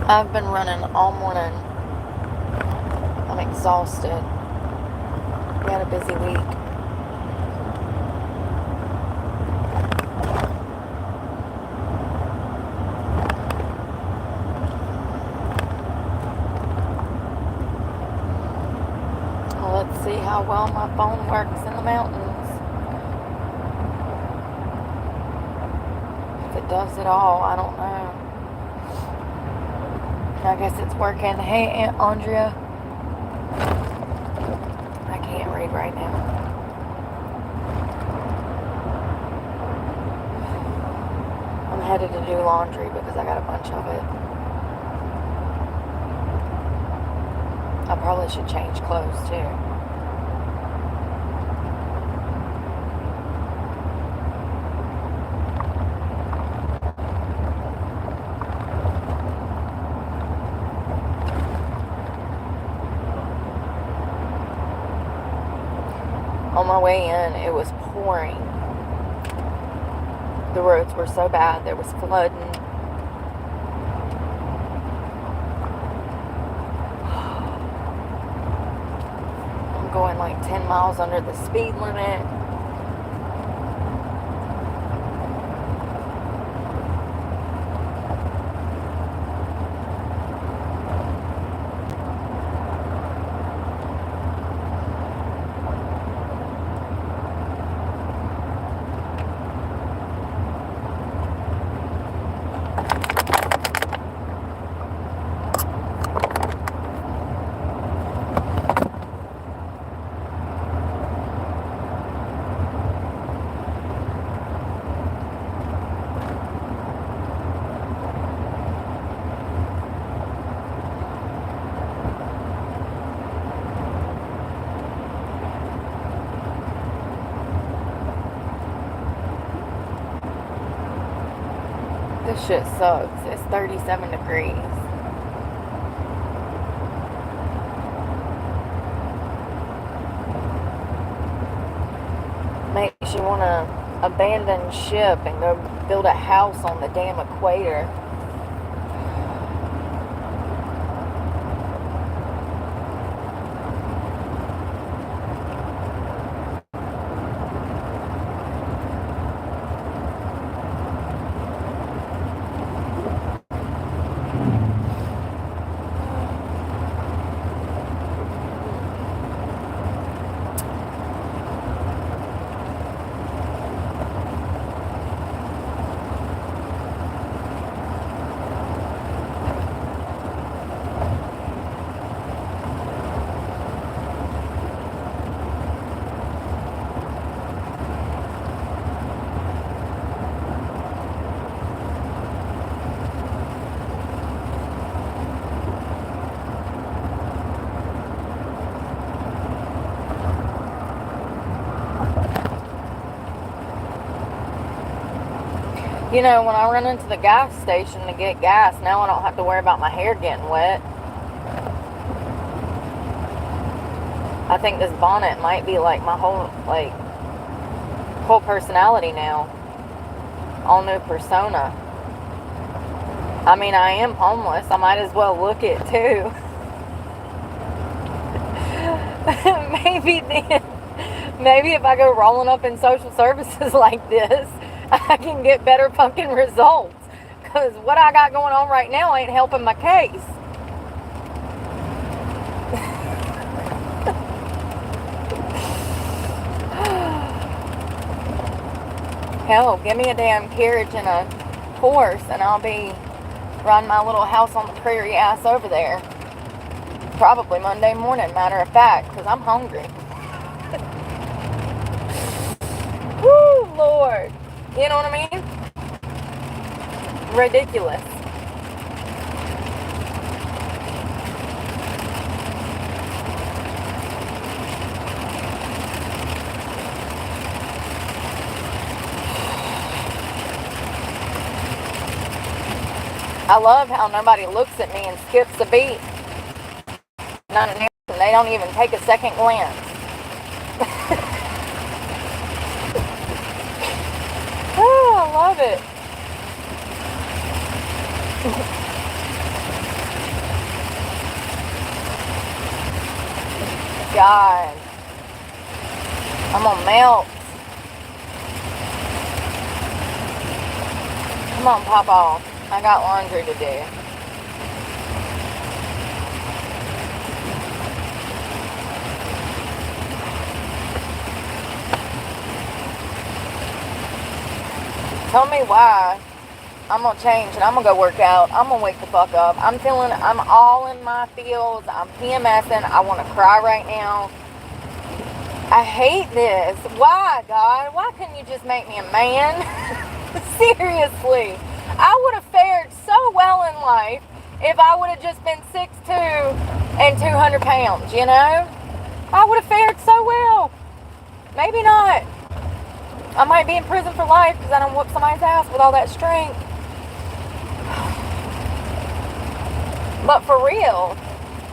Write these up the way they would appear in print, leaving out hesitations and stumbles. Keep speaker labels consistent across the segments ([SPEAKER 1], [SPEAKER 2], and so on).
[SPEAKER 1] I've been running all morning. I'm exhausted. We had a busy week. Well, let's see how well my phone works in the mountains. If it does at all, I don't know. I guess it's working. Hey, Aunt Andrea. I can't read right now. I'm headed to do laundry because I got a bunch of it. I probably should change clothes too. On my way in, it was pouring. The roads were so bad, there was flooding. I'm going like 10 miles under the speed limit. This shit sucks. It's 37 degrees. Makes you want to abandon ship and go build a house on the damn equator. You know, when I run into the gas station to get gas, now I don't have to worry about my hair getting wet. I think this bonnet might be like my whole personality now. All new persona. I mean, I am homeless. I might as well look it too. Maybe if I go rolling up in social services like this, I can get better fucking results. Because what I got going on right now ain't helping my case. Hell, give me a damn carriage and a horse and I'll be running my little house on the prairie ass over there. Probably Monday morning, matter of fact, because I'm hungry. Woo, Lord. You know what I mean? Ridiculous. I love how nobody looks at me and skips a beat. They don't even take a second glance. Oh, I love it. God. I'm gonna melt. Come on, pop off. I got laundry to do. Tell me why I'm going to change and I'm going to go work out. I'm going to wake the fuck up. I'm all in my feels. I'm PMSing. I want to cry right now. I hate this. Why, God? Why couldn't you just make me a man? Seriously. I would have fared so well in life if I would have just been 6'2" and 200 pounds, you know? I would have fared so well. Maybe not. I might be in prison for life because I don't whoop somebody's ass with all that strength. But for real,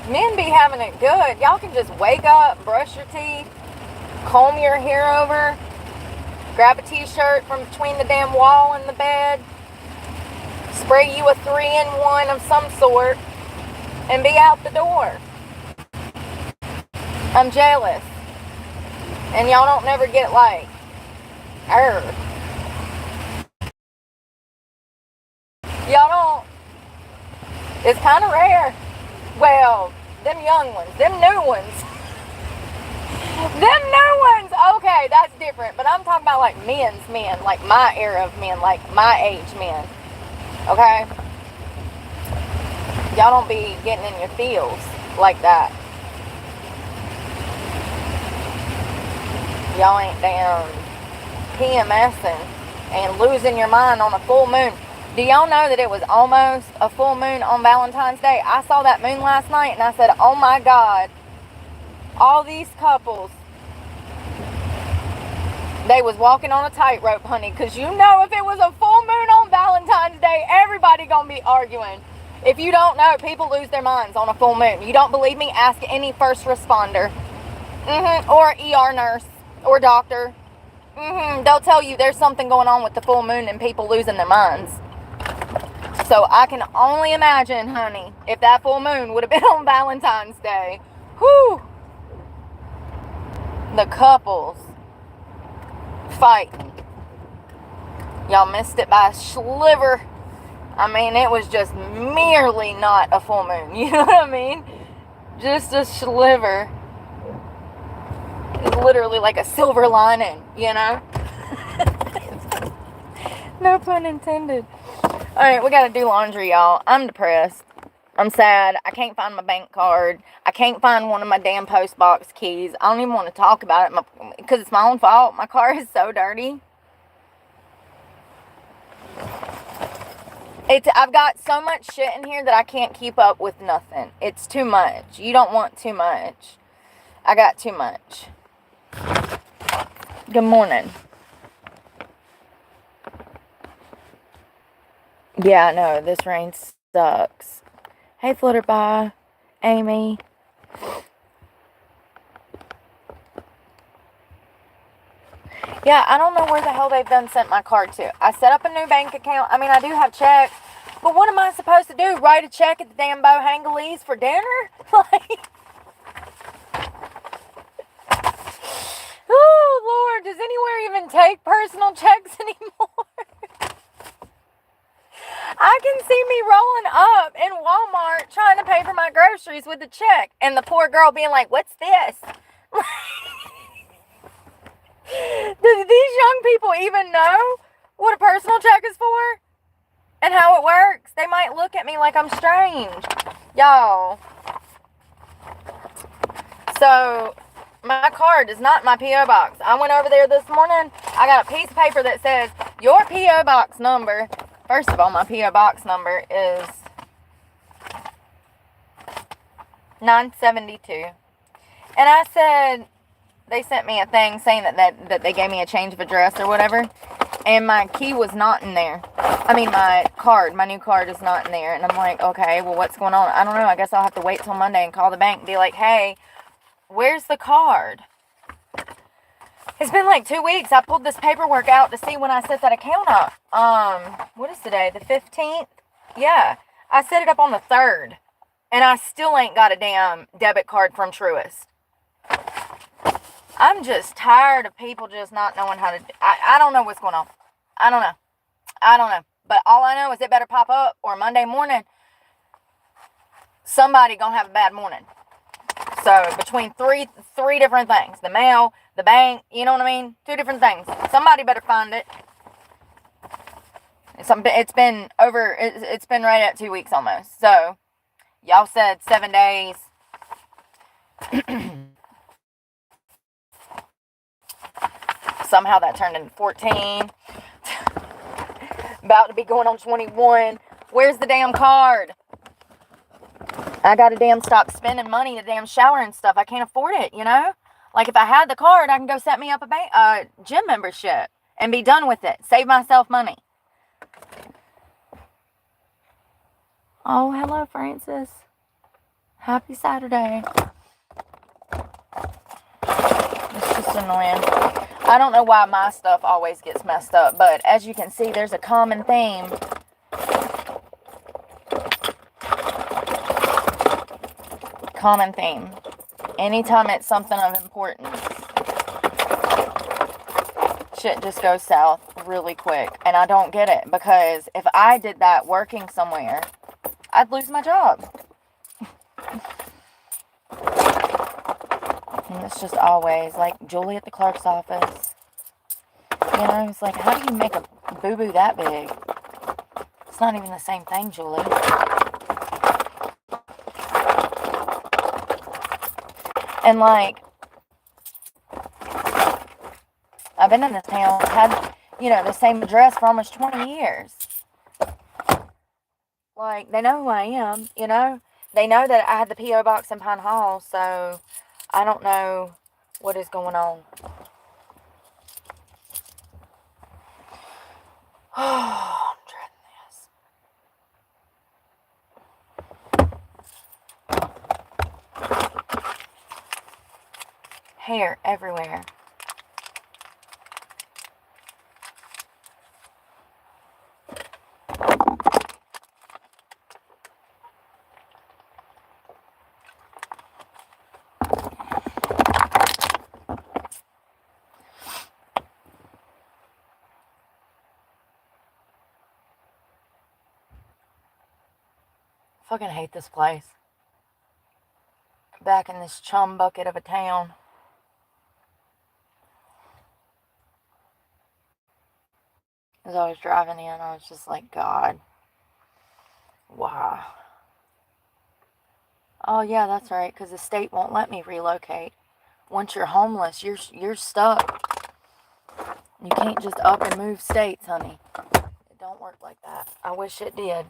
[SPEAKER 1] men be having it good. Y'all can just wake up, brush your teeth, comb your hair over, grab a t-shirt from between the damn wall and the bed, spray you a 3-in-1 of some sort, and be out the door. I'm jealous. And y'all don't never get like, y'all don't. It's kind of rare. Well, them young ones, them new ones. Them new ones, okay, that's different. But I'm talking about like men, like my era of men, like my age men. Okay? Y'all don't be getting in your feels like that. Y'all ain't damn PMSing and losing your mind on a full moon. Do y'all know that it was almost a full moon on Valentine's Day? I saw that moon last night and I said, oh my God, all these couples, they was walking on a tightrope, honey, because you know if it was a full moon on Valentine's Day, everybody gonna be arguing. If you don't know, people lose their minds on a full moon. You don't believe me? Ask any first responder, or ER nurse, or doctor. They'll tell you there's something going on with the full moon and people losing their minds. So I can only imagine, honey, if that full moon would have been on Valentine's Day. Whew. The couples fighting. Y'all missed it by a sliver. I mean, it was just merely not a full moon. You know what I mean? Just a sliver. It's literally like a silver lining, you know? No pun intended. Alright, we gotta do laundry, y'all. I'm depressed. I'm sad. I can't find my bank card. I can't find one of my damn post box keys. I don't even want to talk about it because it's my own fault. My car is so dirty. I've got so much shit in here that I can't keep up with nothing. It's too much. You don't want too much. I got too much. Good morning. Yeah, I know. This rain sucks. Hey, Flutterby. Amy. Yeah, I don't know where the hell they've done sent my card to. I set up a new bank account. I mean, I do have checks. But what am I supposed to do? Write a check at the damn Bohangalees for dinner? Like... Oh, Lord, does anywhere even take personal checks anymore? I can see me rolling up in Walmart trying to pay for my groceries with a check. And the poor girl being like, what's this? Do these young people even know what a personal check is for? And how it works? They might look at me like I'm strange. Y'all. So... my card is not in my P.O. box. I went over there this morning. I got a piece of paper that says, your P.O. box number. First of all, my P.O. box number is 972. And I said, they sent me a thing saying that they gave me a change of address or whatever. And my key was not in there. I mean, my new card is not in there. And I'm like, okay, well, what's going on? I don't know. I guess I'll have to wait till Monday and call the bank and be like, hey, where's the card? It's been like 2 weeks. I pulled this paperwork out to see when I set that account up. What is today? The 15th? Yeah. I set it up on the 3rd. And I still ain't got a damn debit card from Truist. I'm just tired of people just not knowing how to... I don't know what's going on. I don't know. But all I know is it better pop up, or Monday morning, somebody gonna have a bad morning. So between three different things. The mail, the bank, you know what I mean? 2 different things. Somebody better find it. It's been right at 2 weeks almost. So y'all said 7 days. Somehow that turned into 14. About to be going on 21. Where's the damn card? I gotta damn stop spending money to damn shower and stuff. I can't afford it, you know? Like, if I had the card, I can go set me up a gym membership and be done with it. Save myself money. Oh, hello, Francis. Happy Saturday. It's just annoying. I don't know why my stuff always gets messed up, but as you can see, there's a common theme. Common theme. Anytime it's something of importance, shit just goes south really quick. And I don't get it, because if I did that working somewhere, I'd lose my job. And it's just always like Julie at the clerk's office. You know, it's like, how do you make a boo-boo that big? It's not even the same thing, Julie. And like, I've been in this town, had, you know, the same address for almost 20 years. Like, they know who I am, you know? They know that I had the P.O. box in Pine Hall, so I don't know what is going on. Oh, I'm dreading this. Hair everywhere. Fucking hate this place. Back in this chum bucket of a town. As I was driving in, I was just like, God. Wow. Oh yeah, that's right, because the state won't let me relocate. Once you're homeless, you're stuck. You can't just up and move states, honey. It don't work like that. I wish it did.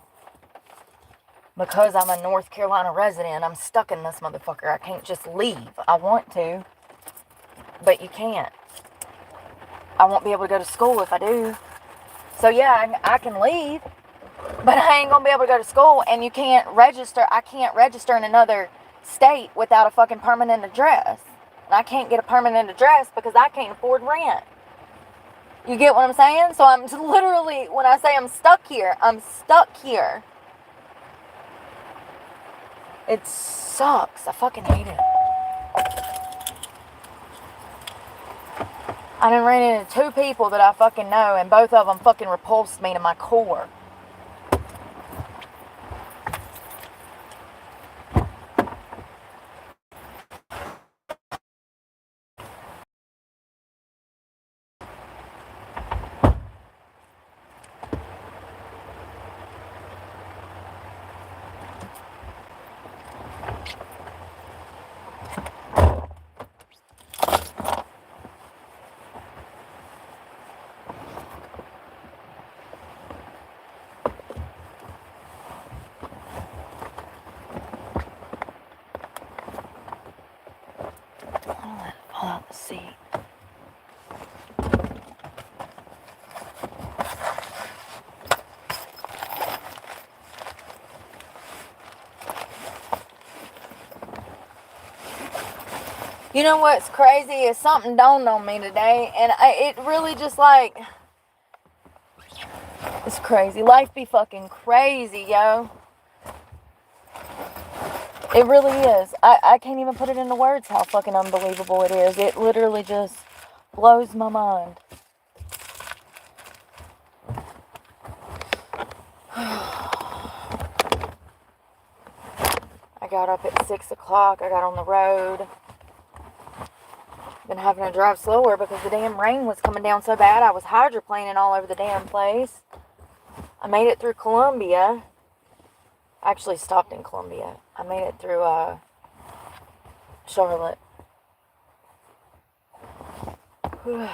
[SPEAKER 1] Because I'm a North Carolina resident, I'm stuck in this motherfucker. I can't just leave. I want to, but you can't. I won't be able to go to school if I do. So yeah, I can leave, but I ain't gonna be able to go to school, and you can't register. I can't register in another state without a fucking permanent address. And I can't get a permanent address because I can't afford rent. You get what I'm saying? So I'm literally, when I say I'm stuck here, I'm stuck here. It sucks. I fucking hate it. I done ran into 2 people that I fucking know, and both of them fucking repulsed me to my core. Let's see. You know what's crazy is something dawned on me today, and it really just like, it's crazy. Life be fucking crazy, yo. It really is. I can't even put it into words how fucking unbelievable it is. It literally just blows my mind. I got up at 6 o'clock. I got on the road. Been having to drive slower because the damn rain was coming down so bad. I was hydroplaning all over the damn place. I made it through Columbia. I actually stopped in Columbia. I made it through Charlotte. Did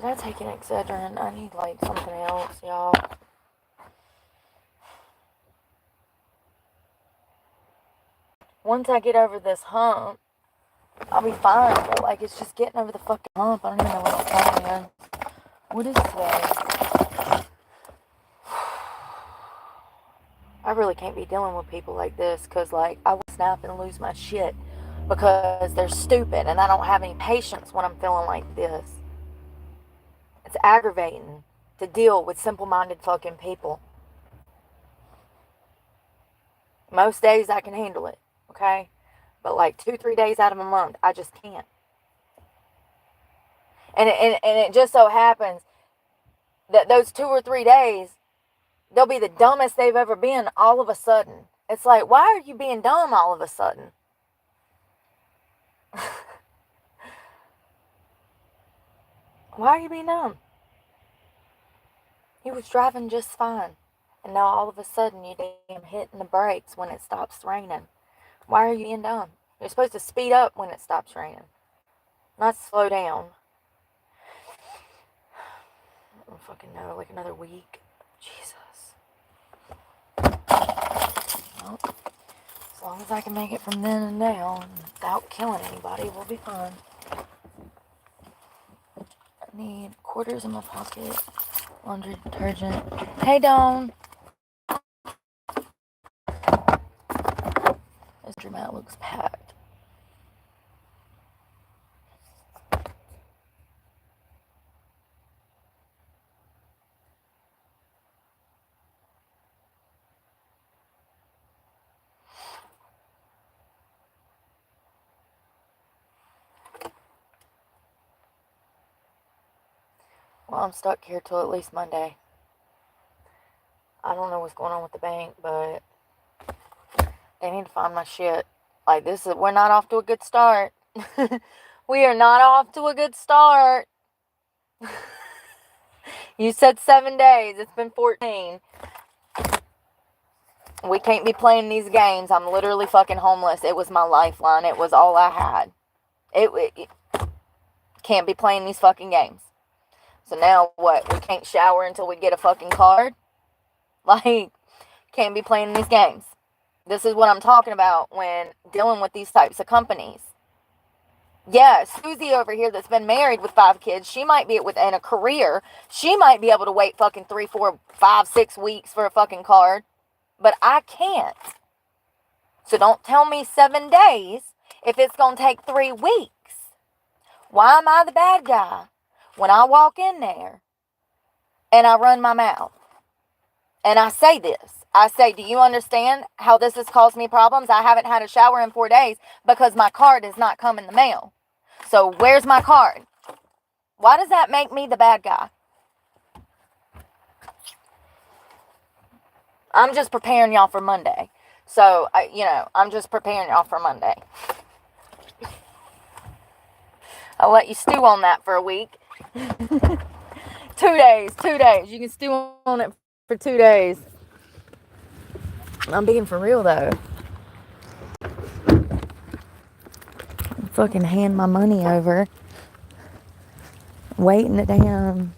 [SPEAKER 1] I take an Excedrin? I need like something else, y'all. Once I get over this hump, I'll be fine. But like, it's just getting over the fucking hump. I don't even know what it's saying. What is today? I really can't be dealing with people like this because, like, I will snap and lose my shit because they're stupid and I don't have any patience when I'm feeling like this. It's aggravating to deal with simple-minded fucking people. Most days I can handle it, okay? But like 2-3 days out of a month, I just can't. And it just so happens that those 2 or 3 days, they'll be the dumbest they've ever been all of a sudden. It's like, why are you being dumb all of a sudden? Why are you being dumb? He was driving just fine. And now all of a sudden you damn hitting the brakes when it stops raining. Why are you being dumb? You're supposed to speed up when it stops raining, not slow down. I don't fucking know, like another week. Jesus. Well, as long as I can make it from then and now without killing anybody, we'll be fine. I need quarters in my pocket, laundry detergent. Hey, Dawn. This mat looks packed. Well, I'm stuck here till at least Monday. I don't know what's going on with the bank, but they need to find my shit. Like, we're not off to a good start. We are not off to a good start. You said 7 days. It's been 14. We can't be playing these games. I'm literally fucking homeless. It was my lifeline. It was all I had. It can't be playing these fucking games. So now what? We can't shower until we get a fucking card? Like, can't be playing these games. This is what I'm talking about when dealing with these types of companies. Yeah, Susie over here that's been married with 5 kids, she might be in a career. She might be able to wait fucking 3, 4, 5, 6 weeks for a fucking card. But I can't. So don't tell me 7 days if it's going to take 3 weeks. Why am I the bad guy when I walk in there and I run my mouth? And I say this. I say, do you understand how this has caused me problems? I haven't had a shower in 4 days because my card has not come in the mail. So where's my card? Why does that make me the bad guy? I'm just preparing y'all for Monday. So, I'm just preparing y'all for Monday. I'll let you stew on that for a week. 2 days. You can stew on it for 2 days. I'm being for real, though. Fucking hand my money over. Waiting to damn.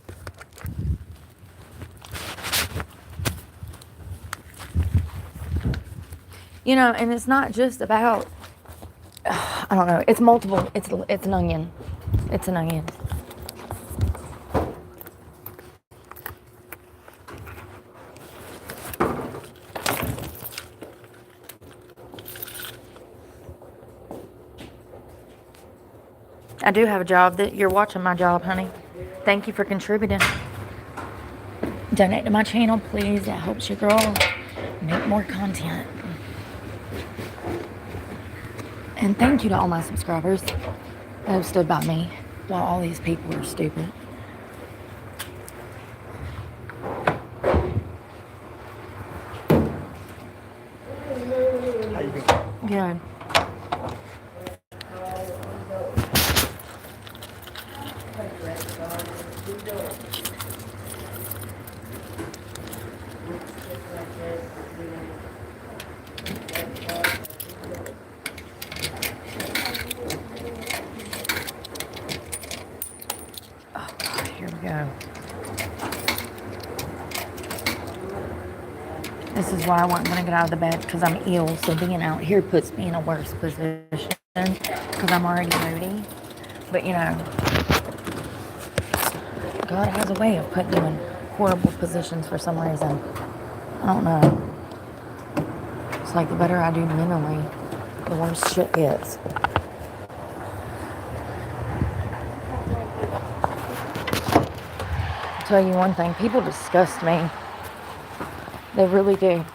[SPEAKER 1] And it's not just about, I don't know, it's multiple, it's an onion. It's an onion. I do have a job. That you're watching my job, honey. Thank you for contributing. donate to my channel, please. That helps your girl make more content. And thank you to all my subscribers that have stood by me while all these people are stupid.
[SPEAKER 2] How you been?
[SPEAKER 1] Good. Oh God, here we go. This is why I wasn't going to get out of the bed, because I'm ill. So being out here puts me in a worse position because I'm already moody. But you know, God has a way of putting you in horrible positions for some reason. I don't know. It's like the better I do mentally, the worse shit gets. I'll tell you one thing, people disgust me. They really do.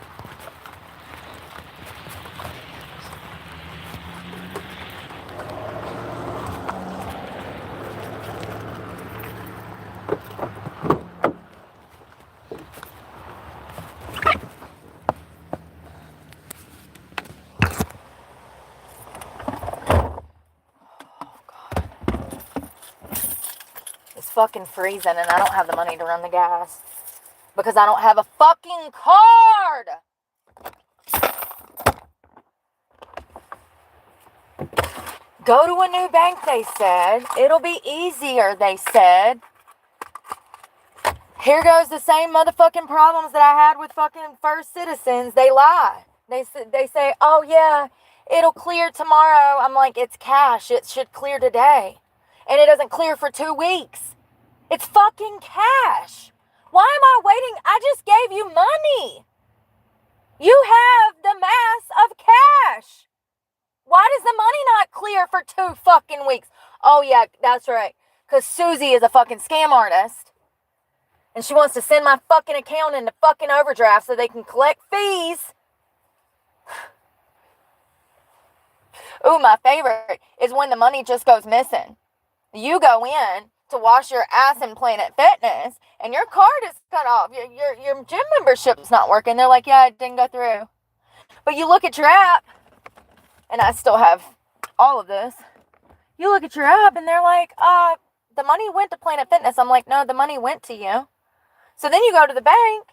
[SPEAKER 1] It's fucking freezing and I don't have the money to run the gas because I don't have a fucking card. Go to a new bank, they said. It'll be easier, they said. Here goes the same motherfucking problems that I had with fucking First Citizens. They lie. They say, oh yeah, it'll clear tomorrow. I'm like, it's cash. It should clear today. And it doesn't clear for 2 weeks. It's fucking cash. Why am I waiting? I just gave you money. You have the mass of cash. Why does the money not clear for 2 fucking weeks? Oh yeah, that's right. Because Susie is a fucking scam artist. And she wants to send my fucking account into fucking overdraft so they can collect fees. Ooh, my favorite is when the money just goes missing. You go in to wash your ass in Planet Fitness and your card is cut off. Your gym membership's not working. They're like, yeah, it didn't go through. But you look at your app, and I still have all of this. You look at your app and they're like, the money went to Planet Fitness. I'm like, no, the money went to you. So then you go to the bank,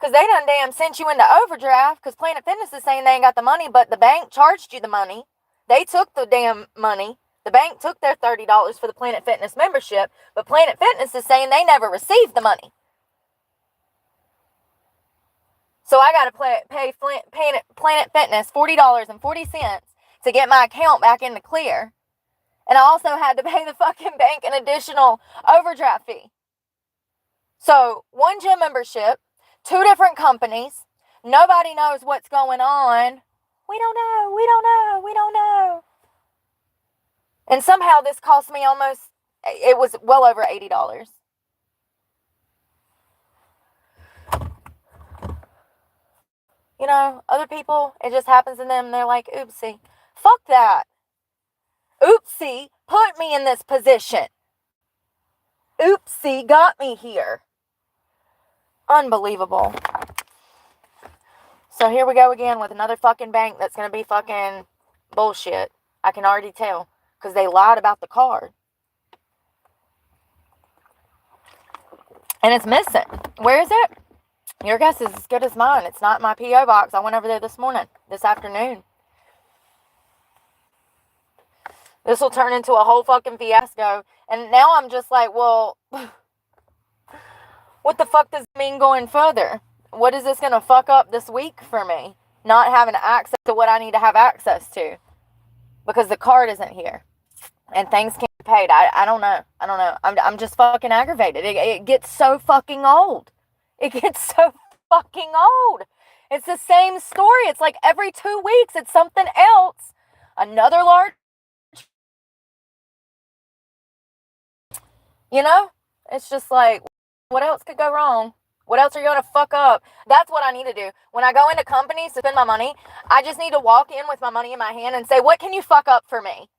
[SPEAKER 1] because they done damn sent you into overdraft, because Planet Fitness is saying they ain't got the money, but the bank charged you the money. They took the damn money. The bank took their $30 for the Planet Fitness membership, but Planet Fitness is saying they never received the money. So I got to pay Planet Fitness $40.40 to get my account back in the clear. And I also had to pay the fucking bank an additional overdraft fee. So, 1 gym membership, 2 different companies, nobody knows what's going on. We don't know. And somehow this cost me it was well over $80. You know, other people, it just happens to them, they're like, oopsie. Fuck that. Oopsie put me in this position. Oopsie got me here. Unbelievable. So here we go again with another fucking bank that's going to be fucking bullshit. I can already tell. Because they lied about the card. And it's missing. Where is it? Your guess is as good as mine. It's not in my P.O. box. I went over there this afternoon. This will turn into a whole fucking fiasco. And now I'm just like, well, what the fuck does it mean going further? What is this going to fuck up this week for me? Not having access to what I need to have access to. Because the card isn't here. And things can't be paid. I don't know. I'm just fucking aggravated. It gets so fucking old. It gets so fucking old. It's the same story. It's like every 2 weeks it's something else. Another large. You know? It's just like, What else could go wrong? What else are you going to fuck up? That's what I need to do. When I go into companies to spend my money, I just need to walk in with my money in my hand and say, what can you fuck up for me?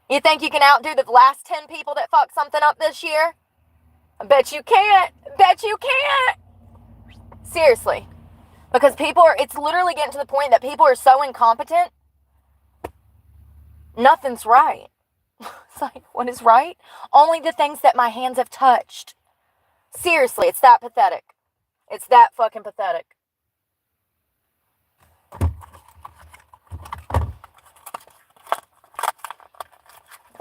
[SPEAKER 1] You think you can outdo the last 10 people that fucked something up this year? I bet you can't. Bet you can't. Seriously. Because it's literally getting to the point that people are so incompetent, nothing's right. It's like, what is right? Only the things that my hands have touched. Seriously, it's that pathetic. It's that fucking pathetic.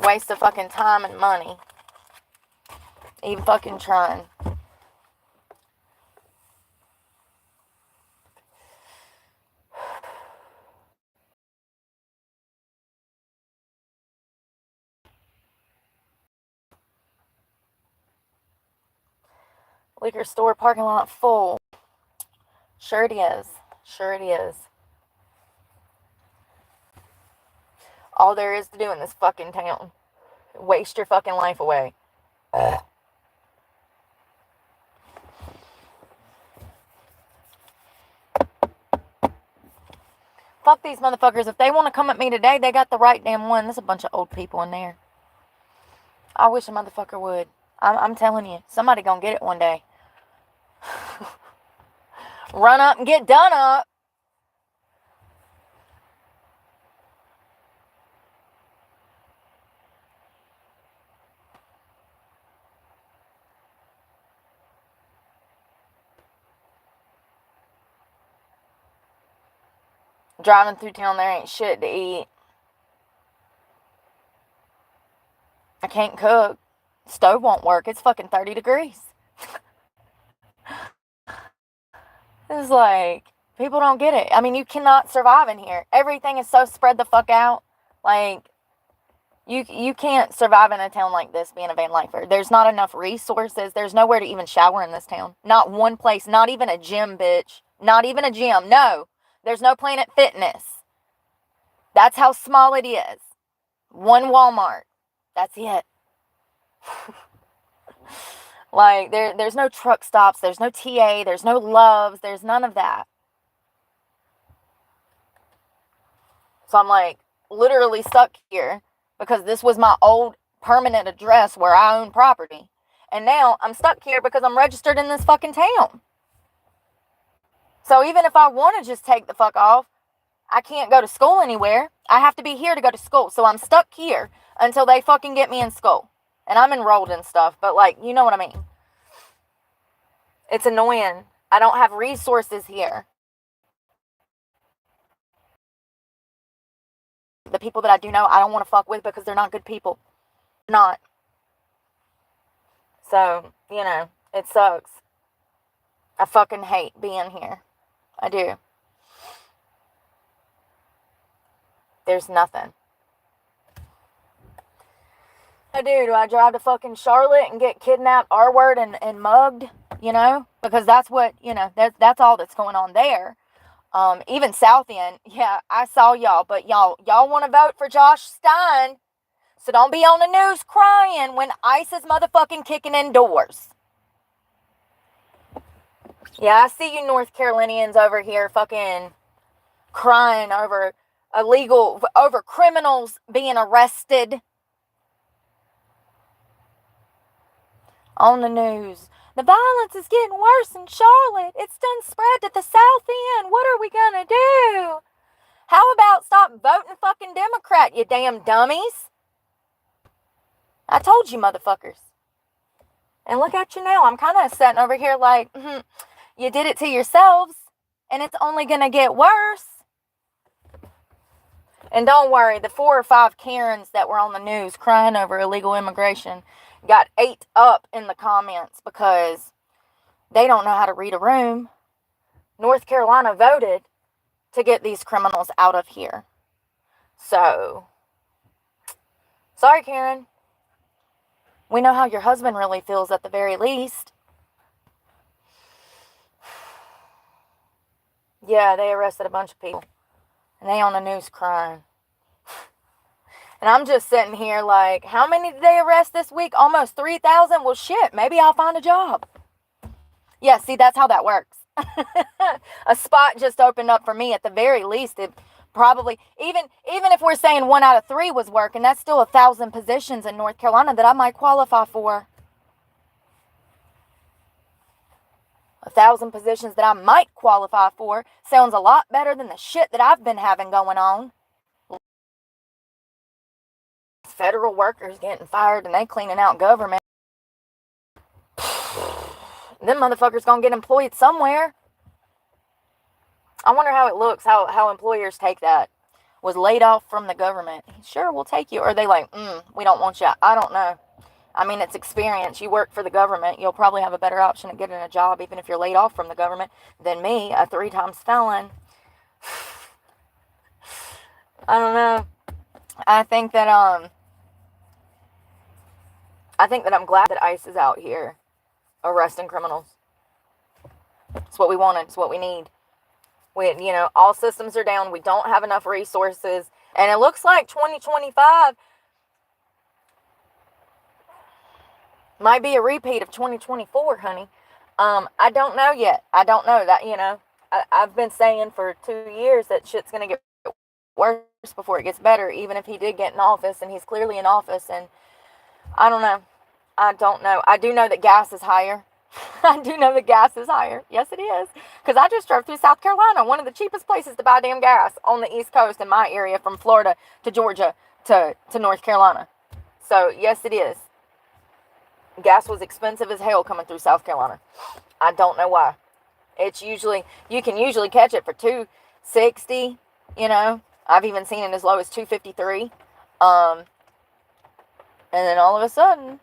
[SPEAKER 1] Waste of fucking time and money. Even fucking trying. Liquor store parking lot full. Sure it is. Sure it is. All there is to do in this fucking town. Waste your fucking life away. Fuck these motherfuckers. If they want to come at me today, they got the right damn one. There's a bunch of old people in there. I wish a motherfucker would. I'm telling you. Somebody gonna get it one day. Run up and get done up. Driving through town, there ain't shit to eat. I can't cook. Stove won't work. It's fucking 30 degrees. It's like, people don't get it. I mean, you cannot survive in here. Everything is so spread the fuck out. Like, you can't survive in a town like this being a van lifer. There's not enough resources. There's nowhere to even shower in this town. Not one place. Not even a gym, bitch. Not even a gym. No. There's no Planet Fitness. That's how small it is. One Walmart. That's it. Like, there's no truck stops. There's no TA. There's no Loves. There's none of that. So I'm like literally stuck here because this was my old permanent address where I own property. And now I'm stuck here because I'm registered in this fucking town. So even if I want to just take the fuck off, I can't go to school anywhere. I have to be here to go to school. So I'm stuck here until they fucking get me in school. And I'm enrolled in stuff, but like, you know what I mean. It's annoying. I don't have resources here. The people that I do know, I don't want to fuck with because they're not good people. Not. So, you know, it sucks. I fucking hate being here. I do. There's nothing. Do I drive to fucking Charlotte and get kidnapped, R-word, and mugged? You know? Because that's what, you know, that's all that's going on there. Even South End, yeah, I saw y'all, but y'all want to vote for Josh Stein. So don't be on the news crying when ICE is motherfucking kicking in doors. Yeah, I see you North Carolinians over here fucking crying over over criminals being arrested. On the news. The violence is getting worse in Charlotte. It's done spread to the South End. What are we gonna do? How about stop voting fucking Democrat, you damn dummies? I told you, motherfuckers. And look at you now. I'm kind of sitting over here like, you did it to yourselves, and it's only gonna get worse. And don't worry, the 4 or 5 Karens that were on the news crying over illegal immigration got ate up in the comments because they don't know how to read a room. North Carolina voted to get these criminals out of here. So, sorry, Karen. We know how your husband really feels at the very least. Yeah, they arrested a bunch of people. And they on the news crying. And I'm just sitting here like, how many did they arrest this week? Almost 3,000? Well, shit, maybe I'll find a job. Yeah, see, that's how that works. A spot just opened up for me. At the very least, it probably, even if we're saying 1 out of 3 was working, that's still 1,000 positions in North Carolina that I might qualify for. 1,000 positions that I might qualify for sounds a lot better than the shit that I've been having going on. Federal workers getting fired and they cleaning out government. Them motherfuckers gonna get employed somewhere. I wonder how it looks, how employers take that. Was laid off from the government. Sure, we'll take you. Or are they like, we don't want you? I don't know. I mean, it's experience. You work for the government. You'll probably have a better option of getting a job, even if you're laid off from the government, than me, a 3-time felon. I don't know. I think that I'm glad that ICE is out here arresting criminals. It's what we wanted. It's what we need. All systems are down. We don't have enough resources. And it looks like 2025 might be a repeat of 2024, honey. I don't know yet. I don't know that, I've been saying for 2 years that shit's going to get worse before it gets better, even if he did get in office, and he's clearly in office. And I don't know. I don't know. I do know that gas is higher. I do know that gas is higher. Yes, it is. Because I just drove through South Carolina, one of the cheapest places to buy damn gas on the East Coast in my area, from Florida to Georgia to North Carolina. So, yes, it is. Gas was expensive as hell coming through South Carolina. I don't know why. You can usually catch it for $2.60, I've even seen it as low as $2.53. And then all of a sudden,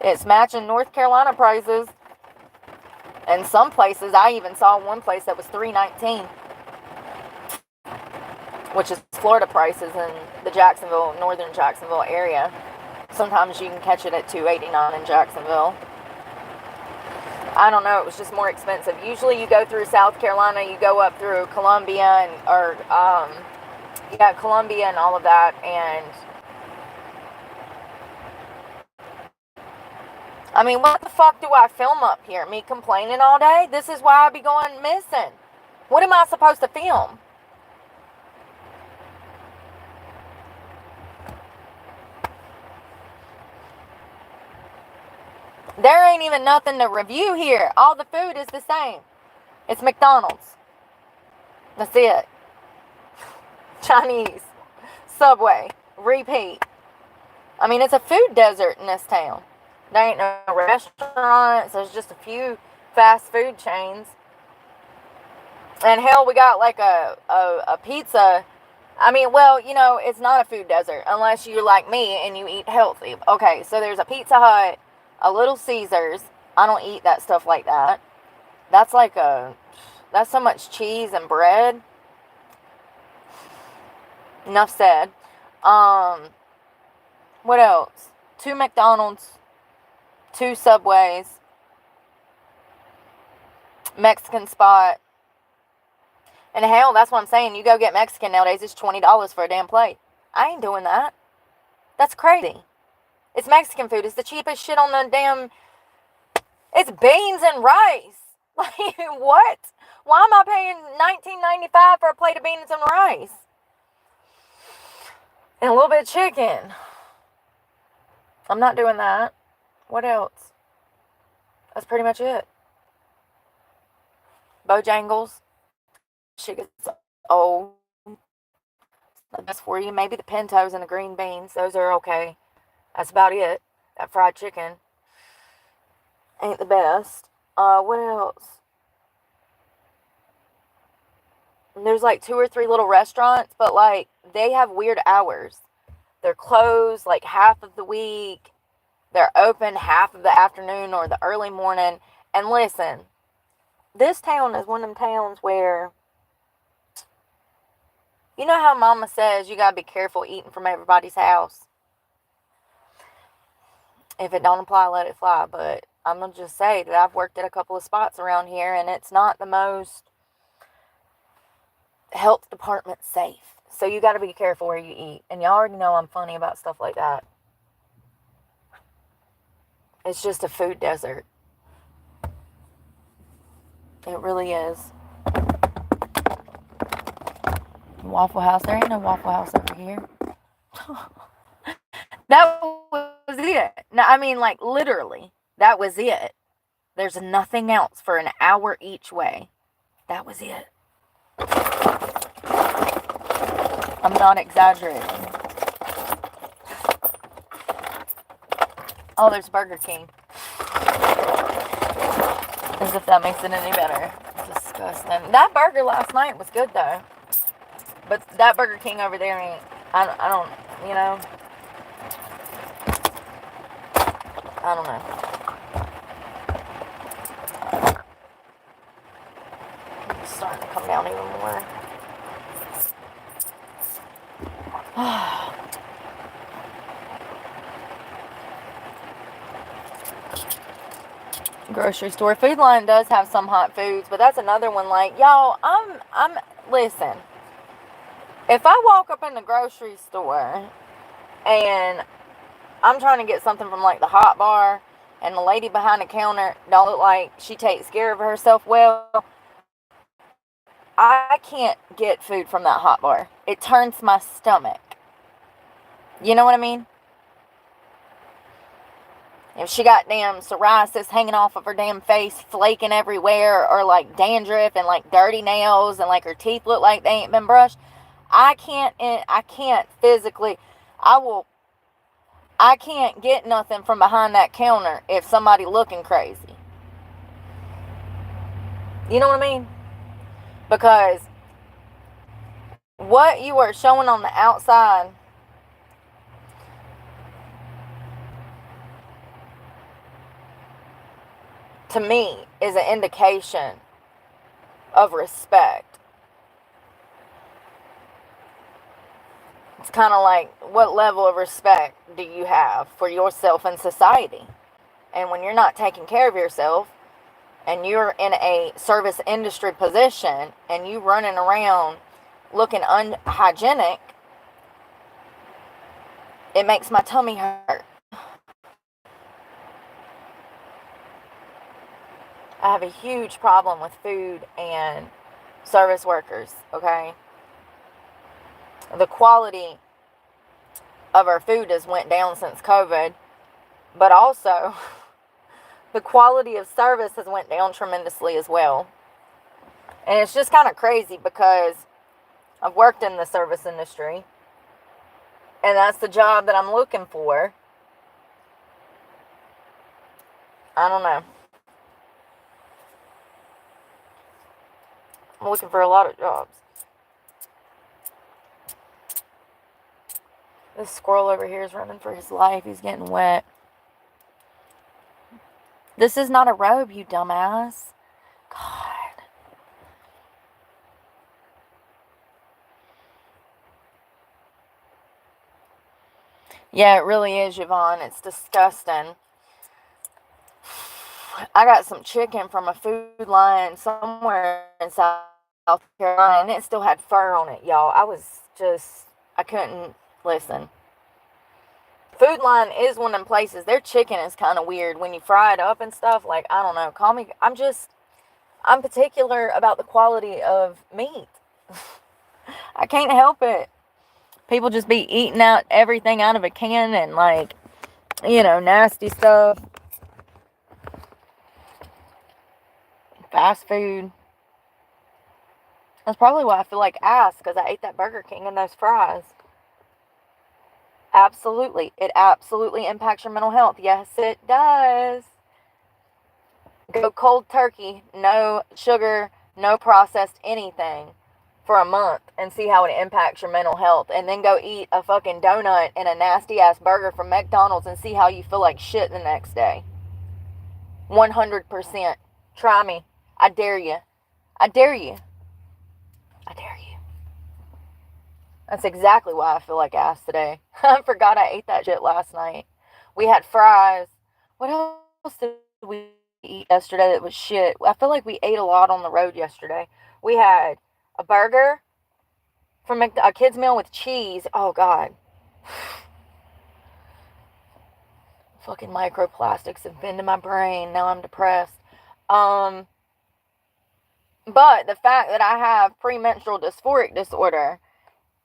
[SPEAKER 1] it's matching North Carolina prices. And some places, I even saw one place that was $3.19, which is Florida prices in the northern Jacksonville area. Sometimes you can catch it at $2.89 in Jacksonville. I don't know. It was just more expensive. Usually you go through South Carolina, you go up through Columbia Columbia and all of that. And I mean, what the fuck do I film up here? Me complaining all day? This is why I be going missing. What am I supposed to film? There ain't even nothing to review here. All the food is the same. It's McDonald's. That's it. Chinese. Subway. Repeat. I mean, it's a food desert in this town. There ain't no restaurants. There's just a few fast food chains. And hell, we got like a pizza. I mean, well, it's not a food desert unless you're like me and you eat healthy. Okay, so there's a Pizza Hut, a Little Caesars. I don't eat that stuff like that. That's so much cheese and bread. Enough said. What else? 2 McDonald's, 2 Subways, Mexican spot. And hell, that's what I'm saying. You go get Mexican nowadays, it's $20 for a damn plate. I ain't doing that. That's crazy. It's Mexican food. It's the cheapest shit on the damn... It's beans and rice. Like, what? Why am I paying $19.95 for a plate of beans and rice? And a little bit of chicken. I'm not doing that. What else? That's pretty much it. Bojangles. Shit gets old. That's for you. Maybe the pintos and the green beans. Those are okay. That's about it. That fried chicken ain't the best. What else? There's like 2 or 3 little restaurants, but like they have weird hours. They're closed like half of the week. They're open half of the afternoon or the early morning. And listen, this town is one of them towns where, you know how mama says you gotta be careful eating from everybody's house? If it don't apply, let it fly. But I'm gonna just say that I've worked at a couple of spots around here, and it's not the most health department safe. So you got to be careful where you eat. And y'all already know I'm funny about stuff like that. It's just a food desert. It really is. Waffle House. There ain't no Waffle House over here. That was it. No, I mean, like, literally. That was it. There's nothing else for an hour each way. That was it. I'm not exaggerating. Oh, there's Burger King. As if that makes it any better. Disgusting. That burger last night was good, though. But that Burger King over there ain't... I don't, you know... I don't know. It's starting to come down even more. Grocery store. Food Line does have some hot foods, but that's another one. Like, y'all, listen. If I walk up in the grocery store and I'm trying to get something from, like, the hot bar, and the lady behind the counter don't look like she takes care of herself well, I can't get food from that hot bar. It turns my stomach. You know what I mean? If she got damn psoriasis hanging off of her damn face, flaking everywhere, or like dandruff and like dirty nails, and like her teeth look like they ain't been brushed, I can't physically, I can't get nothing from behind that counter if somebody looking crazy. You know what I mean? Because what you are showing on the outside to me is an indication of respect. It's kind of like, what level of respect do you have for yourself and society? And when you're not taking care of yourself, and you're in a service industry position, and you running around looking unhygienic, it makes my tummy hurt. I have a huge problem with food and service workers, okay? The quality of our food has went down since COVID, but also the quality of service has went down tremendously as well. And it's just kind of crazy because I've worked in the service industry, and that's the job that I'm looking for. I don't know. I'm looking for a lot of jobs. This squirrel over here is running for his life. He's getting wet. This is not a robe, you dumbass. God. Yeah, it really is, Yvonne. It's disgusting. I got some chicken from a Food Line somewhere in South Carolina, and it still had fur on it, y'all. I couldn't listen. Food Line is one of them places. Their chicken is kind of weird when you fry it up and stuff. Like, I don't know. I'm particular about the quality of meat. I can't help it. People just be eating out everything out of a can and, like, nasty stuff. Fast food. That's probably why I feel like ass, because I ate that Burger King and those fries. Absolutely. It absolutely impacts your mental health. Yes, it does. Go cold turkey, no sugar, no processed anything for a month and see how it impacts your mental health. And then go eat a fucking donut and a nasty ass burger from McDonald's and see how you feel like shit the next day. 100%. Try me. I dare you. I dare you. I dare you. That's exactly why I feel like ass today. I forgot I ate that shit last night. We had fries. What else did we eat yesterday that was shit? I feel like we ate a lot on the road yesterday. We had a burger. from a kid's meal with cheese. Oh, God. Fucking microplastics have been to my brain. Now I'm depressed. But the fact that I have premenstrual dysphoric disorder,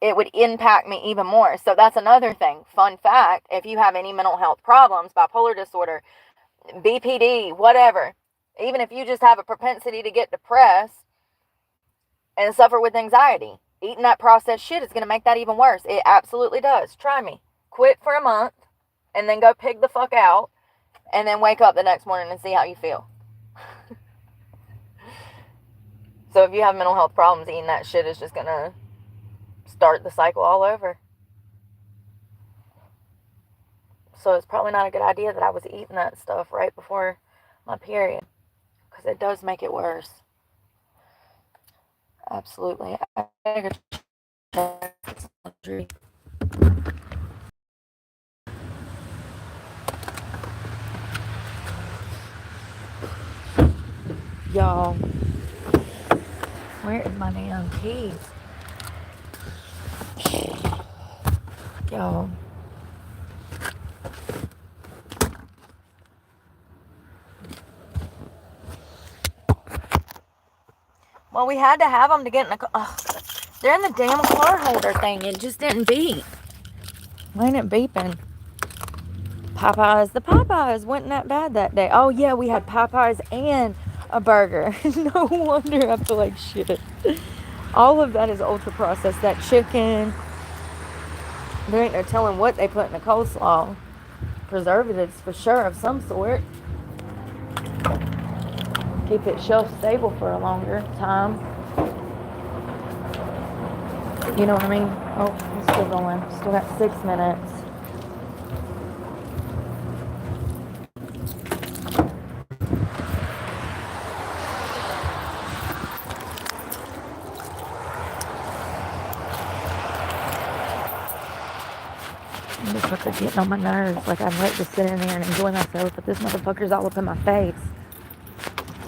[SPEAKER 1] it would impact me even more. So that's another thing. Fun fact, if you have any mental health problems, bipolar disorder, BPD, whatever, even if you just have a propensity to get depressed and suffer with anxiety, eating that processed shit is going to make that even worse. It absolutely does. Try me. Quit for a month and then go pig the fuck out and then wake up the next morning and see how you feel. So if you have mental health problems, eating that shit is just going to start the cycle all over. So it's probably not a good idea that I was eating that stuff right before my period, because it does make it worse. Absolutely. Y'all, where is my damn keys? Y'all. Well, we had to have them to get in the car. Oh, they're in the damn car holder thing. It just didn't beep. Why ain't it beeping? Popeyes. The Popeyes wasn't that bad that day. Oh, yeah, we had Popeyes and a burger. No wonder I feel like shit. All of that is ultra processed. That chicken. There ain't no telling what they put in the coleslaw. Preservatives for sure of some sort. Keep it shelf stable for a longer time. You know what I mean? Oh, it's still going. Still got 6 minutes. This motherfucker's getting on my nerves. Like, I'd like to sit in there and enjoy myself, but this motherfucker's all up in my face.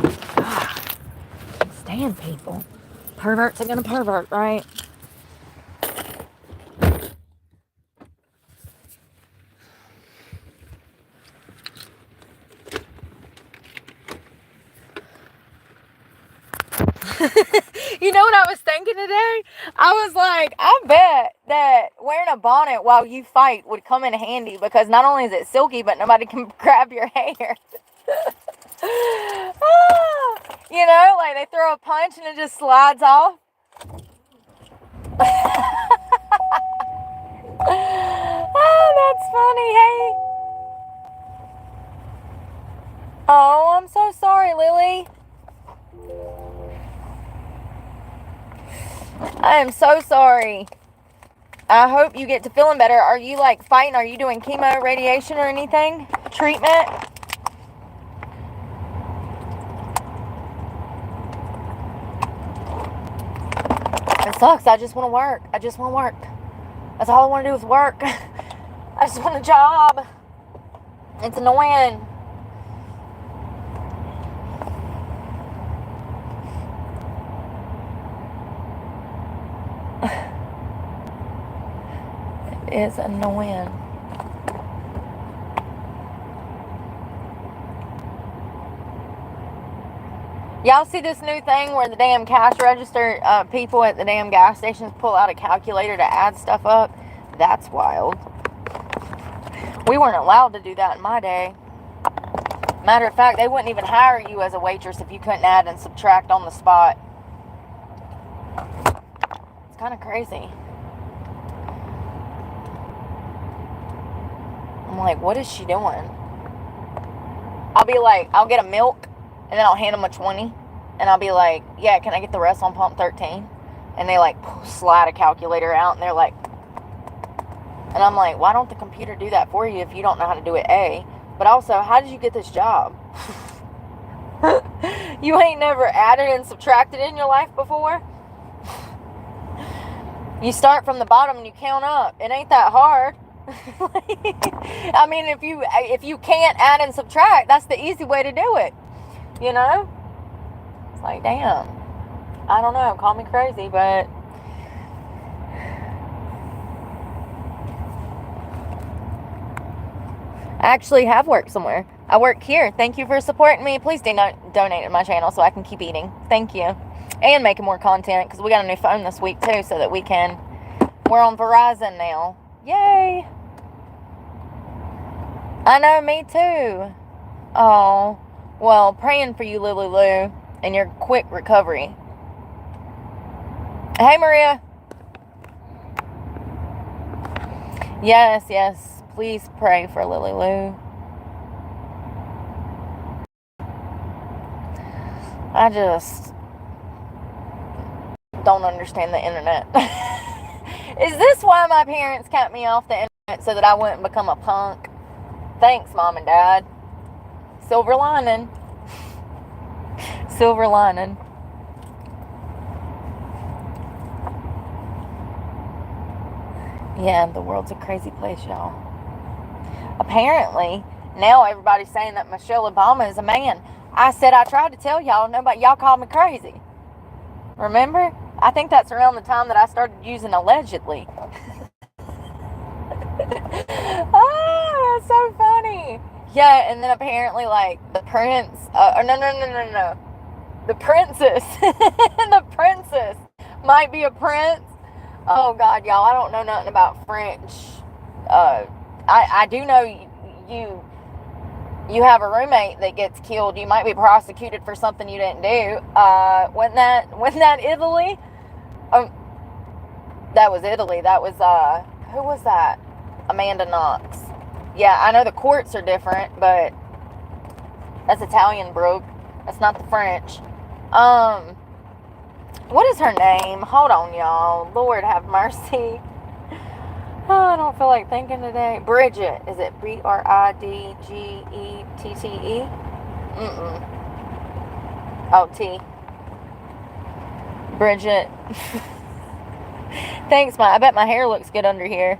[SPEAKER 1] God, I can't stand people. Perverts are gonna pervert, right? You know what I was thinking today? I was like, I bet that wearing a bonnet while you fight would come in handy, because not only is it silky, but nobody can grab your hair. You know, like they throw a punch and it just slides off. Oh, that's funny. Hey. Oh, I'm so sorry, Lily. I am so sorry. I hope you get to feeling better. Are you like fighting? Are you doing chemo, radiation, or anything? Treatment? It sucks. I just want to work. I just want to work. That's all I want to do is work. I just want a job. It's annoying. It is annoying. Y'all see this new thing where the damn cash register people at the damn gas stations pull out a calculator to add stuff up? That's wild. We weren't allowed to do that in my day. Matter of fact, they wouldn't even hire you as a waitress if you couldn't add and subtract on the spot. It's kind of crazy. I'm like, what is she doing? I'll be like, I'll get a milk, and then I'll hand them a 20, and I'll be like, yeah, can I get the rest on pump 13? And they like slide a calculator out, and they're like, and I'm like, why don't the computer do that for you if you don't know how to do it, A? But also, how did you get this job? You ain't never added and subtracted in your life before? You start from the bottom and you count up. It ain't that hard. I mean, if you can't add and subtract, that's the easy way to do it. You know? It's like, damn. I don't know. Call me crazy, but I actually have worked somewhere. I work here. Thank you for supporting me. Please do not donate to my channel so I can keep eating. Thank you. And making more content, because we got a new phone this week too, so that we can. We're on Verizon now. Yay! I know, me too. Oh, well, praying for you, Lily Lou, and your quick recovery. Hey, Maria. Yes, yes. Please pray for Lily Lou. I just don't understand the internet. Is this why my parents kept me off the internet, so that I wouldn't become a punk? Thanks, Mom and Dad. Silver lining. Silver lining. Yeah, the world's a crazy place, y'all. Apparently, now everybody's saying that Michelle Obama is a man. I said I tried to tell y'all, y'all called me crazy. Remember? I think that's around the time that I started using allegedly. Oh, that's so funny. Yeah, and then apparently, like, the prince, no. The princess, the princess might be a prince. Oh, God, y'all, I don't know nothing about French. I do know you have a roommate that gets killed. You might be prosecuted for something you didn't do. Wasn't that Italy? That was Italy. That was, who was that? Amanda Knox. Yeah, I know the courts are different, but that's Italian, Brooke. That's not the French. What is her name? Hold on, y'all. Lord have mercy. Oh, I don't feel like thinking today. Bridget. Is it Bridgette? Oh, T. Bridget. Thanks, I bet my hair looks good under here.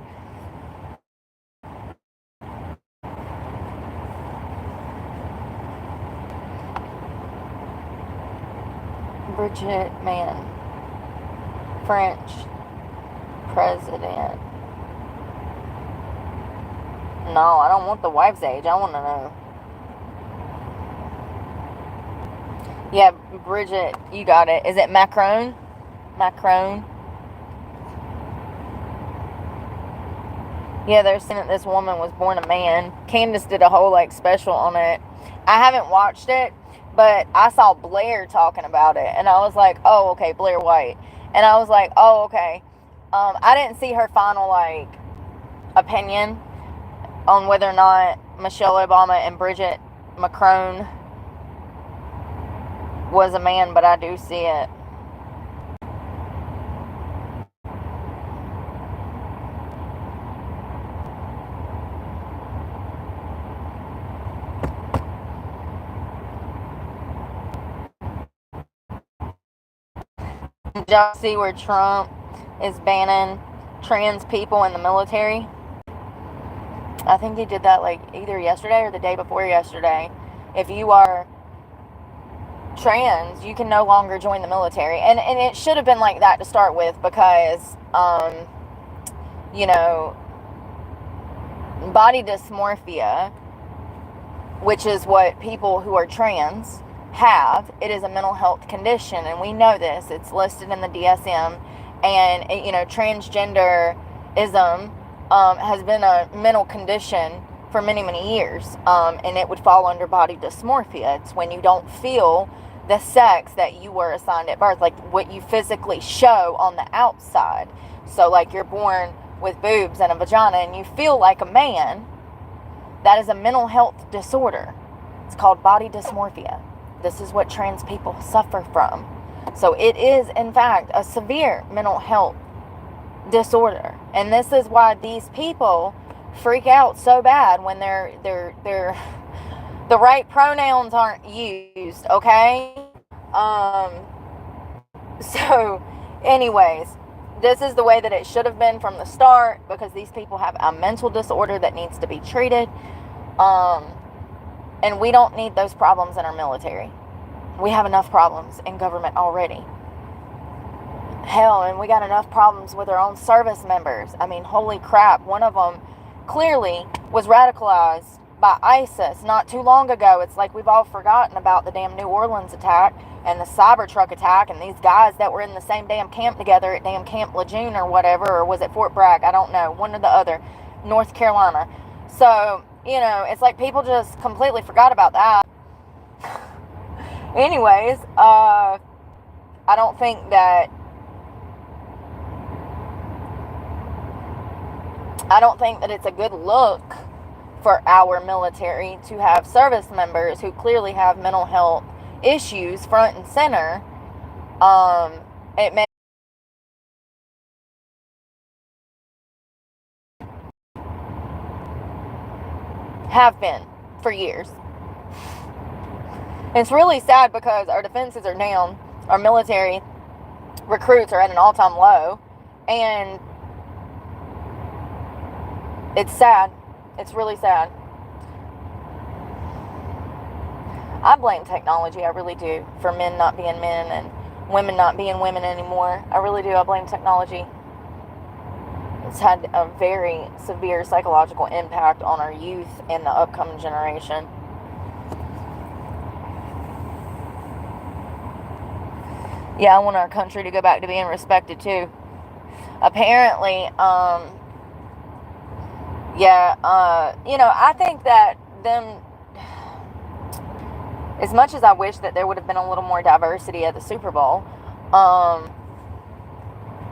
[SPEAKER 1] Bridget, man. French president. No, I don't want the wife's age. I want to know. Yeah, Bridget, you got it. Is it Macron? Macron? Yeah, they're saying that this woman was born a man. Candace did a whole, like, special on it. I haven't watched it, but I saw Blair talking about it, and I was like, oh, okay, Blair White. And I was like, oh, okay. I didn't see her final, like, opinion on whether or not Michelle Obama and Bridget Macron was a man, but I do see it. Did y'all see where Trump is banning trans people in the military? I think he did that, like, either yesterday or the day before yesterday. If you are trans, you can no longer join the military. And it should have been like that to start with, because, you know, body dysmorphia, which is what people who are trans have, it is a mental health condition, and we know this. It's listed in the DSM, and, you know, transgenderism has been a mental condition for many, many years, and it would fall under body dysmorphia. It's when you don't feel the sex that you were assigned at birth, like what you physically show on the outside. So, like, you're born with boobs and a vagina and you feel like a man. That is a mental health disorder. It's called body dysmorphia. This is what trans people suffer from. So it is, in fact, a severe mental health disorder. And this is why these people freak out so bad when they're the right pronouns aren't used, okay? So anyways, this is the way that it should have been from the start, because these people have a mental disorder that needs to be treated. And we don't need those problems in our military. We have enough problems in government already. Hell, and we got enough problems with our own service members. I mean, holy crap. One of them clearly was radicalized by ISIS not too long ago. It's like we've all forgotten about the damn New Orleans attack and the Cybertruck attack and these guys that were in the same damn camp together at damn Camp Lejeune or whatever, or was it Fort Bragg? I don't know. One or the other. North Carolina. So, you know, it's like people just completely forgot about that. Anyways, I don't think that it's a good look for our military to have service members who clearly have mental health issues front and center. It may have been for years. It's really sad because our defenses are down, our military recruits are at an all-time low, and it's sad. It's really sad. I blame technology, I really do, for men not being men and women not being women anymore. I really do. I blame technology. It's had a very severe psychological impact on our youth and the upcoming generation. Yeah, I want our country to go back to being respected too. Apparently, you know, I think that as much as I wish that there would have been a little more diversity at the Super Bowl,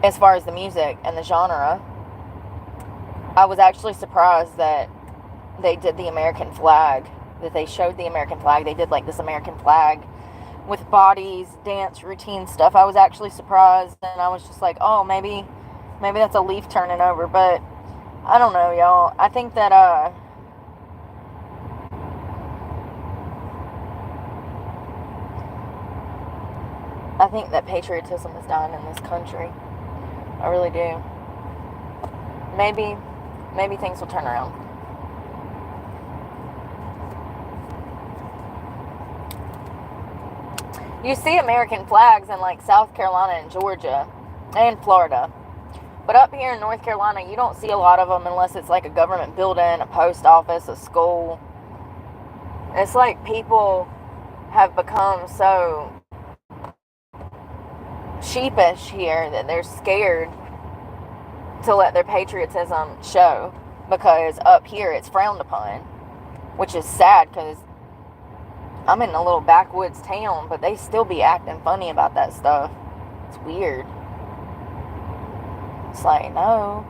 [SPEAKER 1] as far as the music and the genre, I was actually surprised that they did the American flag, that they showed the American flag. They did like this American flag with bodies, dance, routine stuff. I was actually surprised, and I was just like, oh, maybe that's a leaf turning over, but I don't know, y'all. I think that, patriotism is dying in this country. I really do. Maybe things will turn around. You see American flags in like South Carolina and Georgia and Florida. But up here in North Carolina, you don't see a lot of them unless it's like a government building, a post office, a school. It's like people have become so sheepish here that they're scared to let their patriotism show, because up here it's frowned upon, which is sad because I'm in a little backwoods town, but they still be acting funny about that stuff. It's weird. It's like, no.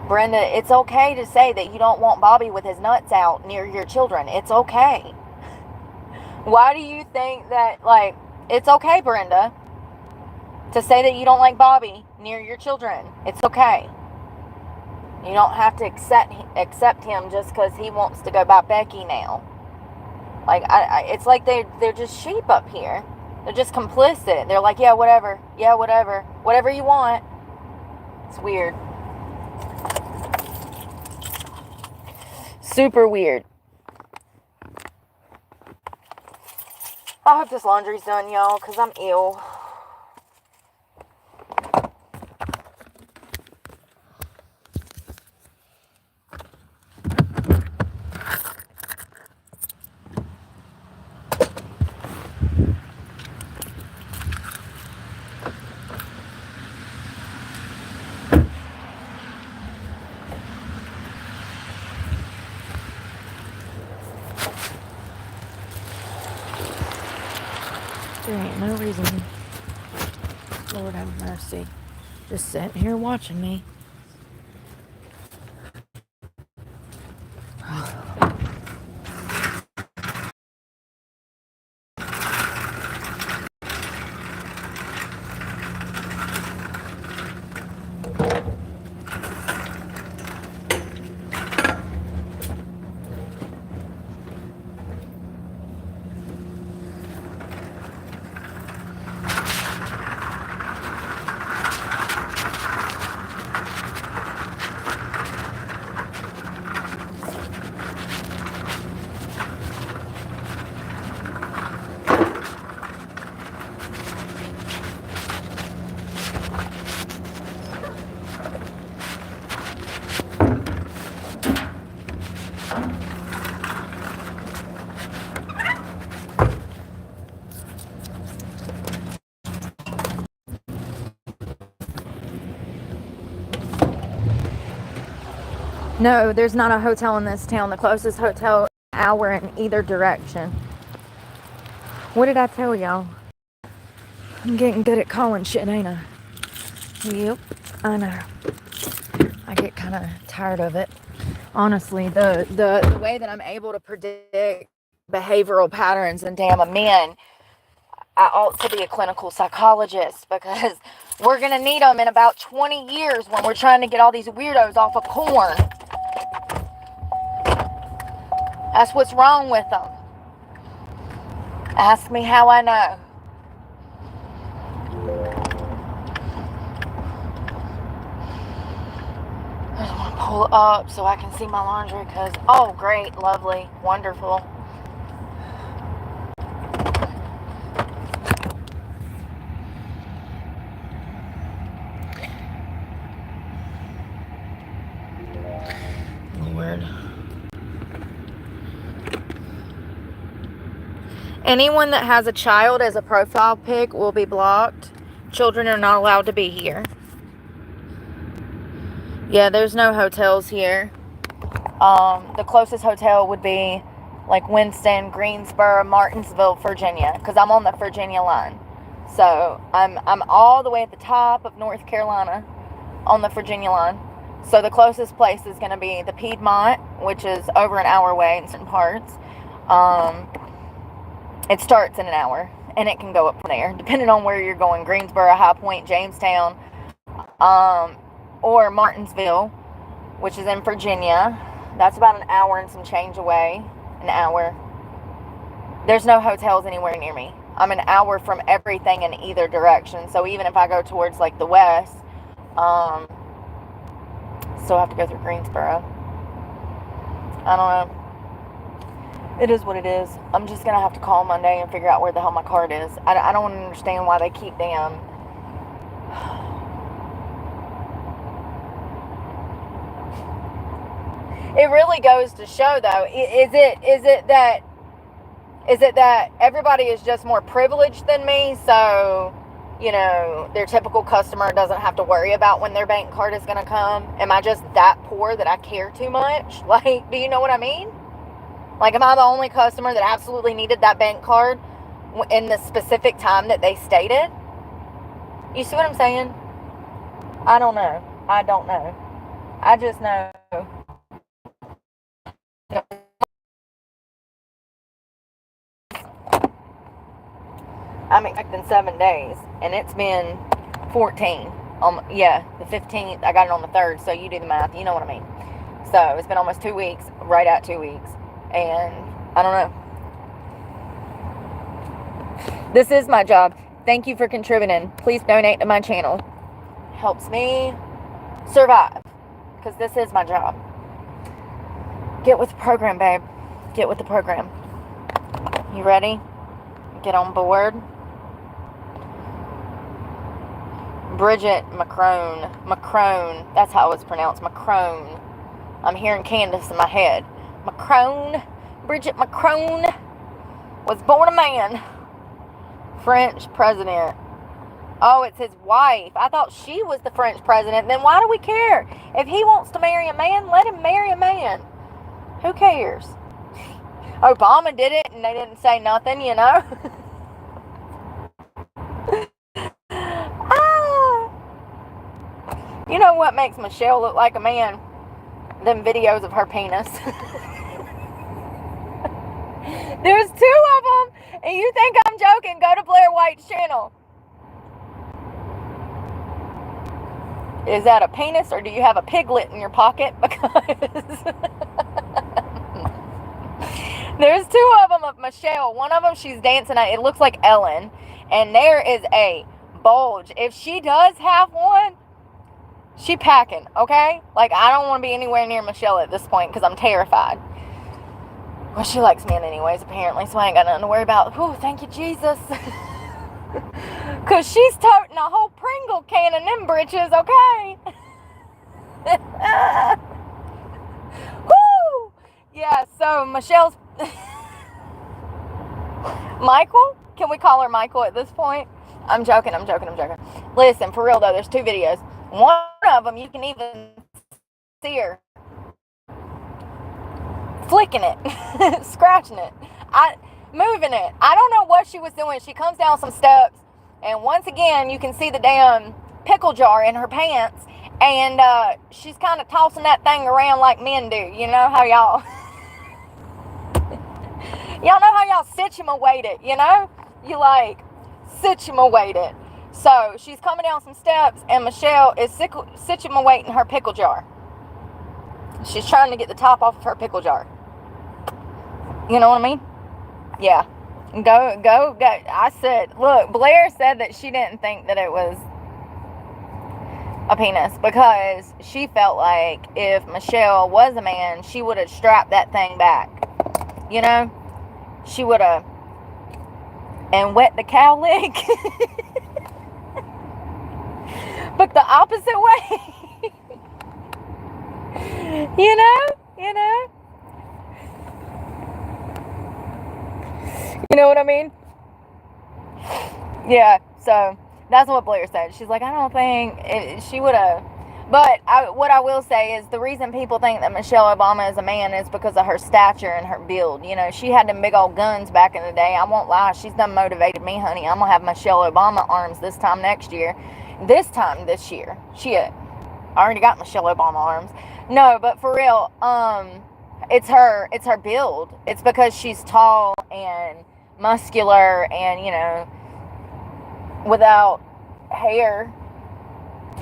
[SPEAKER 1] Brenda, it's okay to say that you don't want Bobby with his nuts out near your children. It's okay. Why do you think that, like, it's okay, Brenda, to say that you don't like Bobby near your children? It's okay. You don't have to accept him just because he wants to go by Becky now. Like, it's like they're just sheep up here. They're just complicit. They're like, yeah, whatever. Yeah, whatever. Whatever you want. It's weird. Super weird. I hope this laundry's done, y'all, because I'm ill. There ain't no reason. Lord have mercy. Just sitting here watching me. No, there's not a hotel in this town. The closest hotel, an hour in either direction. What did I tell y'all? I'm getting good at calling shit, ain't I? Yep, I know. I get kind of tired of it. Honestly, the way that I'm able to predict behavioral patterns in damn men, I ought to be a clinical psychologist, because we're going to need them in about 20 years when we're trying to get all these weirdos off of porn. That's what's wrong with them. Ask me how I know. I just want to pull up so I can see my laundry, because, oh, great, lovely, wonderful. Lord. Anyone that has a child as a profile pic will be blocked. Children are not allowed to be here. Yeah, there's no hotels here. The closest hotel would be like Winston, Greensboro, Martinsville, Virginia, because I'm on the Virginia line. So I'm all the way at the top of North Carolina on the Virginia line. So the closest place is going to be the Piedmont, which is over an hour away in certain parts. It starts in an hour, and it can go up from there, depending on where you're going. Greensboro, High Point, Jamestown, or Martinsville, which is in Virginia. That's about an hour and some change away. An hour. There's no hotels anywhere near me. I'm an hour from everything in either direction. So even if I go towards like the west, still have to go through Greensboro. I don't know. It is what it is. I'm just going to have to call Monday and figure out where the hell my card is. I don't understand why they keep damn... It really goes to show, though, is it that everybody is just more privileged than me, so, you know, their typical customer doesn't have to worry about when their bank card is going to come? Am I just that poor that I care too much? Like, do you know what I mean? Like, am I the only customer that absolutely needed that bank card in the specific time that they stated? You see what I'm saying? I don't know. I don't know. I just know. I'm expecting 7 days, and it's been 14. Yeah, the 15th, I got it on the 3rd, so you do the math, you know what I mean. So, it's been almost 2 weeks, right at 2 weeks, and I don't know. This is my job. Thank you for contributing. Please donate to my channel. Helps me survive, because this is my job. Get with the program, babe. Get with the program. You ready? Get on board. Bridget Macron. That's how it's pronounced. Macron. I'm hearing Candace in my head. Macron. Bridget Macron was born a man. French president. Oh, it's his wife. I thought she was the French president. Then why do we care? If he wants to marry a man, let him marry a man. Who cares? Obama did it and they didn't say nothing, you know? You know what makes Michelle look like a man? Them videos of her penis. There's 2 of them, and you think I'm joking? Go to Blair White's channel. Is that a penis, or do you have a piglet in your pocket? Because there's 2 of them of Michelle. One of them, she's dancing at, it looks like Ellen, and there is a bulge. If she does have one, she packing, okay? Like, I don't want to be anywhere near Michelle at this point because I'm terrified. Well, she likes men anyways, apparently, so I ain't got nothing to worry about. Whew, thank you, Jesus. Because she's toting a whole Pringle can in them britches, okay? Woo! Yeah, so Michelle's... Michael? Can we call her Michael at this point? I'm joking. Listen, for real though, there's 2 videos. One of them, you can even see her flicking it, scratching it, moving it. I don't know what she was doing. She comes down some steps, and once again, you can see the damn pickle jar in her pants, and she's kind of tossing that thing around like men do. You know how y'all, y'all know how y'all situate it, you know? You like situate it. So she's coming down some steps, and Michelle is situating her pickle jar. She's trying to get the top off of her pickle jar. You know what I mean? Yeah. Go. I said, look, Blair said that she didn't think that it was a penis because she felt like if Michelle was a man, she would have strapped that thing back. You know? She would have and wet the cow leg. But the opposite way. You know? You know what I mean? Yeah, so that's what Blair said. She's like, I don't think she would have. But what I will say is the reason people think that Michelle Obama is a man is because of her stature and her build. You know, she had them big old guns back in the day. I won't lie. She's done motivated me, honey. I'm going to have Michelle Obama arms this time next year. This year. Shit. I already got Michelle Obama arms. No, but for real, it's her build. It's because she's tall and muscular and, you know, without hair,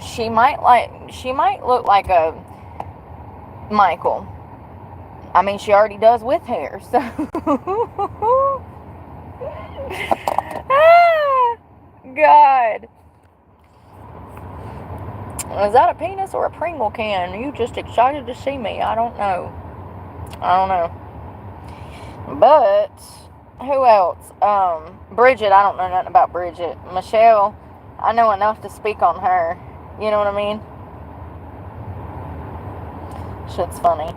[SPEAKER 1] she might look like a Michael. I mean, she already does with hair, so. God. Is that a penis or a Pringle can? Are you just excited to see me? I don't know. But who else? Bridget, I don't know nothing about Bridget. Michelle, I know enough to speak on her. You know what I mean? Shit's funny.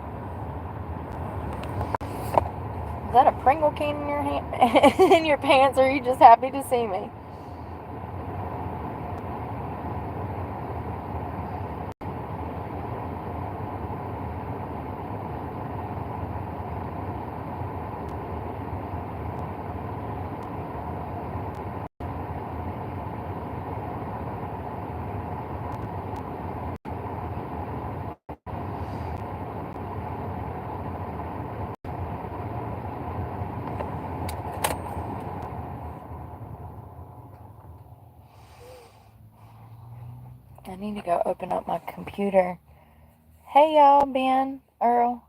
[SPEAKER 1] Is that a Pringle can in your hand, in your pants, or are you just happy to see me? I need to go open up my computer. Hey y'all, Ben, Earl.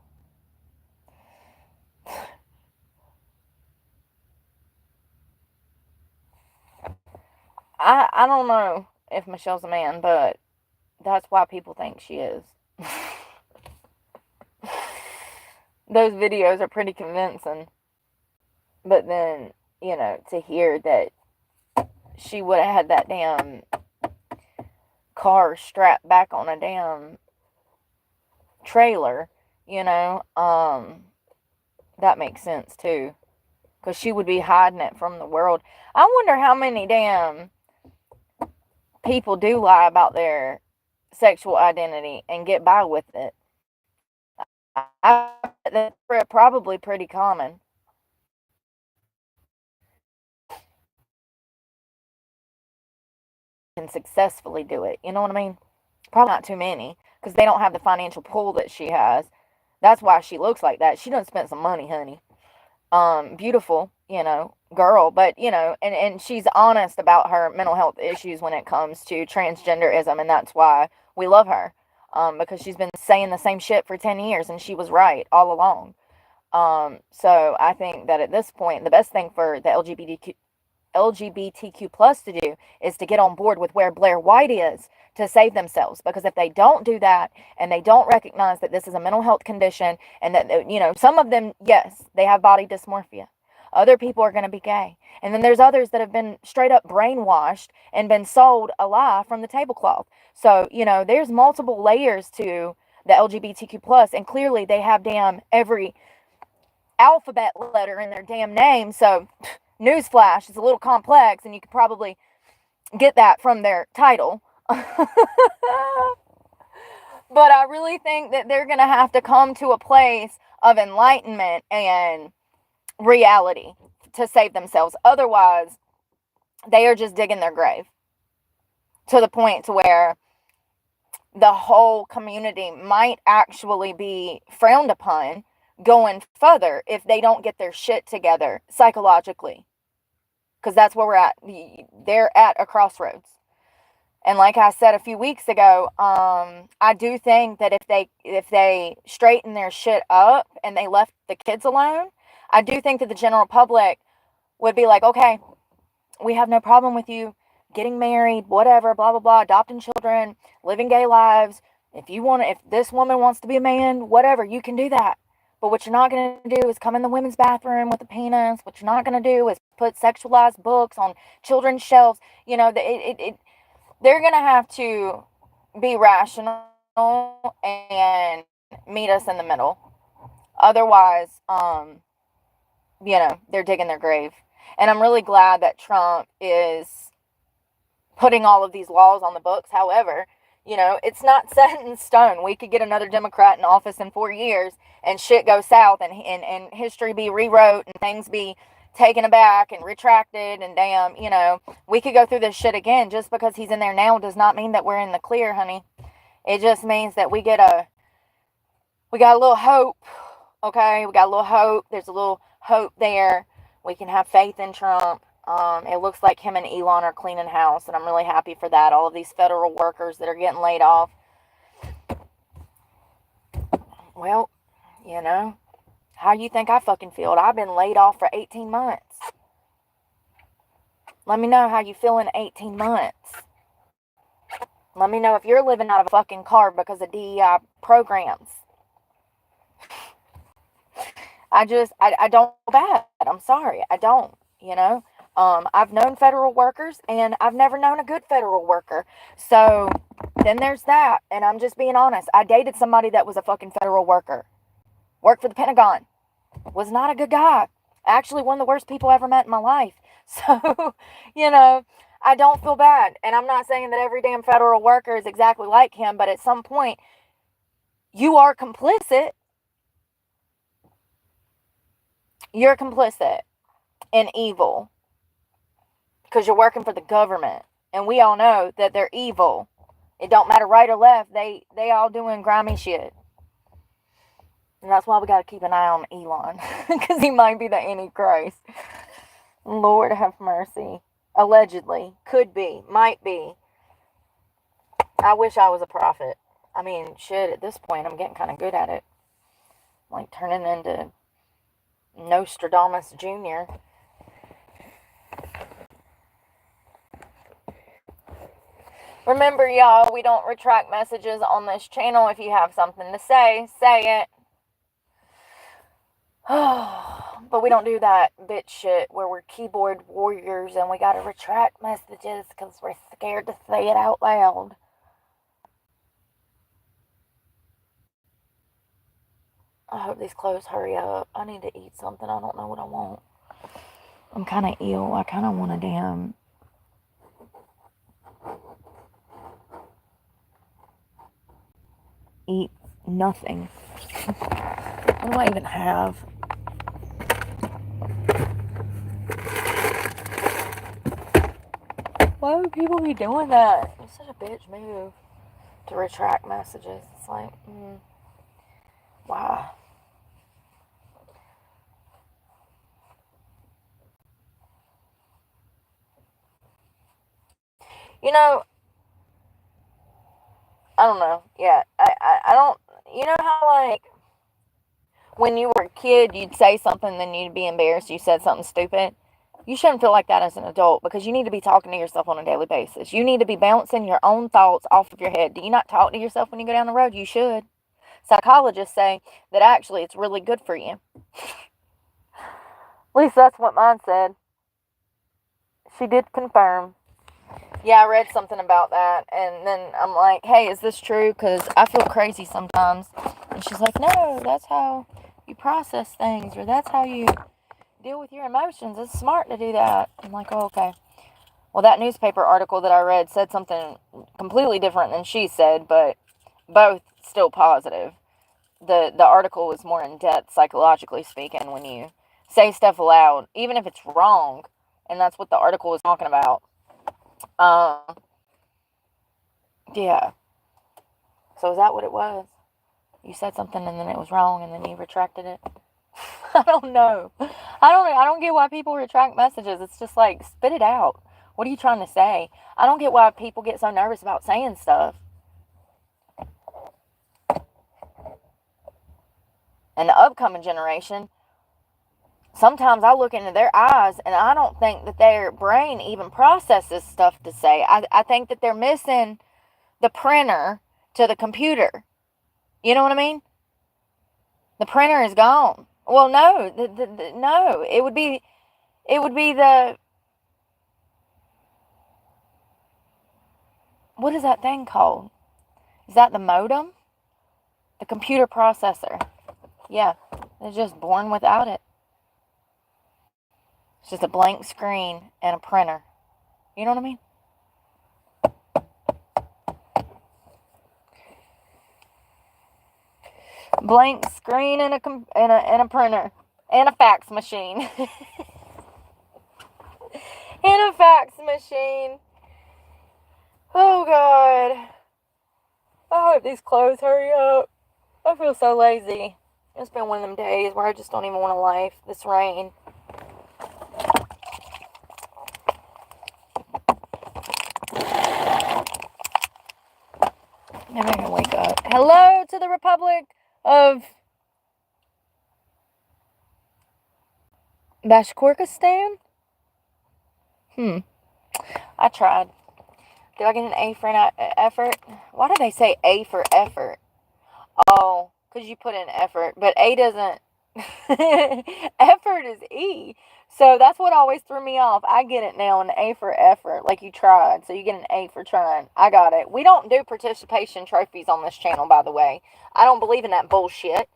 [SPEAKER 1] I don't know if Michelle's a man, but that's why people think she is. Those videos are pretty convincing. But then, you know, to hear that she would have had that damn car strapped back on a damn trailer, you know, that makes sense too. Because she would be hiding it from the world. I wonder how many damn people do lie about their sexual identity and get by with it. That's probably pretty common. Can successfully do it. You know what I mean? Probably not too many because they don't have the financial pull that she has. That's why she looks like that. She done spent some money, honey. Beautiful, you know, girl, but you know, and she's honest about her mental health issues when it comes to transgenderism, and that's why we love her. Because she's been saying the same shit for 10 years and she was right all along. So I think that at this point, the best thing for the LGBTQ plus to do is to get on board with where Blair White is to save themselves. Because if they don't do that and they don't recognize that this is a mental health condition and that, you know, some of them, yes, they have body dysmorphia. Other people are going to be gay. And then there's others that have been straight up brainwashed and been sold a lie from the tablecloth. So, you know, there's multiple layers to the LGBTQ plus, and clearly they have damn every alphabet letter in their damn name. So, newsflash, it's a little complex, and you could probably get that from their title. But I really think that they're going to have to come to a place of enlightenment and reality to save themselves. Otherwise, they are just digging their grave to the point to where the whole community might actually be frowned upon going further if they don't get their shit together psychologically. Because that's where we're at. They're at a crossroads. And like I said a few weeks ago, I do think that if they straighten their shit up and they left the kids alone, I do think that the general public would be like, okay, we have no problem with you getting married, whatever, blah, blah, blah, adopting children, living gay lives. If this woman wants to be a man, whatever, you can do that. But what you're not going to do is come in the women's bathroom with a penis. What you're not going to do is put sexualized books on children's shelves. You know, they're going to have to be rational and meet us in the middle. Otherwise, they're digging their grave. And I'm really glad that Trump is putting all of these laws on the books. However, it's not set in stone. We could get another Democrat in office in 4 years and shit go south and history be rewrote and things be taken aback and retracted and damn, we could go through this shit again. Just because he's in there now does not mean that we're in the clear, honey. It just means that we got a little hope, okay? We got a little hope. There's a little hope there. We can have faith in Trump. It looks like him and Elon are cleaning house, and I'm really happy for that. All of these federal workers that are getting laid off. Well, how you think I fucking feel? I've been laid off for 18 months. Let me know how you feel in 18 months. Let me know if you're living out of a fucking car because of DEI programs. I don't feel bad. I'm sorry. I don't, I've known federal workers and I've never known a good federal worker. So then there's that. And I'm just being honest. I dated somebody that was a fucking federal worker. Worked for the Pentagon. Was not a good guy. Actually, one of the worst people I ever met in my life. So, I don't feel bad. And I'm not saying that every damn federal worker is exactly like him, but at some point, you are complicit. You're complicit in evil because you're working for the government. And we all know that they're evil. It don't matter right or left. They all doing grimy shit. And that's why we got to keep an eye on Elon. Because he might be the Antichrist. Lord have mercy. Allegedly. Could be. Might be. I wish I was a prophet. I mean, shit, at this point, I'm getting kind of good at it. Like turning into Nostradamus Jr. Remember, y'all, we don't retract messages on this channel. If you have something to say it. But we don't do that bitch shit where we're keyboard warriors and we gotta retract messages because we're scared to say it out loud. I hope these clothes hurry up. I need to eat something. I don't know what I want. I'm kind of ill. I kind of want to damn... eat nothing. What do I even have? Why would people be doing that? It's such a bitch move to retract messages. It's like, wow. I don't know. Yeah, I don't, how like, when you were a kid, you'd say something, then you'd be embarrassed you said something stupid. You shouldn't feel like that as an adult because you need to be talking to yourself on a daily basis. You need to be bouncing your own thoughts off of your head. Do you not talk to yourself when you go down the road? You should. Psychologists say that actually it's really good for you. At least that's what mine said. She did confirm. Yeah, I read something about that, and then I'm like, hey, is this true? Because I feel crazy sometimes. And she's like, no, that's how you process things, or that's how you deal with your emotions. It's smart to do that. I'm like, oh, okay. Well, that newspaper article that I read said something completely different than she said, but both still positive. the article was more in depth psychologically speaking when you say stuff aloud, even if it's wrong, and that's what the article was talking about. Yeah. So is that what it was? You said something and then it was wrong and then you retracted it? I don't know. I don't get why people retract messages. It's just like, spit it out. What are you trying to say? I don't get why people get so nervous about saying stuff. And the upcoming generation, sometimes I look into their eyes and I don't think that their brain even processes stuff to say. I think that they're missing the printer to the computer. You know what I mean? The printer is gone. Well, no, no. It would be the, what is that thing called? Is that the modem? The computer processor. Yeah, they're just born without it. It's just a blank screen and a printer. You know what I mean? Blank screen and a printer and a fax machine. And a fax machine. Oh God. I hope these clothes hurry up. I feel so lazy. It's been one of them days where I just don't even want a life. This rain. Maybe I can wake up. Hello to the Republic of Bashkortostan? I tried. Did I get an A for an effort? Why do they say A for effort? Oh, because you put in effort. But A doesn't. Effort is E. So that's what always threw me off. I get it now, an A for effort. Like you tried. So you get an A for trying. I got it. We don't do participation trophies on this channel, by the way. I don't believe in that bullshit.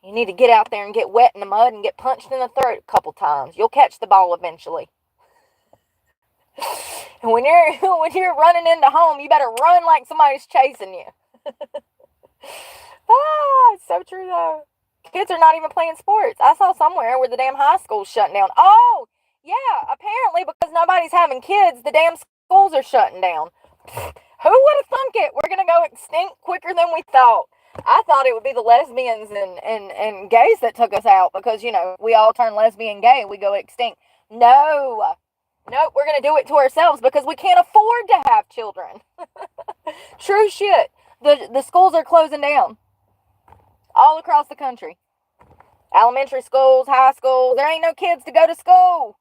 [SPEAKER 1] You need to get out there and get wet in the mud and get punched in the throat a couple times. You'll catch the ball eventually. And when you're running into home, you better run like somebody's chasing you. It's so true though. Kids are not even playing sports. I saw somewhere where the damn high school's shutting down. Oh, yeah, apparently because nobody's having kids, the damn schools are shutting down. Who would have thunk it? We're going to go extinct quicker than we thought. I thought it would be the lesbians and gays that took us out because, you know, we all turn lesbian gay. We go extinct. No. Nope, we're going to do it to ourselves because we can't afford to have children. True shit. The schools are closing down. All across the country. Elementary schools, high schools. There ain't no kids to go to school.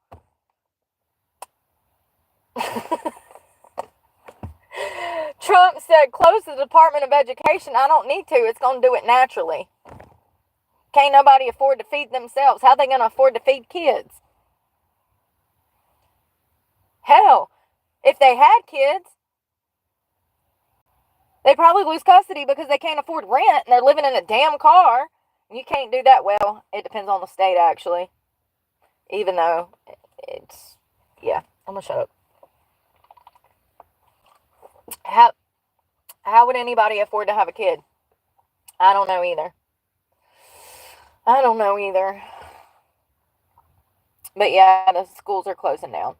[SPEAKER 1] Trump said, close the Department of Education. I don't need to. It's going to do it naturally. Can't nobody afford to feed themselves. How are they going to afford to feed kids? Hell, if they had kids, they probably lose custody because they can't afford rent and they're living in a damn car. You can't do that. Well, it depends on the state, actually. Even though it's, yeah, I'm going to shut up. How would anybody afford to have a kid? I don't know either. But yeah, the schools are closing down.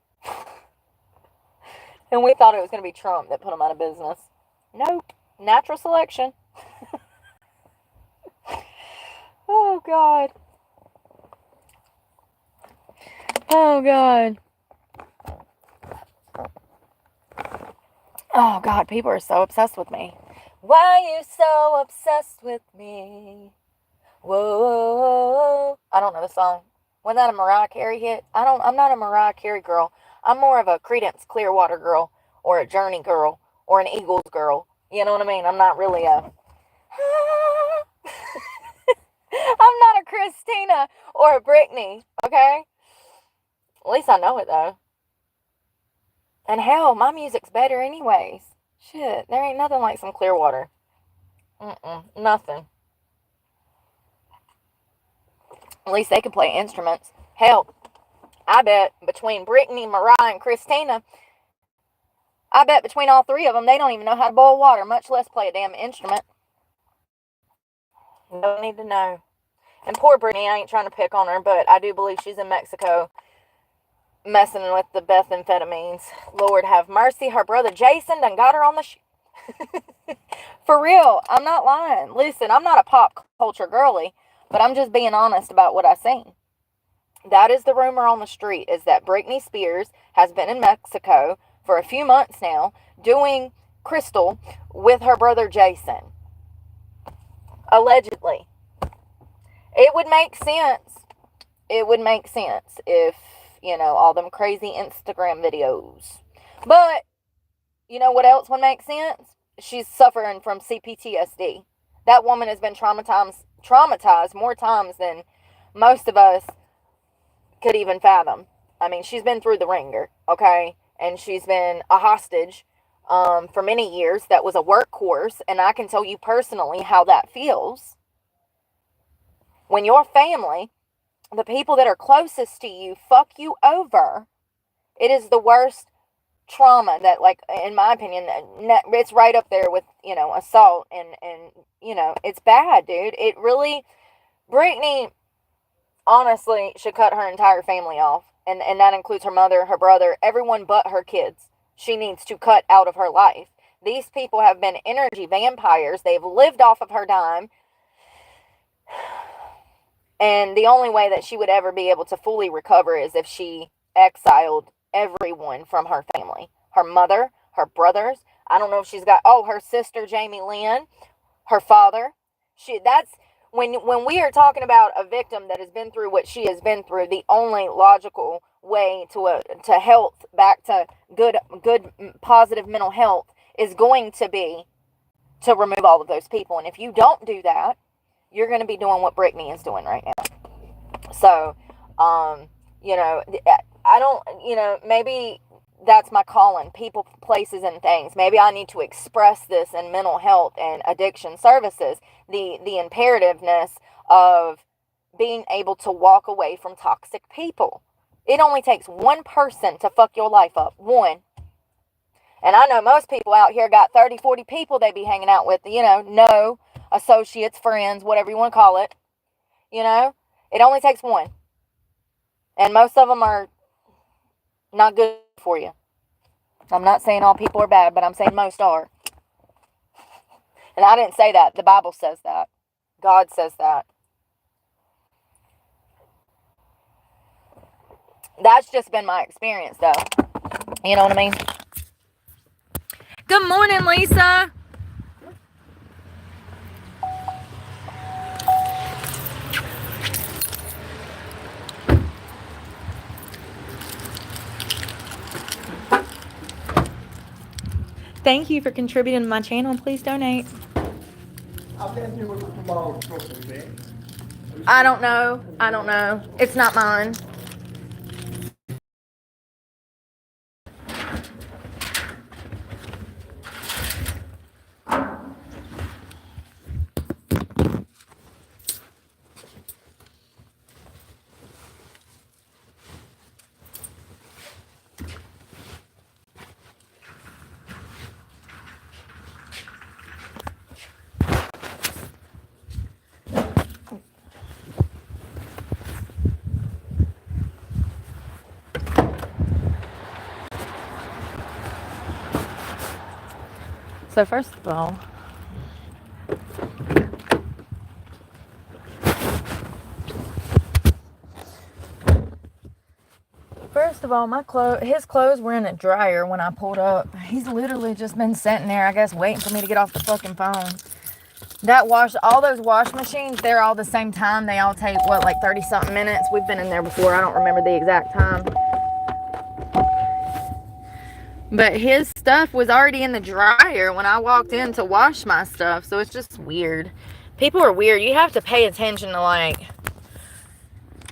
[SPEAKER 1] And we thought it was going to be Trump that put them out of business. Nope. Natural selection. Oh, God. Oh, God. Oh, God. People are so obsessed with me. Why are you so obsessed with me? Whoa. I don't know the song. Wasn't that a Mariah Carey hit? I'm not a Mariah Carey girl. I'm more of a Creedence Clearwater girl or a Journey girl or an Eagles girl. You know what I mean? I'm not really a... I'm not a Christina or a Britney, okay? At least I know it, though. And hell, my music's better anyways. Shit, there ain't nothing like some Clearwater. Nothing. At least they can play instruments. Hell, I bet between Britney, Mariah, and Christina, I bet between all three of them, they don't even know how to boil water, much less play a damn instrument. Don't need to know. And poor Brittany, I ain't trying to pick on her, but I do believe she's in Mexico messing with the methamphetamines. Lord have mercy. Her brother Jason done got her on the For real, I'm not lying. Listen, I'm not a pop culture girly, but I'm just being honest about what I seen. That is the rumor on the street, is that Britney Spears has been in Mexico for a few months now doing crystal with her brother Jason. Allegedly. It would make sense. It would make sense if, all them crazy Instagram videos. But, you know what else would make sense? She's suffering from CPTSD. That woman has been traumatized more times than most of us could even fathom. I mean, she's been through the ringer, okay? And she's been a hostage for many years. That was a workhorse, and I can tell you personally how that feels. When your family, the people that are closest to you, fuck you over, it is the worst trauma that, like, in my opinion, it's right up there with, assault, and it's bad, dude. It really, Brittany, honestly, should cut her entire family off, and that includes her mother, her brother, everyone but her kids. She needs to cut out of her life. These people have been energy vampires. They've lived off of her dime. And the only way that she would ever be able to fully recover is if she exiled everyone from her family. Her mother, her brothers. I don't know if she's got, her sister, Jamie Lynn, her father. That's, when we are talking about a victim that has been through what she has been through, the only logical way to health, back to good, positive mental health, is going to be to remove all of those people. And if you don't do that, you're going to be doing what Brittany is doing right now. So, I don't, maybe that's my calling, people, places, and things. Maybe I need to express this in mental health and addiction services, the imperativeness of being able to walk away from toxic people. It only takes one person to fuck your life up. One. And I know most people out here got 30, 40 people they be hanging out with, no associates, friends, whatever you want to call it. It only takes one. And most of them are not good for you. I'm not saying all people are bad, but I'm saying most are. And I didn't say that. The Bible says that. God says that. That's just been my experience, though. You know what I mean? Good morning, Lisa. Thank you for contributing to my channel. Please donate. I don't know. It's not mine. So first of all, his clothes were in a dryer when I pulled up. He's literally just been sitting there, I guess, waiting for me to get off the fucking phone. All those wash machines, they're all the same time. They all take, like 30-something minutes? We've been in there before. I don't remember the exact time. But his stuff was already in the dryer when I walked in to wash my stuff. So it's just weird. People are weird. You have to pay attention to,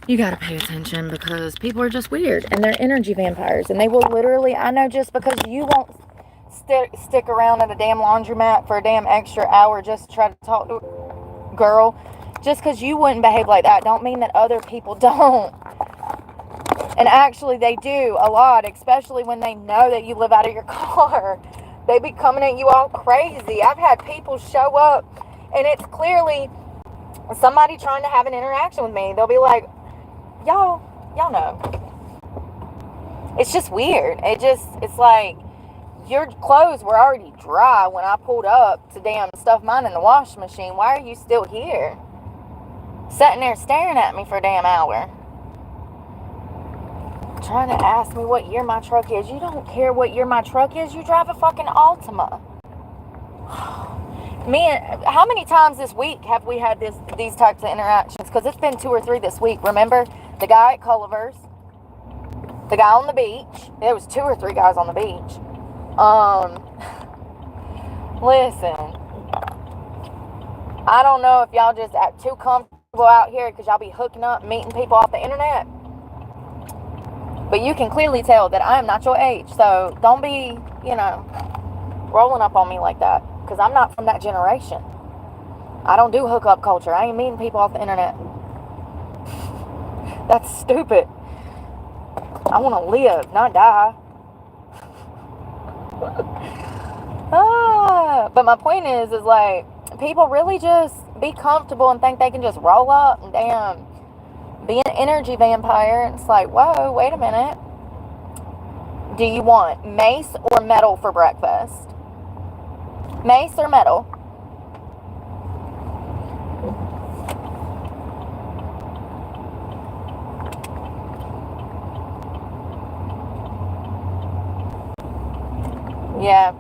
[SPEAKER 1] you gotta pay attention, because people are just weird. And they're energy vampires. And they will literally, I know, just because you won't stick around at a damn laundromat for a damn extra hour just to try to talk to a girl, just because you wouldn't behave like that, don't mean that other people don't. And actually, they do a lot, especially when they know that you live out of your car. They be coming at you all crazy. I've had people show up, and it's clearly somebody trying to have an interaction with me, they'll be like, y'all know. It's just weird. It's like, your clothes were already dry when I pulled up to damn stuff mine in the washing machine. Why are you still here? Sitting there staring at me for a damn hour. Trying to ask me what year my truck is. You don't care what year my truck is. You drive a fucking Altima. Man, how many times this week have we had these types of interactions? Because it's been 2 or 3 this week. Remember the guy at Culliver's? The guy on the beach. There was 2 or 3 guys on the beach. Listen. I don't know if y'all just act too comfortable out here because y'all be hooking up, meeting people off the internet. But you can clearly tell that I am not your age. So don't be, rolling up on me like that. Because I'm not from that generation. I don't do hookup culture. I ain't meeting people off the internet. That's stupid. I want to live, not die. But my point is like, people really just be comfortable and think they can just roll up and damn be an energy vampire. And it's like, whoa, wait a minute. Do you want mace or metal for breakfast? Mace or metal? Yeah.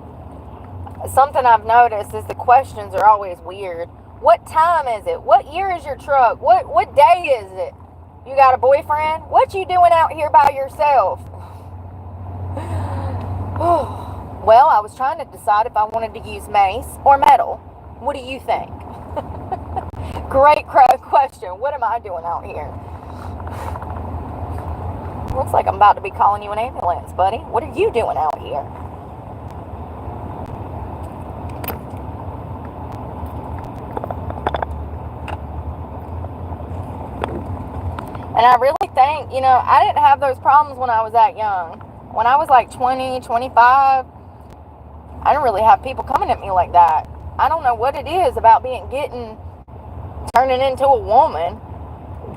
[SPEAKER 1] Something I've noticed is the questions are always weird. What time is it? What year is your truck? What day is it? You got a boyfriend? What you doing out here by yourself? Well, I was trying to decide if I wanted to use mace or metal. What do you think? Great question. What am I doing out here? Looks like I'm about to be calling you an ambulance, buddy. What are you doing out here? And I really think, I didn't have those problems when I was that young. When I was like 20, 25, I didn't really have people coming at me like that. I don't know what it is about turning into a woman.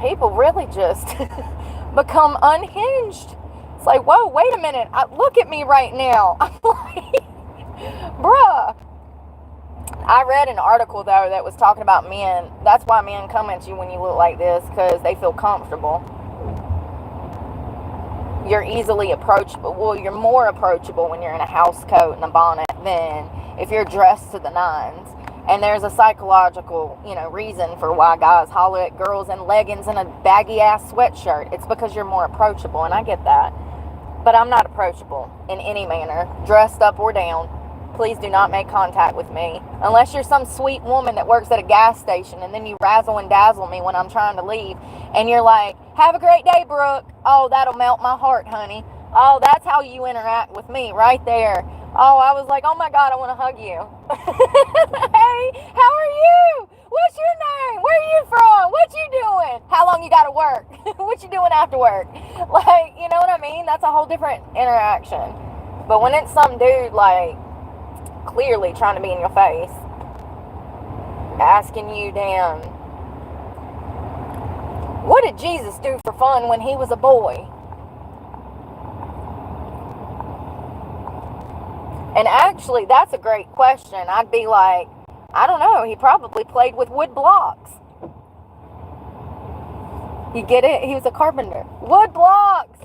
[SPEAKER 1] People really just become unhinged. It's like, whoa, wait a minute. Look at me right now. I'm like, bruh. I read an article, though, that was talking about men. That's why men come at you when you look like this, because they feel comfortable. You're easily approachable. Well, you're more approachable when you're in a house coat and a bonnet than if you're dressed to the nines. And there's a psychological, reason for why guys holler at girls in leggings and a baggy-ass sweatshirt. It's because you're more approachable, and I get that. But I'm not approachable in any manner, dressed up or down. Please do not make contact with me. Unless you're some sweet woman that works at a gas station and then you razzle and dazzle me when I'm trying to leave. And you're like, have a great day, Brooke. Oh, that'll melt my heart, honey. Oh, that's how you interact with me right there. Oh, I was like, oh my God, I want to hug you. Hey, how are you? What's your name? Where are you from? What you doing? How long you got to work? What you doing after work? Like, you know what I mean? That's a whole different interaction. But when it's some dude like clearly trying to be in your face, asking you, damn, what did Jesus do for fun when he was a boy? And actually, that's a great question. I'd be like, I don't know, he probably played with wood blocks. You get it? He was a carpenter. Wood blocks!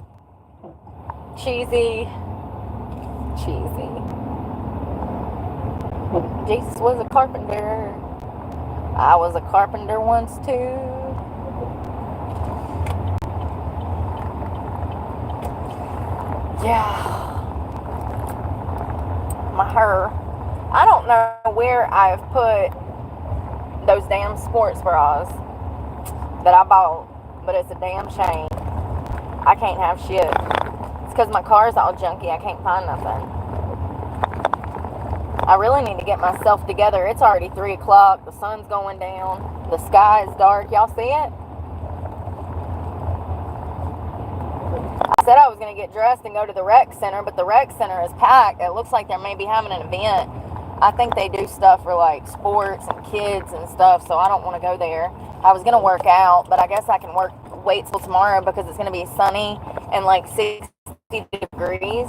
[SPEAKER 1] Cheesy. Jesus was a carpenter. I was a carpenter once too. Yeah. My hair. I don't know where I've put those damn sports bras that I bought, but it's a damn shame. I can't have shit. It's because my car's all junky. I can't find nothing. I really need to get myself together. It's already 3 o'clock. The sun's going down. The sky is dark. Y'all see it? I said I was going to get dressed and go to the rec center, but the rec center is packed. It looks like they're maybe having an event. I think they do stuff for like sports and kids and stuff, so I don't want to go there. I was going to work out, but I guess I can wait till tomorrow because it's going to be sunny and like 60 degrees.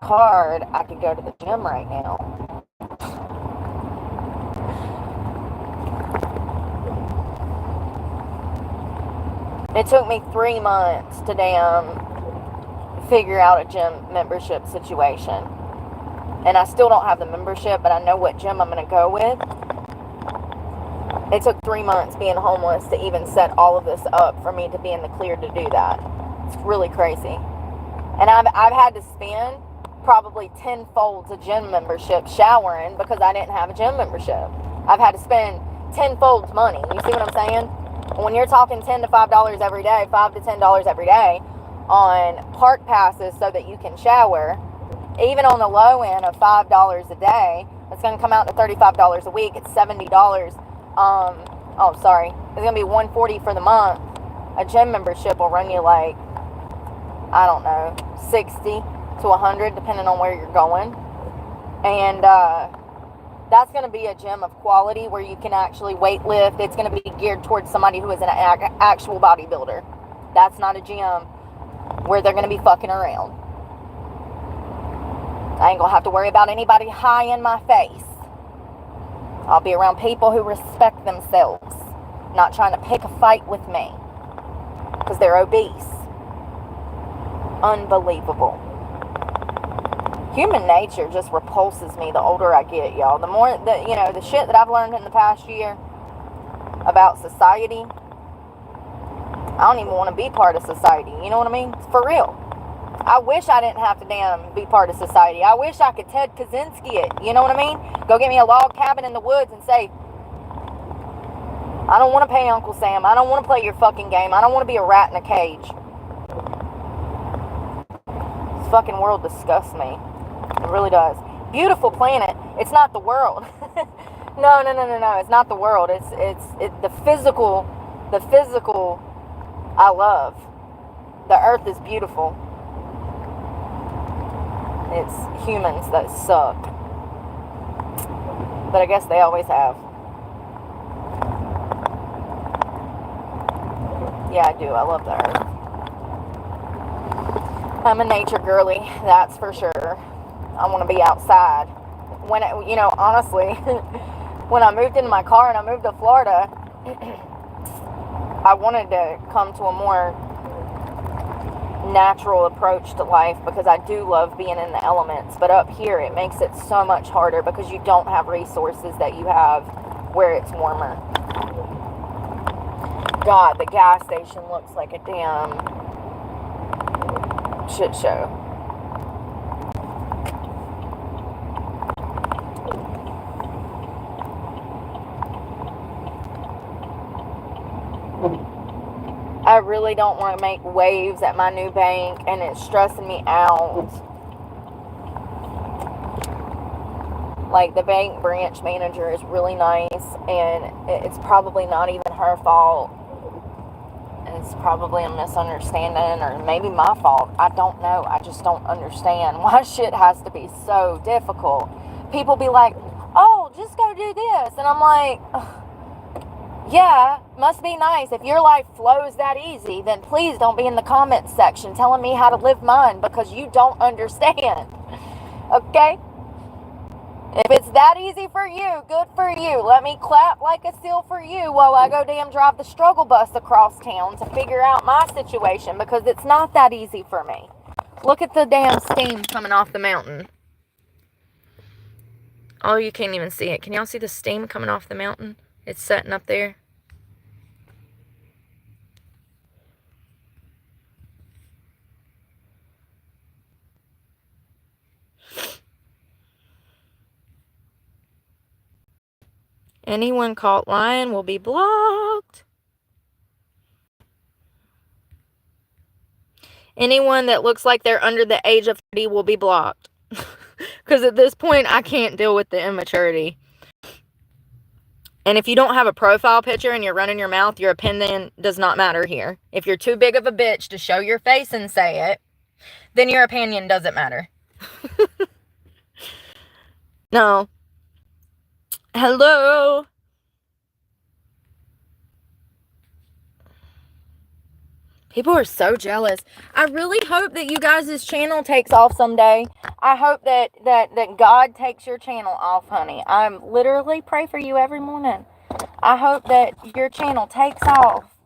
[SPEAKER 1] Hard, I could go to the gym right now. It took me 3 months to figure out a gym membership situation. And I still don't have the membership, but I know what gym I'm going to go with. It took 3 months being homeless to even set all of this up for me to be in the clear to do that. It's really crazy. And I've had to spend probably 10 folds of gym membership showering because I didn't have a gym membership. I've had to spend 10 folds money. You see what I'm saying? When you're talking $10 to $5 every day, $5 to $10 every day on park passes so that you can shower, even on the low end of $5 a day, it's going to come out to $35 a week. It's $70. It's going to be $140 for the month. A gym membership will run you like, I don't know, 60 to 100 depending on where you're going. And that's going to be a gym of quality where you can actually weight lift. It's going to be geared towards somebody who is an actual bodybuilder. That's not a gym where they're going to be fucking around. I ain't going to have to worry about anybody high in my face. I'll be around people who respect themselves, not trying to pick a fight with me because they're obese. Unbelievable. Human nature just repulses me the older I get, y'all. The more, the shit that I've learned in the past year about society, I don't even want to be part of society. You know what I mean? It's for real. I wish I didn't have to be part of society. I wish I could Ted Kaczynski it. You know what I mean? Go get me a log cabin in the woods and say, I don't want to pay Uncle Sam. I don't want to play your fucking game. I don't want to be a rat in a cage. This fucking world disgusts me. It really does. Beautiful planet. It's not the world. No. It's not the world. It's the physical. The physical I love. The earth is beautiful. It's humans that suck. But I guess they always have. Yeah, I do. I love the earth. I'm a nature girly, that's for sure. I want to be outside. Honestly, when I moved into my car and I moved to Florida, I wanted to come to a more natural approach to life because I do love being in the elements. But up here, it makes it so much harder because you don't have resources that you have where it's warmer. God, the gas station looks like a damn shit show. I really don't want to make waves at my new bank, and it's stressing me out. Like, the bank branch manager is really nice, and it's probably not even her fault. It's probably a misunderstanding, or maybe my fault. I don't know. I just don't understand why shit has to be so difficult. People be like, oh, just go do this. And I'm like, yeah, must be nice. If your life flows that easy, then please don't be in the comments section telling me how to live mine because you don't understand. Okay? If it's that easy for you, good for you. Let me clap like a seal for you while I go damn drive the struggle bus across town to figure out my situation because it's not that easy for me. Look at the damn steam coming off the mountain. Oh, you can't even see it. Can y'all see the steam coming off the mountain? It's setting up there. Anyone caught lying will be blocked. Anyone that looks like they're under the age of 30 will be blocked. Because at this point, I can't deal with the immaturity. And if you don't have a profile picture and you're running your mouth, your opinion does not matter here. If you're too big of a bitch to show your face and say it, then your opinion doesn't matter. No. Hello? People are so jealous. I really hope that you guys' channel takes off someday. I hope that God takes your channel off, honey. I'm literally pray for you every morning. I hope that your channel takes off.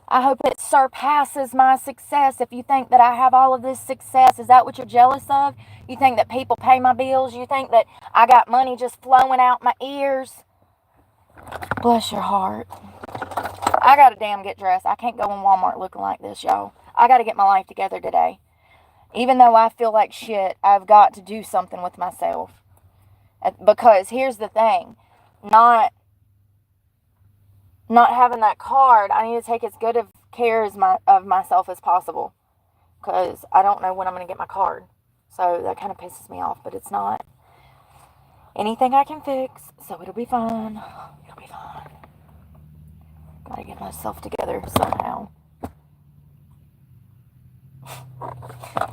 [SPEAKER 1] I hope it surpasses my success. If you think that I have all of this success, is that what you're jealous of? You think that people pay my bills? You think that I got money just flowing out my ears? Bless your heart. I gotta damn get dressed. I can't go in Walmart looking like this, y'all. I gotta get my life together today. Even though I feel like shit, I've got to do something with myself. Because here's the thing. Not having that card, I need to take as good of care of myself as possible. Because I don't know when I'm going to get my card. So that kind of pisses me off. But it's not anything I can fix. So it'll be fine. It'll be fine. Gotta get myself together somehow.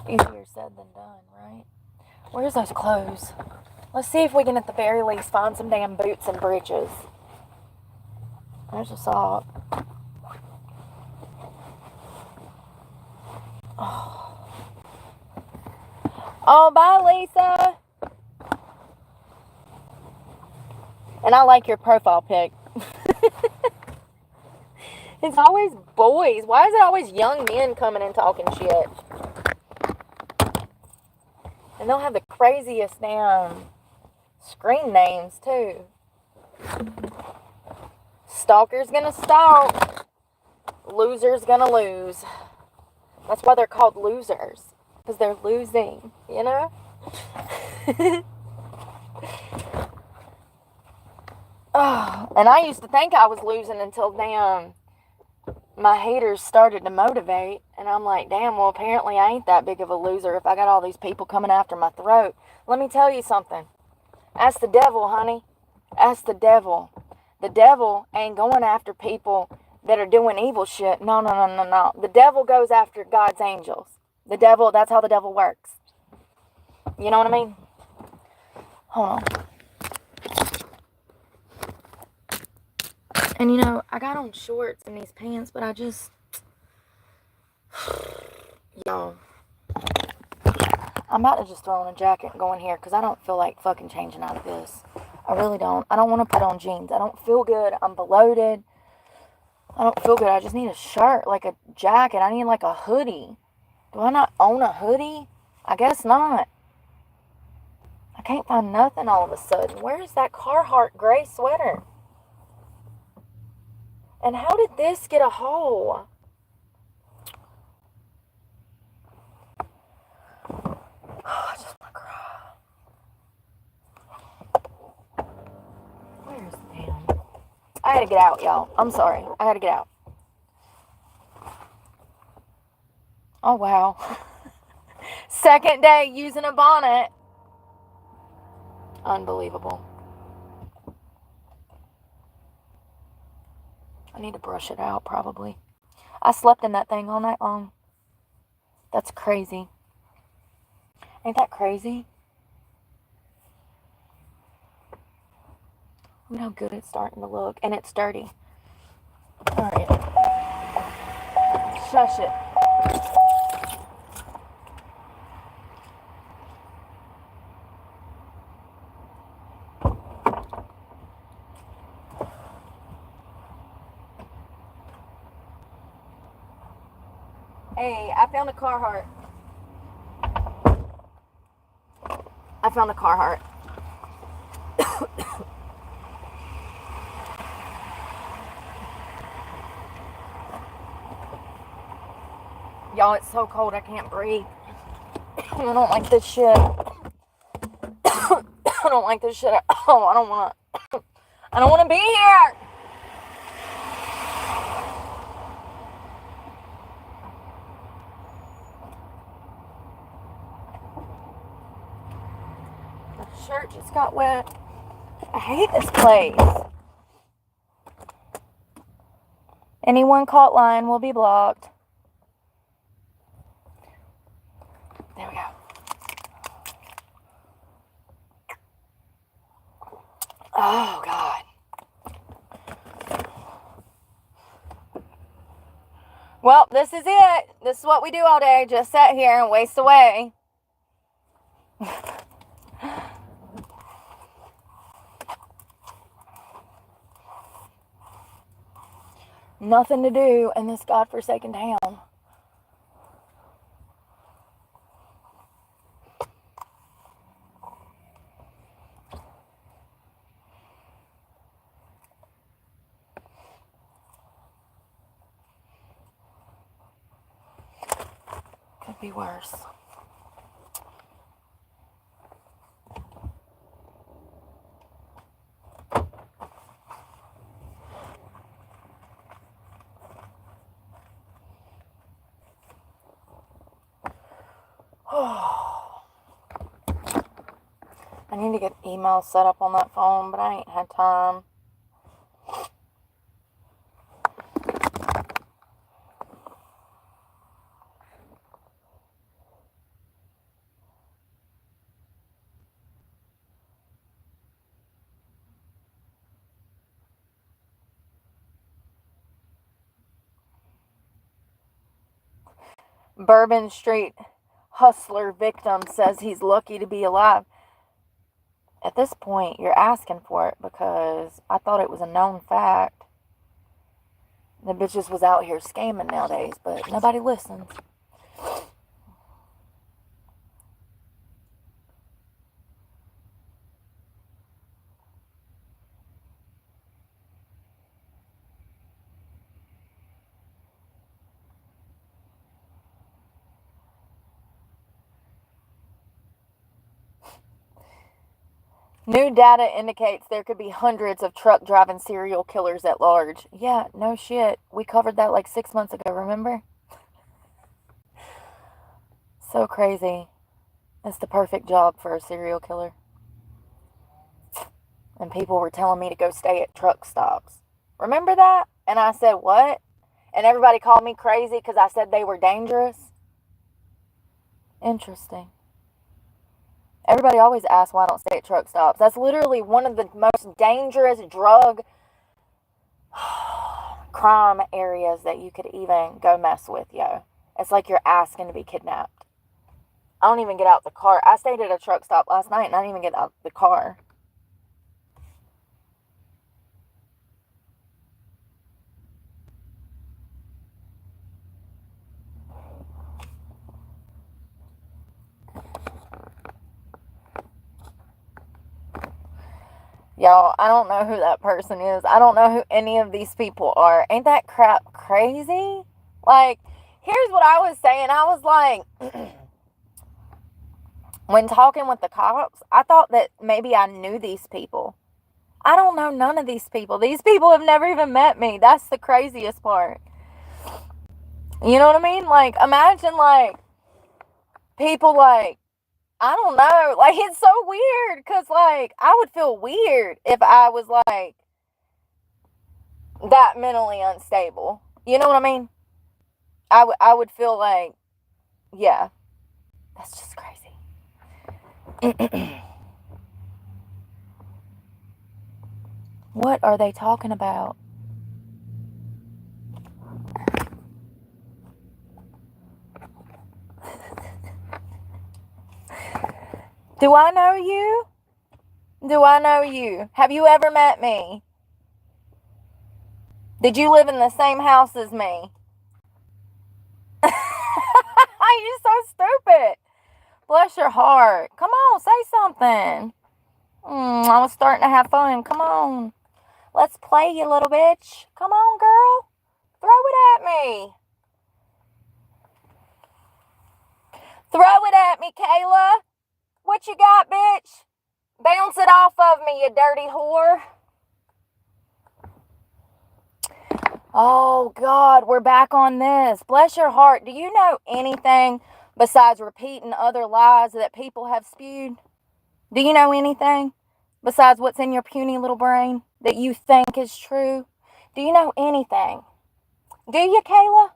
[SPEAKER 1] Easier said than done, right? Where's those clothes? Let's see if we can at the very least find some damn boots and breeches. There's a sock. Oh, bye, Lisa. And I like your profile pic. It's always boys. Why is it always young men coming and talking shit? And they'll have the craziest damn screen names, too. Stalker's gonna stalk. Loser's gonna lose. That's why they're called losers. Because they're losing, you know? Oh, and I used to think I was losing until damn my haters started to motivate. And I'm like, damn, well, apparently I ain't that big of a loser if I got all these people coming after my throat. Let me tell you something. That's the devil, honey. That's the devil. The devil ain't going after people that are doing evil shit. No. The devil goes after God's angels. The devil, that's how the devil works. You know what I mean? Hold on. And you know, I got on shorts and these pants, but I just... Y'all. I'm about to just throw on a jacket and go in here because I don't feel like fucking changing out of this. I really don't. I don't want to put on jeans. I don't feel good. I'm bloated. I don't feel good. I just need a shirt, like a jacket. I need like a hoodie. Do I not own a hoodie? I guess not. I can't find nothing all of a sudden. Where is that Carhartt gray sweater? And how did this get a hole? Oh, I just want to cry. Where's the damn... I had to get out, y'all. I'm sorry. I had to get out. Oh, wow. Second day using a bonnet. Unbelievable. I need to brush it out, probably. I slept in that thing all night long. That's crazy. Ain't that crazy? Look how good it's starting to look. And it's dirty. Alright. Shush it. Hey, I found a Carhartt. I found a Carhartt. Y'all, it's so cold I can't breathe. I don't like this shit. I don't like this shit at all. I don't want to be here. My shirt just got wet. I hate this place. Anyone caught lying will be blocked. Well, this is it. This is what we do all day. Just sit here and waste away. Nothing to do in this godforsaken town. Could be worse. I need to get email set up on that phone, but I ain't had time. Bourbon Street hustler victim says he's lucky to be alive. At this point, you're asking for it because I thought it was a known fact. The bitches was out here scamming nowadays, but nobody listens. New data indicates there could be hundreds of truck-driving serial killers at large. Yeah, no shit. We covered that like 6 months ago, remember? So crazy. It's the perfect job for a serial killer. And people were telling me to go stay at truck stops. Remember that? And I said, what? And everybody called me crazy because I said they were dangerous. Interesting. Everybody always asks why I don't stay at truck stops. That's literally one of the most dangerous drug crime areas that you could even go mess with, yo. It's like you're asking to be kidnapped. I don't even get out the car. I stayed at a truck stop last night and I didn't even get out the car. Y'all, I don't know who that person is. I don't know who any of these people are. Ain't that crap crazy? Like, here's what I was saying. I was like, when talking with the cops, I thought that maybe I knew these people. I don't know none of these people. These people have never even met me. That's the craziest part. You know what I mean? Like, imagine, like, people, like, I don't know. Like, it's so weird because, like, I would feel weird if I was, like, that mentally unstable. You know what I mean? I would feel like, yeah, that's just crazy. What are they talking about? Do I know you? Do I know you? Have you ever met me? Did you live in the same house as me? You're so stupid. Bless your heart. Come on, say something. I was starting to have fun. Come on. Let's play, you little bitch. Come on, girl. Throw it at me. Throw it at me, Kayla. What you got, bitch? Bounce it off of me, you dirty whore. Oh, God, we're back on this. Bless your heart. Do you know anything besides repeating other lies that people have spewed? Do you know anything besides what's in your puny little brain that you think is true? Do you know anything? Do you, Kayla?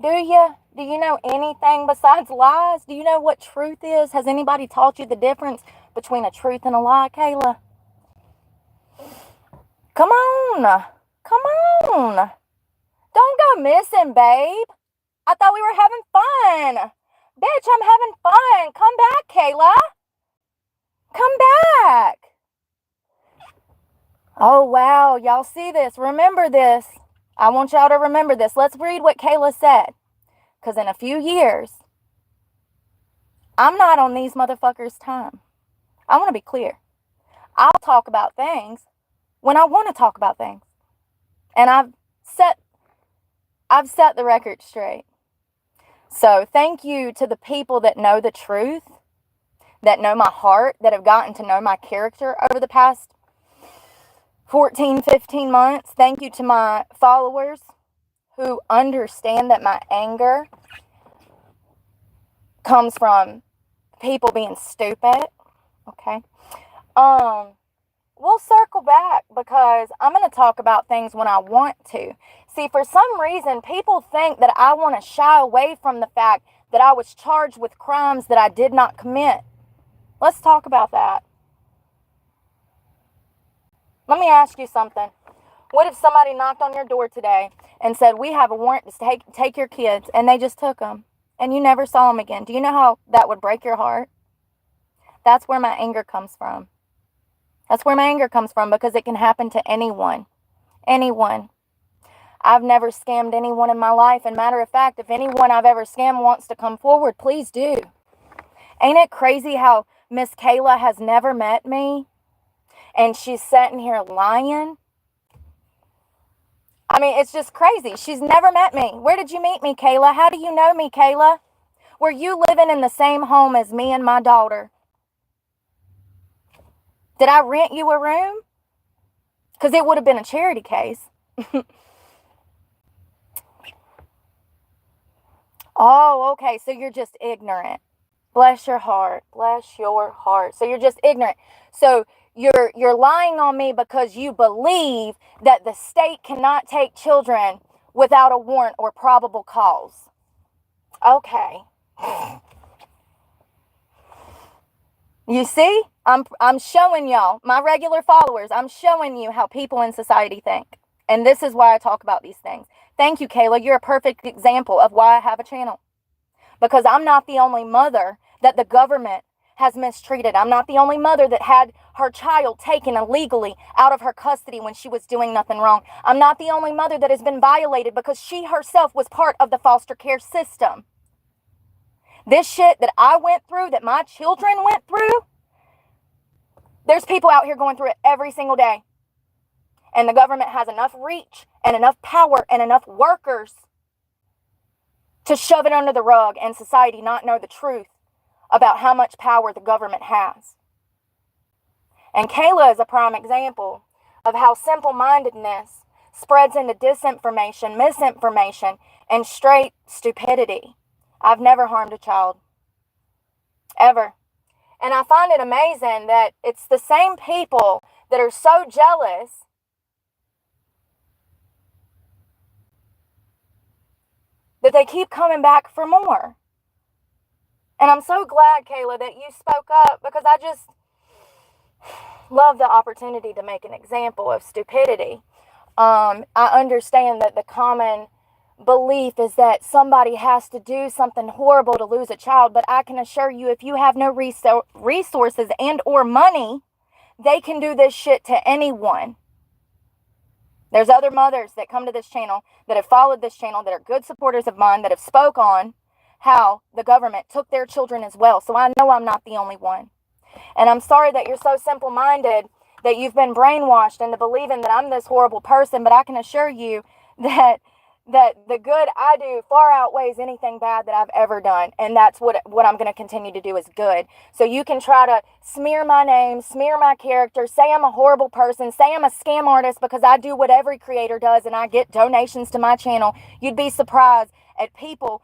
[SPEAKER 1] Do you? Do you know anything besides lies? Do you know what truth is? Has anybody taught you the difference between a truth and a lie, Kayla? Come on. Come on. Don't go missing, babe? I thought we were having fun. Bitch, I'm having fun. Come back, Kayla. Come back. Oh, wow. Y'all see this. Remember this. I want y'all to remember this. Let's read what Kayla said. Because in a few years, I'm not on these motherfuckers' time. I want to be clear. I'll talk about things when I want to talk about things. And I've set the record straight. So thank you to the people that know the truth, that know my heart, that have gotten to know my character over the past 14, 15 months. Thank you to my followers who understand that my anger comes from people being stupid. Okay. We'll circle back because I'm going to talk about things when I want to. See, for some reason, people think that I want to shy away from the fact that I was charged with crimes that I did not commit. Let's talk about that. Let me ask you something. What if somebody knocked on your door today and said, we have a warrant to take your kids, and they just took them, and you never saw them again? Do you know how that would break your heart? That's where my anger comes from. That's where my anger comes from, because it can happen to anyone. Anyone. I've never scammed anyone in my life. And matter of fact, if anyone I've ever scammed wants to come forward, please do. Ain't it crazy how Miss Kayla has never met me? And she's sitting here lying? I mean, it's just crazy. She's never met me. Where did you meet me, Kayla? How do you know me, Kayla? Were you living in the same home as me and my daughter? Did I rent you a room? Because it would have been a charity case. Oh, okay. So you're just ignorant. Bless your heart. Bless your heart. So you're just ignorant. So you're lying on me because you believe that the state cannot take children without a warrant or probable cause. Okay. You see? I'm showing y'all, my regular followers, I'm showing you how people in society think. And this is why I talk about these things. Thank you, Kayla. You're a perfect example of why I have a channel. Because I'm not the only mother that the government has mistreated. I'm not the only mother that had her child taken illegally out of her custody when she was doing nothing wrong. I'm not the only mother that has been violated because she herself was part of the foster care system. This shit that I went through, that my children went through, there's people out here going through it every single day. And the government has enough reach and enough power and enough workers to shove it under the rug and society not know the truth about how much power the government has. And Kayla is a prime example of how simple-mindedness spreads into disinformation, misinformation, and straight stupidity. I've never harmed a child. Ever. And I find it amazing that it's the same people that are so jealous that they keep coming back for more. And I'm so glad, Kayla, that you spoke up, because I just love the opportunity to make an example of stupidity. I understand that the common belief is that somebody has to do something horrible to lose a child, but I can assure you, if you have no resources and or money, they can do this shit to anyone. There's other mothers that come to this channel, that have followed this channel, that are good supporters of mine, that have spoke on how the government took their children as well. So I know I'm not the only one. And I'm sorry that you're so simple-minded, that you've been brainwashed into believing that I'm this horrible person, but I can assure you that the good I do far outweighs anything bad that I've ever done. And that's what I'm going to continue to do, is good. So you can try to smear my name, smear my character, say I'm a horrible person, say I'm a scam artist, because I do what every creator does and I get donations to my channel. You'd be surprised at people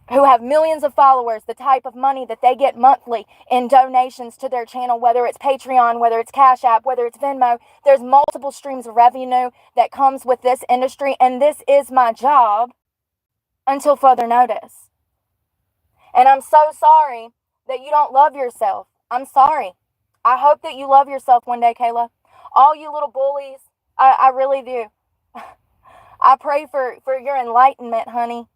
[SPEAKER 1] who have millions of followers, the type of money that they get monthly in donations to their channel, whether it's Patreon, whether it's Cash App, whether it's Venmo. There's multiple streams of revenue that comes with this industry, and this is my job until further notice. And I'm so sorry that you don't love yourself. I'm sorry. I hope that you love yourself one day, Kayla. All you little bullies, I really do. I pray for your enlightenment, honey.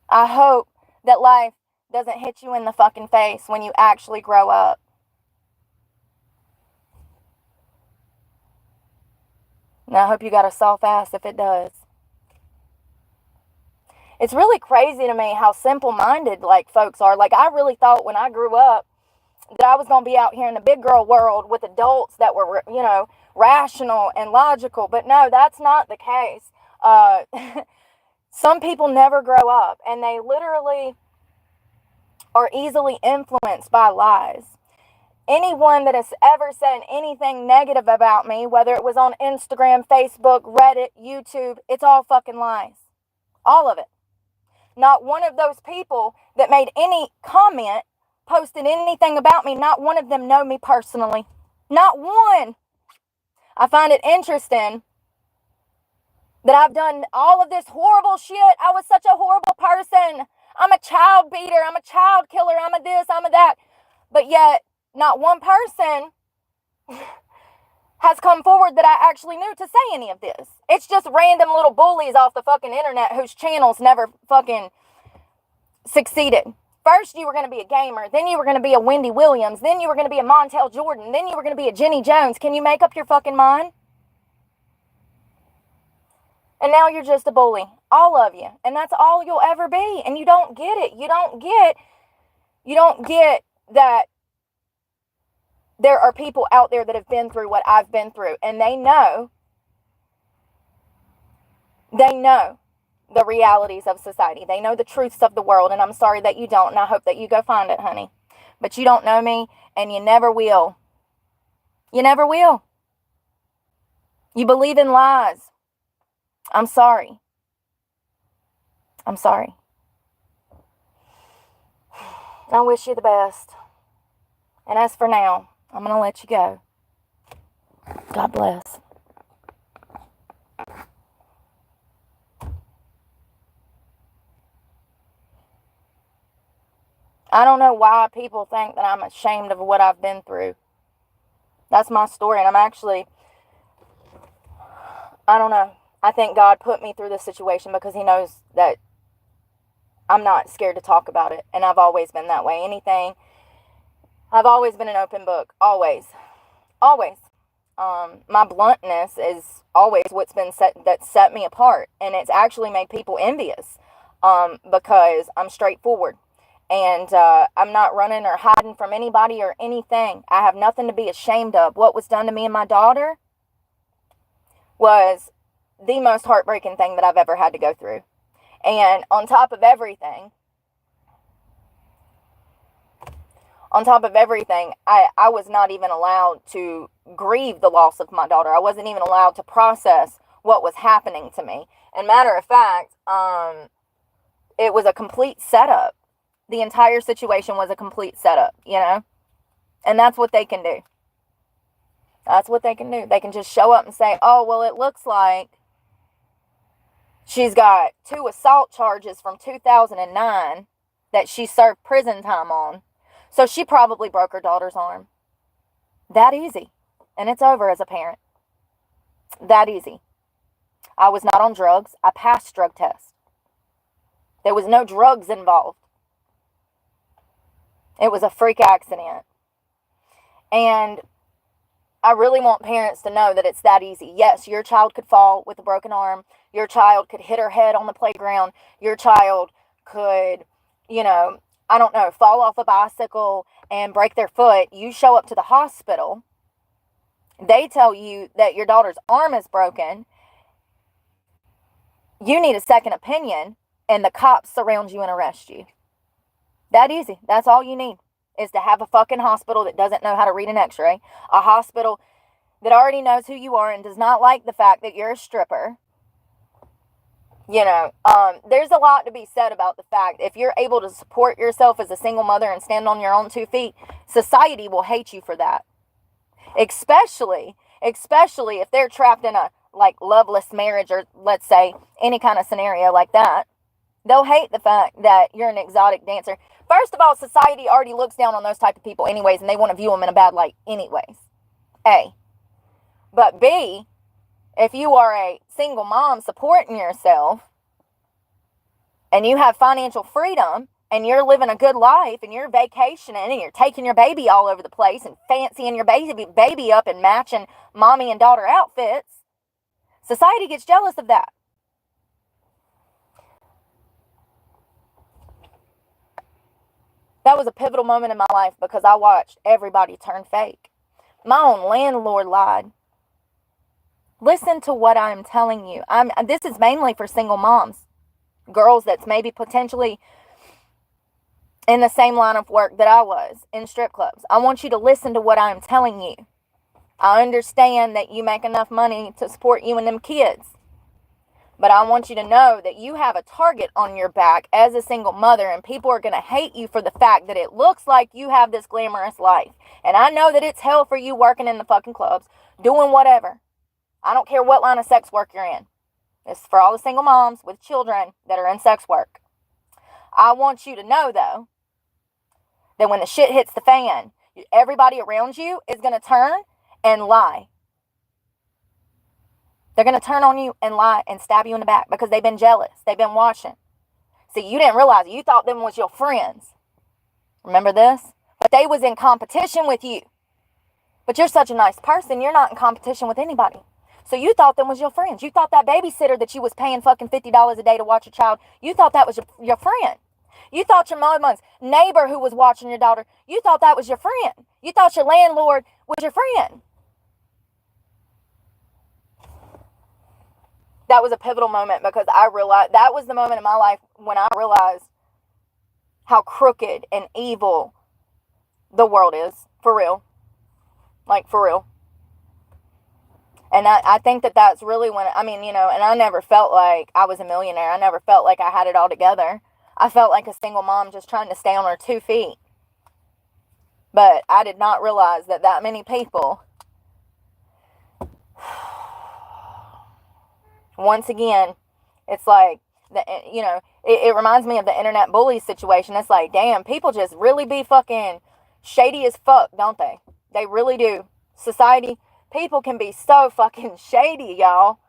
[SPEAKER 1] I hope that life doesn't hit you in the fucking face when you actually grow up. And I hope you got a soft ass if it does. It's really crazy to me how simple-minded, like, folks are. Like, I really thought when I grew up that I was going to be out here in the big girl world with adults that were, you know, rational and logical. But no, that's not the case. Some people never grow up, and they literally are easily influenced by lies. Anyone that has ever said anything negative about me, whether it was on Instagram, Facebook, Reddit, YouTube, it's all fucking lies. All of it. Not one of those people that made any comment, posted anything about me, not one of them know me personally. Not one. I find it interesting that I've done all of this horrible shit. I was such a horrible person. I'm a child beater. I'm a child killer. I'm a this, I'm a that. But yet, not one person has come forward that I actually knew to say any of this. It's just random little bullies off the fucking internet whose channels never fucking succeeded. First you were going to be a gamer, then you were going to be a Wendy Williams, then you were going to be a Montel Jordan, then you were going to be a Jenny Jones. Can you make up your fucking mind? And now you're just a bully. All of you. And that's all you'll ever be. And you don't get it. You don't get that there are people out there that have been through what I've been through. And they know the realities of society. They know the truths of the world. And I'm sorry that you don't. And I hope that you go find it, honey. But you don't know me. And you never will. You never will. You believe in lies. I'm sorry. I'm sorry. I wish you the best. And as for now, I'm going to let you go. God bless. I don't know why people think that I'm ashamed of what I've been through. That's my story. And I'm actually, I don't know. I think God put me through this situation because he knows that I'm not scared to talk about it. And I've always been that way. I've always been an open book. Always. Always. My bluntness is always what's been set me apart. And it's actually made people envious because I'm straightforward. And I'm not running or hiding from anybody or anything. I have nothing to be ashamed of. What was done to me and my daughter was the most heartbreaking thing that I've ever had to go through. And on top of everything, I was not even allowed to grieve the loss of my daughter. I wasn't even allowed to process what was happening to me. And matter of fact, it was a complete setup. The entire situation was a complete setup, you know? And that's what they can do. That's what they can do. They can just show up and say, oh, well, it looks like she's got 2 assault charges from 2009 that she served prison time on. So she probably broke her daughter's arm. That easy. And it's over as a parent. That easy. I was not on drugs. I passed drug tests. There was no drugs involved. It was a freak accident. And I really want parents to know that it's that easy. Yes, your child could fall with a broken arm. Your child could hit her head on the playground. Your child could, fall off a bicycle and break their foot. You show up to the hospital. They tell you that your daughter's arm is broken. You need a second opinion, and the cops surround you and arrest you. That easy. That's all you need, is to have a fucking hospital that doesn't know how to read an x-ray. A hospital that already knows who you are and does not like the fact that you're a stripper. There's a lot to be said about the fact if you're able to support yourself as a single mother and stand on your own 2 feet, society will hate you for that. Especially if they're trapped in a loveless marriage, or let's say any kind of scenario like that. They'll hate the fact that you're an exotic dancer. First of all, society already looks down on those type of people anyways, and they want to view them in a bad light anyways. A. But B, if you are a single mom supporting yourself and you have financial freedom and you're living a good life and you're vacationing and you're taking your baby all over the place and fancying your baby up and matching mommy and daughter outfits, society gets jealous of that. That was a pivotal moment in my life because I watched everybody turn fake. My own landlord lied. Listen to what I'm telling you. This is mainly for single moms, girls that's maybe potentially in the same line of work that I was, in strip clubs. I want you to listen to what I'm telling you. I understand that you make enough money to support you and them kids. But I want you to know that you have a target on your back as a single mother, and people are going to hate you for the fact that it looks like you have this glamorous life. And I know that it's hell for you working in the fucking clubs, doing whatever. I don't care what line of sex work you're in. This is for all the single moms with children that are in sex work. I want you to know, though, that when the shit hits the fan, everybody around you is going to turn and lie. They're going to turn on you and lie and stab you in the back because they've been jealous. They've been watching. See, you didn't realize it. You thought them was your friends. Remember this? But they was in competition with you. But you're such a nice person, you're not in competition with anybody. So you thought them was your friends. You thought that babysitter that you was paying fucking $50 a day to watch your child, you thought that was your friend. You thought your mama's neighbor who was watching your daughter, you thought that was your friend. You thought your landlord was your friend. That was a pivotal moment because I realized, that was the moment in my life when I realized how crooked and evil the world is. For real. Like, for real. And I think that that's really when, I mean, you know, and I never felt like I was a millionaire. I never felt like I had it all together. I felt like a single mom just trying to stay on her 2 feet. But I did not realize that that many people, once again, it's like, you know, it reminds me of the internet bully situation. It's like, damn, people just really be fucking shady as fuck, don't they? They really do. Society, people can be so fucking shady, y'all.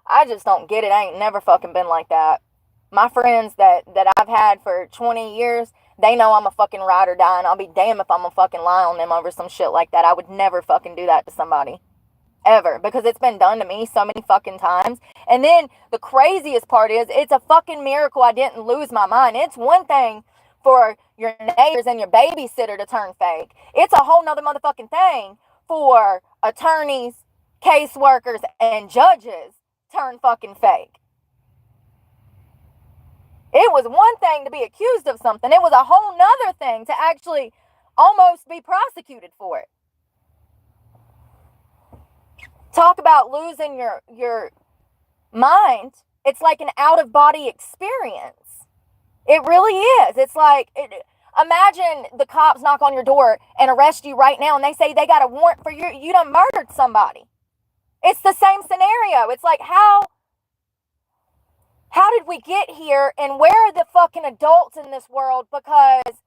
[SPEAKER 1] I just don't get it. I ain't never fucking been like that. My friends that I've had for 20 years, they know I'm a fucking ride or die, and I'll be damned if I'm gonna fucking lie on them over some shit like that. I would never fucking do that to somebody. Ever. Because it's been done to me so many fucking times. And then the craziest part is, it's a fucking miracle I didn't lose my mind. It's one thing for your neighbors and your babysitter to turn fake. It's a whole nother motherfucking thing for attorneys, caseworkers, and judges turn fucking fake. It was one thing to be accused of something. It was a whole nother thing to actually almost be prosecuted for it. Talk about losing your mind. It's like an out-of-body experience. It really is. It's like, imagine the cops knock on your door and arrest you right now, and they say they got a warrant for you done murdered somebody. It's the same scenario. It's like, how did we get here, and where are the fucking adults in this world? Because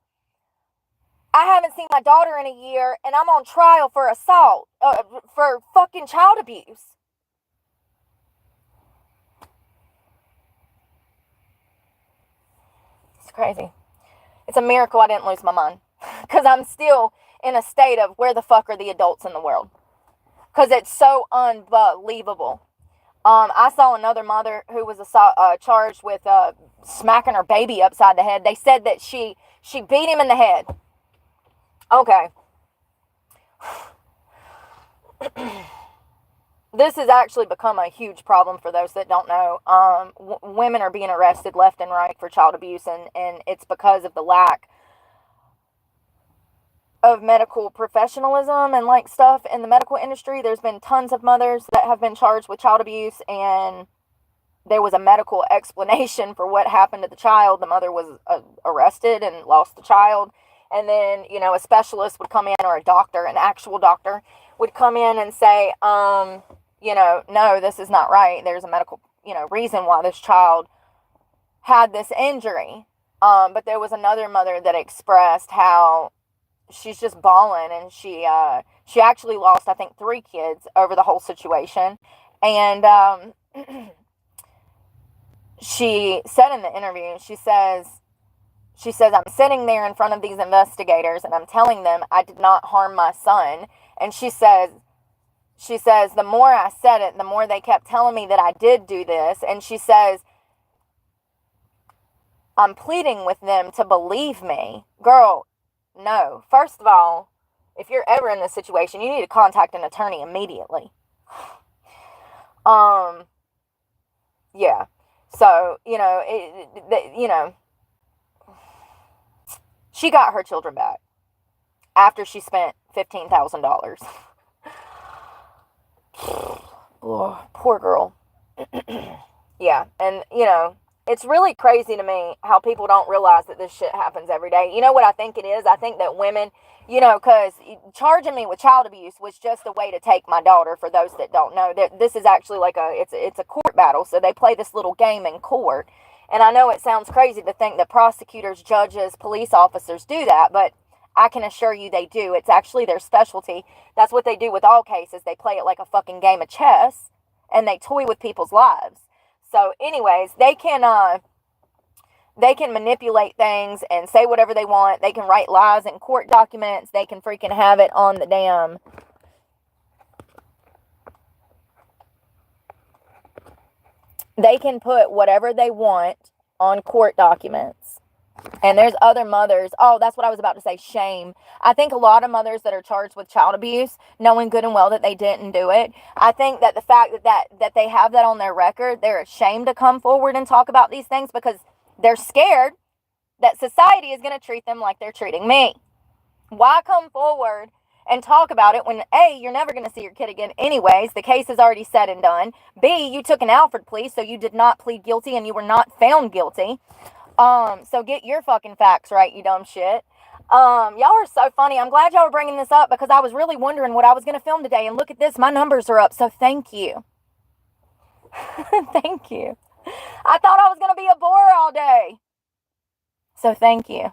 [SPEAKER 1] I haven't seen my daughter in a year, and I'm on trial for assault, for fucking child abuse. It's crazy. It's a miracle I didn't lose my mind. Because I'm still in a state of, where the fuck are the adults in the world? Because it's so unbelievable. I saw another mother who was charged with smacking her baby upside the head. They said that she beat him in the head. Okay. This has actually become a huge problem for those that don't know. Women are being arrested left and right for child abuse, and it's because of the lack of medical professionalism and like stuff in the medical industry. There's been tons of mothers that have been charged with child abuse, and there was a medical explanation for what happened to the child. The mother was arrested and lost the child. And then, you know, a specialist would come in, or a doctor, an actual doctor, would come in and say, you know, no, this is not right. There's a medical, you know, reason why this child had this injury. But there was another mother that expressed how she's just bawling, and she actually lost, I think, 3 kids over the whole situation. And she said in the interview, she says, I'm sitting there in front of these investigators and I'm telling them I did not harm my son. And she says, the more I said it, the more they kept telling me that I did do this. And she says, I'm pleading with them to believe me. Girl, no. First of all, if you're ever in this situation, you need to contact an attorney immediately. Yeah. So, she got her children back after she spent $15,000. Oh, poor girl. Yeah. And, it's really crazy to me how people don't realize that this shit happens every day. You know what I think it is? I think that women, because charging me with child abuse was just a way to take my daughter. For those that don't know, this is actually like it's a court battle. So they play this little game in court. And I know it sounds crazy to think that prosecutors, judges, police officers do that, but I can assure you they do. It's actually their specialty. That's what they do with all cases. They play it like a fucking game of chess, and they toy with people's lives. So anyways, they can manipulate things and say whatever they want. They can write lies in court documents. They can freaking have it on the damn... They can put whatever they want on court documents. And there's other mothers. Oh, that's what I was about to say. Shame. I think a lot of mothers that are charged with child abuse, knowing good and well that they didn't do it, I think that the fact that they have that on their record, they're ashamed to come forward and talk about these things because they're scared that society is going to treat them like they're treating me. Why come forward and talk about it when A, you're never going to see your kid again anyways, the case is already said and done. B, you took an Alfred plea, so you did not plead guilty and you were not found guilty. So get your fucking facts right, you dumb shit. Y'all are so funny. I'm glad y'all were bringing this up because I was really wondering what I was going to film today. And look at this, my numbers are up, so thank you. Thank you. I thought I was going to be a bore all day. So thank you.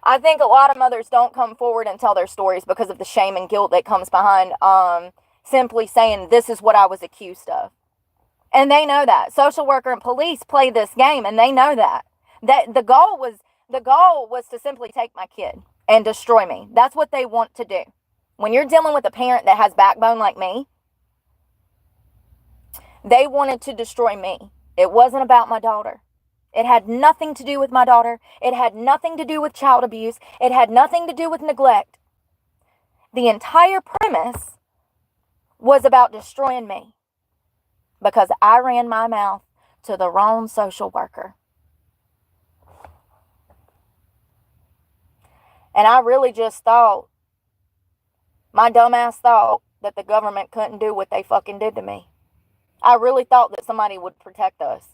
[SPEAKER 1] I think a lot of mothers don't come forward and tell their stories because of the shame and guilt that comes behind simply saying this is what I was accused of. And they know that. Social worker and police play this game, and they know that. That the goal was to simply take my kid and destroy me. That's what they want to do. When you're dealing with a parent that has backbone like me, they wanted to destroy me. It wasn't about my daughter. It had nothing to do with my daughter. It had nothing to do with child abuse. It had nothing to do with neglect. The entire premise was about destroying me because I ran my mouth to the wrong social worker. And I really just thought, my dumbass thought that the government couldn't do what they fucking did to me. I really thought that somebody would protect us.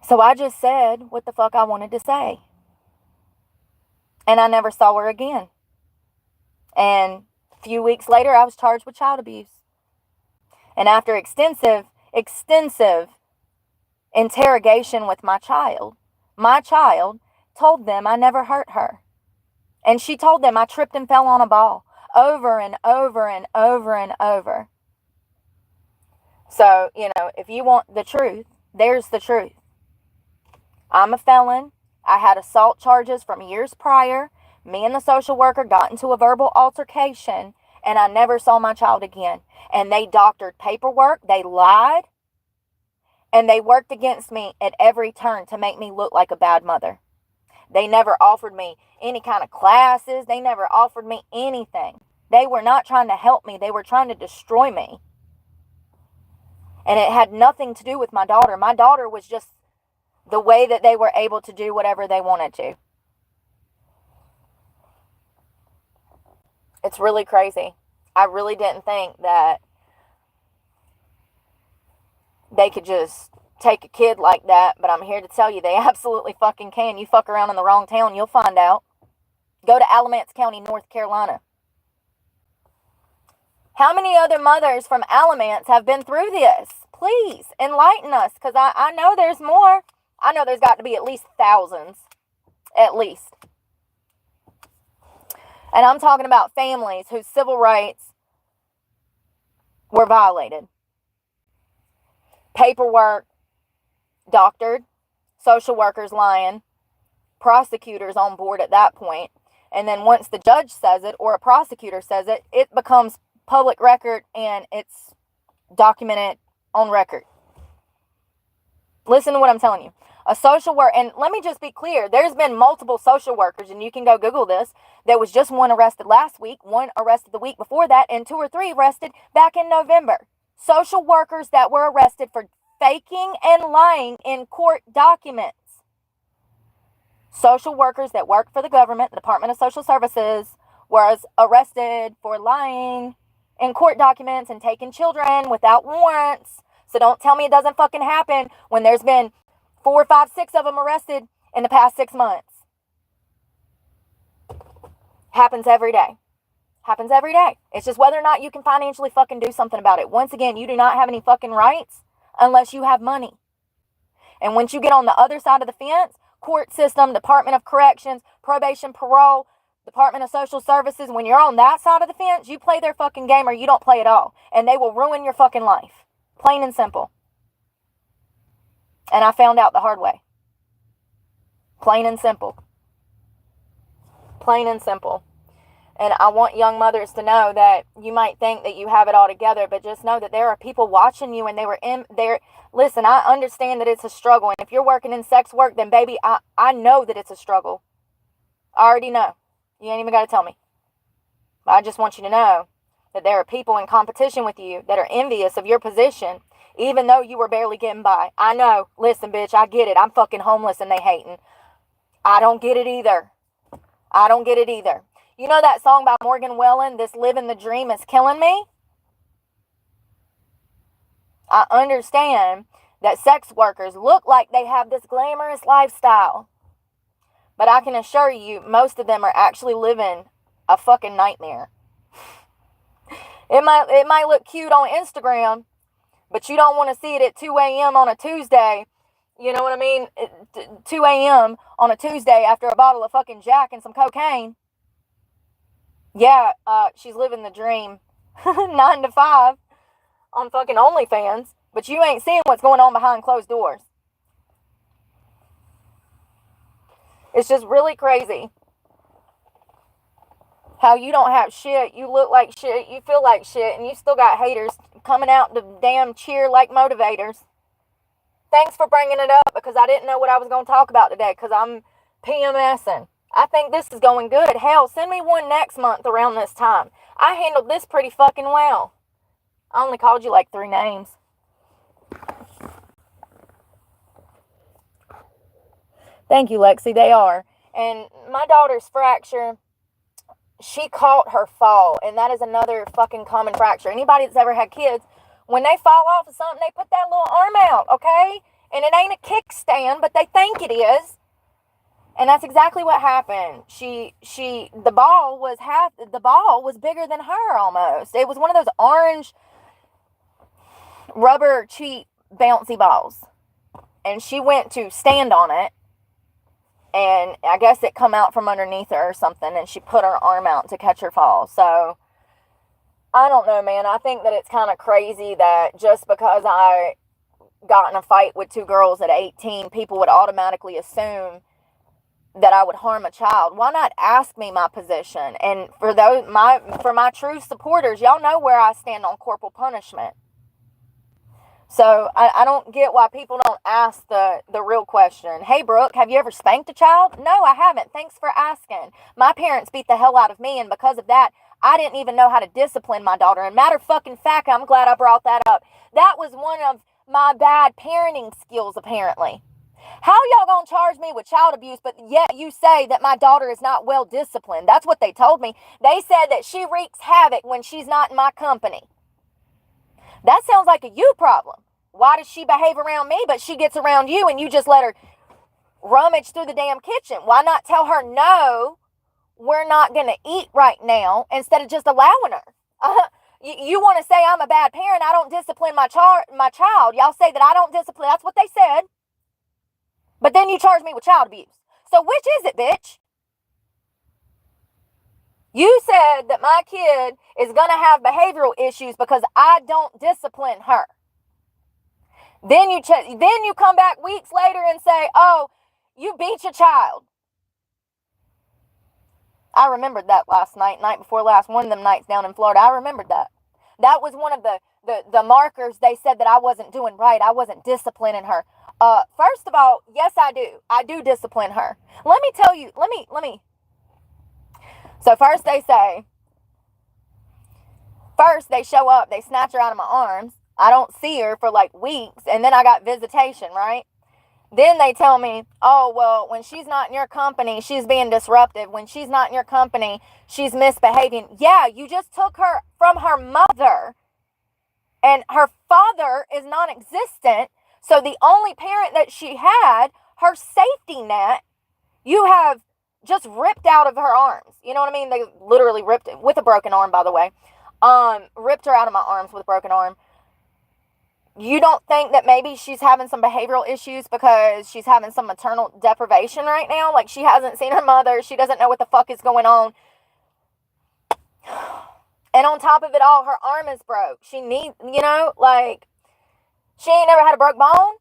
[SPEAKER 1] So I just said what the fuck I wanted to say. And I never saw her again. And a few weeks later, I was charged with child abuse. And after extensive interrogation with my child told them I never hurt her. And she told them I tripped and fell on a ball over and over and over and over. So, if you want the truth, there's the truth. I'm a felon. I had assault charges from years prior. Me and the social worker got into a verbal altercation, and I never saw my child again. And they doctored paperwork. They lied. And they worked against me at every turn to make me look like a bad mother. They never offered me any kind of classes. They never offered me anything. They were not trying to help me. They were trying to destroy me. And it had nothing to do with my daughter. My daughter was just the way that they were able to do whatever they wanted to. It's really crazy. I really didn't think that they could just take a kid like that, but I'm here to tell you they absolutely fucking can. You fuck around in the wrong town, you'll find out. Go to Alamance County, North Carolina. How many other mothers from Alamance have been through this? Please enlighten us, because I know there's more. I know there's got to be at least thousands. At least. And I'm talking about families whose civil rights were violated. Paperwork doctored, social workers lying, prosecutors on board at that point. And then once the judge says it or a prosecutor says it, it becomes public record and it's documented on record. Listen to what I'm telling you. A social worker, and let me just be clear, there's been multiple social workers, and you can go Google this. There was just one arrested last week, one arrested the week before that, and 2 or 3 arrested back in November. Social workers that were arrested for faking and lying in court documents. Social workers that work for the government, the Department of Social Services, was arrested for lying in court documents and taking children without warrants. So don't tell me it doesn't fucking happen when there's been 4, 5, 6 of them arrested in the past 6 months. Happens every day. Happens every day. It's just whether or not you can financially fucking do something about it. Once again, you do not have any fucking rights unless you have money. And once you get on the other side of the fence, court system, Department of Corrections, probation, parole, Department of Social Services, when you're on that side of the fence, you play their fucking game or you don't play at all. And they will ruin your fucking life. Plain and simple. And I found out the hard way. Plain and simple. Plain and simple. And I want young mothers to know that you might think that you have it all together, but just know that there are people watching you and they were in there. Listen, I understand that it's a struggle. And if you're working in sex work, then baby, I know that it's a struggle. I already know. You ain't even got to tell me. But I just want you to know that there are people in competition with you that are envious of your position, even though you were barely getting by. I know. Listen, bitch, I get it. I'm fucking homeless and they hating. I don't get it either. I don't get it either. You know that song by Morgan Wallen, This Living the Dream is Killing Me? I understand that sex workers look like they have this glamorous lifestyle. But I can assure you, most of them are actually living a fucking nightmare. It might look cute on Instagram, but you don't want to see it at 2 a.m. on a Tuesday. You know what I mean? 2 a.m. on a Tuesday after a bottle of fucking Jack and some cocaine. Yeah, she's living the dream. 9 to 5 on fucking OnlyFans. But you ain't seeing what's going on behind closed doors. It's just really crazy how you don't have shit, you look like shit, you feel like shit, and you still got haters coming out to damn cheer like motivators. Thanks for bringing it up because I didn't know what I was going to talk about today because I'm PMSing. I think this is going good. Hell, send me one next month around this time. I handled this pretty fucking well. I only called you like 3 names. Thank you, Lexi. They are. And my daughter's fracture, she caught her fall. And that is another fucking common fracture. Anybody that's ever had kids, when they fall off of something, they put that little arm out, okay? And it ain't a kickstand, but they think it is. And that's exactly what happened. The ball was bigger than her almost. It was one of those orange rubber cheap bouncy balls. And she went to stand on it. And I guess it come out from underneath her or something. And she put her arm out to catch her fall. So, I don't know, man. I think that it's kind of crazy that just because I got in a fight with 2 girls at 18, people would automatically assume that I would harm a child. Why not ask me my position? And for my true supporters, y'all know where I stand on corporal punishment. So I don't get why people don't ask the real question. Hey, Brooke, have you ever spanked a child? No, I haven't. Thanks for asking. My parents beat the hell out of me, and because of that, I didn't even know how to discipline my daughter. And matter of fucking fact, I'm glad I brought that up. That was one of my bad parenting skills, apparently. How y'all gonna charge me with child abuse, but yet you say that my daughter is not well disciplined? That's what they told me. They said that she wreaks havoc when she's not in my company. That sounds like a you problem. Why does she behave around me, but she gets around you and you just let her rummage through the damn kitchen? Why not tell her, no, we're not going to eat right now, instead of just allowing her? You want to say I'm a bad parent, I don't discipline my child. Y'all say that I don't discipline. That's what they said. But then you charge me with child abuse. So which is it, bitch? You said that my kid is going to have behavioral issues because I don't discipline her. Then you come back weeks later and say, oh, you beat your child. I remembered that last night before last, one of them nights down in Florida. I remembered that. That was one of the markers they said that I wasn't doing right. I wasn't disciplining her. First of all, yes, I do. I do discipline her. Let me tell you, let me. So first they show up, they snatch her out of my arms. I don't see her for like weeks, and then I got visitation, right? Then they tell me, oh, well, when she's not in your company, she's being disruptive. When she's not in your company, she's misbehaving. Yeah, you just took her from her mother, and her father is non-existent. So the only parent that she had, her safety net, you have just ripped out of her arms. You know what I mean? They literally ripped it with a broken arm, by the way. Ripped her out of my arms with a broken arm. You don't think that maybe she's having some behavioral issues because she's having some maternal deprivation right now? Like, she hasn't seen her mother. She doesn't know what the fuck is going on. And on top of it all, her arm is broke. She needs, like, she ain't never had a broke bone.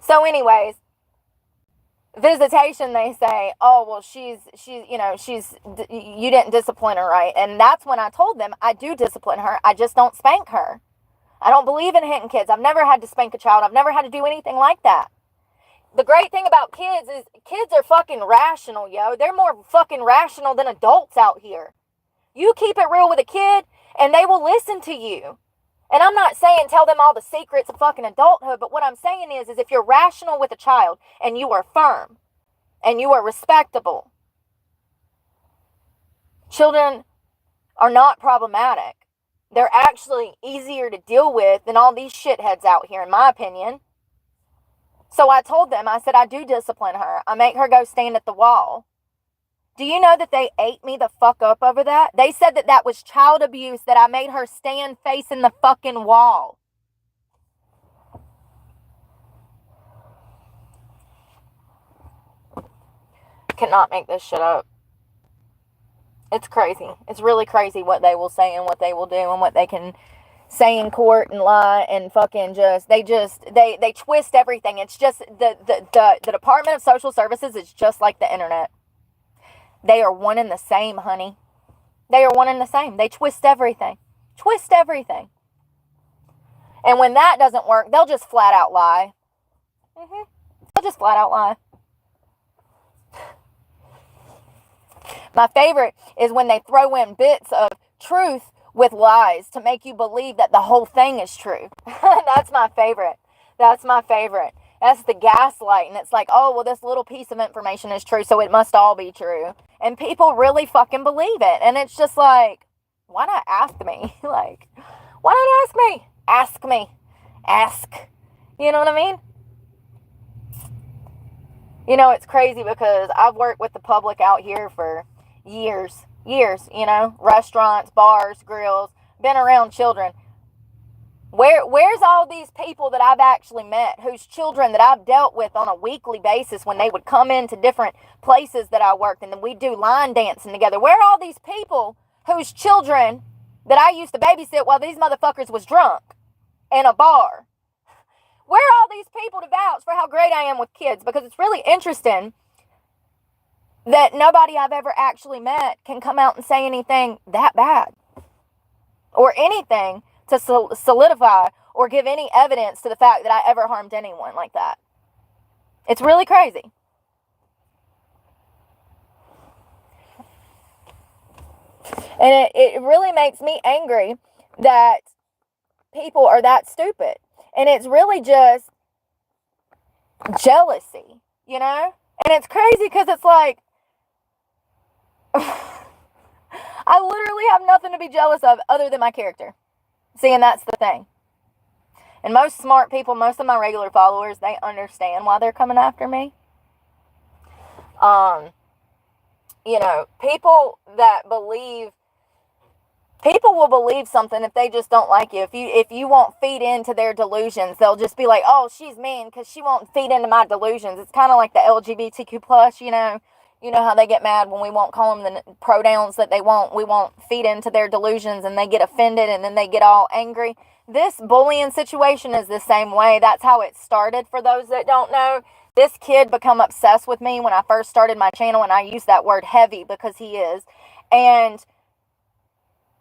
[SPEAKER 1] So anyways, visitation, they say, oh, well, you didn't discipline her right. And that's when I told them I do discipline her. I just don't spank her. I don't believe in hitting kids. I've never had to spank a child. I've never had to do anything like that. The great thing about kids is kids are fucking rational, yo. They're more fucking rational than adults out here. You keep it real with a kid and they will listen to you. And I'm not saying tell them all the secrets of fucking adulthood, but what I'm saying is if you're rational with a child and you are firm and you are respectable, children are not problematic. They're actually easier to deal with than all these shitheads out here, in my opinion. So I told them, I said, I do discipline her. I make her go stand at the wall. Do you know that they ate me the fuck up over that? They said that that was child abuse, that I made her stand facing the fucking wall. Cannot make this shit up. It's crazy. It's really crazy what they will say and what they will do and what they can say in court and lie and fucking they twist everything. It's just the Department of Social Services is just like the internet. They are one and the same, honey. They are one and the same. They twist everything. Twist everything. And when that doesn't work, they'll just flat out lie. They'll just flat out lie. My favorite is when they throw in bits of truth with lies to make you believe that the whole thing is true. That's my favorite. That's my favorite. That's the gaslight. And it's like, oh, well, this little piece of information is true, so it must all be true. And people really fucking believe it. And it's just like, why not ask me? Like, why not ask me? Ask me. Ask. You know what I mean? You know, it's crazy because I've worked with the public out here for years, restaurants, bars, grills, been around children. Where's all these people that I've actually met, whose children that I've dealt with on a weekly basis when they would come into different places that I worked and then we'd do line dancing together? Where are all these people whose children that I used to babysit while these motherfuckers was drunk in a bar? Where are all these people to vouch for how great I am with kids? Because it's really interesting that nobody I've ever actually met can come out and say anything that bad. Or anything to solidify or give any evidence to the fact that I ever harmed anyone like that. It's really crazy. And it really makes me angry that people are that stupid. And it's really just jealousy, you know? And it's crazy because it's like, I literally have nothing to be jealous of other than my character. See, and that's the thing. And most smart people, most of my regular followers, they understand why they're coming after me. People that believe, people will believe something if they just don't like you. If you won't feed into their delusions, they'll just be like, oh, she's mean because she won't feed into my delusions. It's kind of like the LGBTQ plus, You know how they get mad when we won't call them the pronouns that they want. We won't feed into their delusions and they get offended and then they get all angry. This bullying situation is the same way. That's how it started for those that don't know. This kid become obsessed with me when I first started my channel, and I use that word heavy because he is. And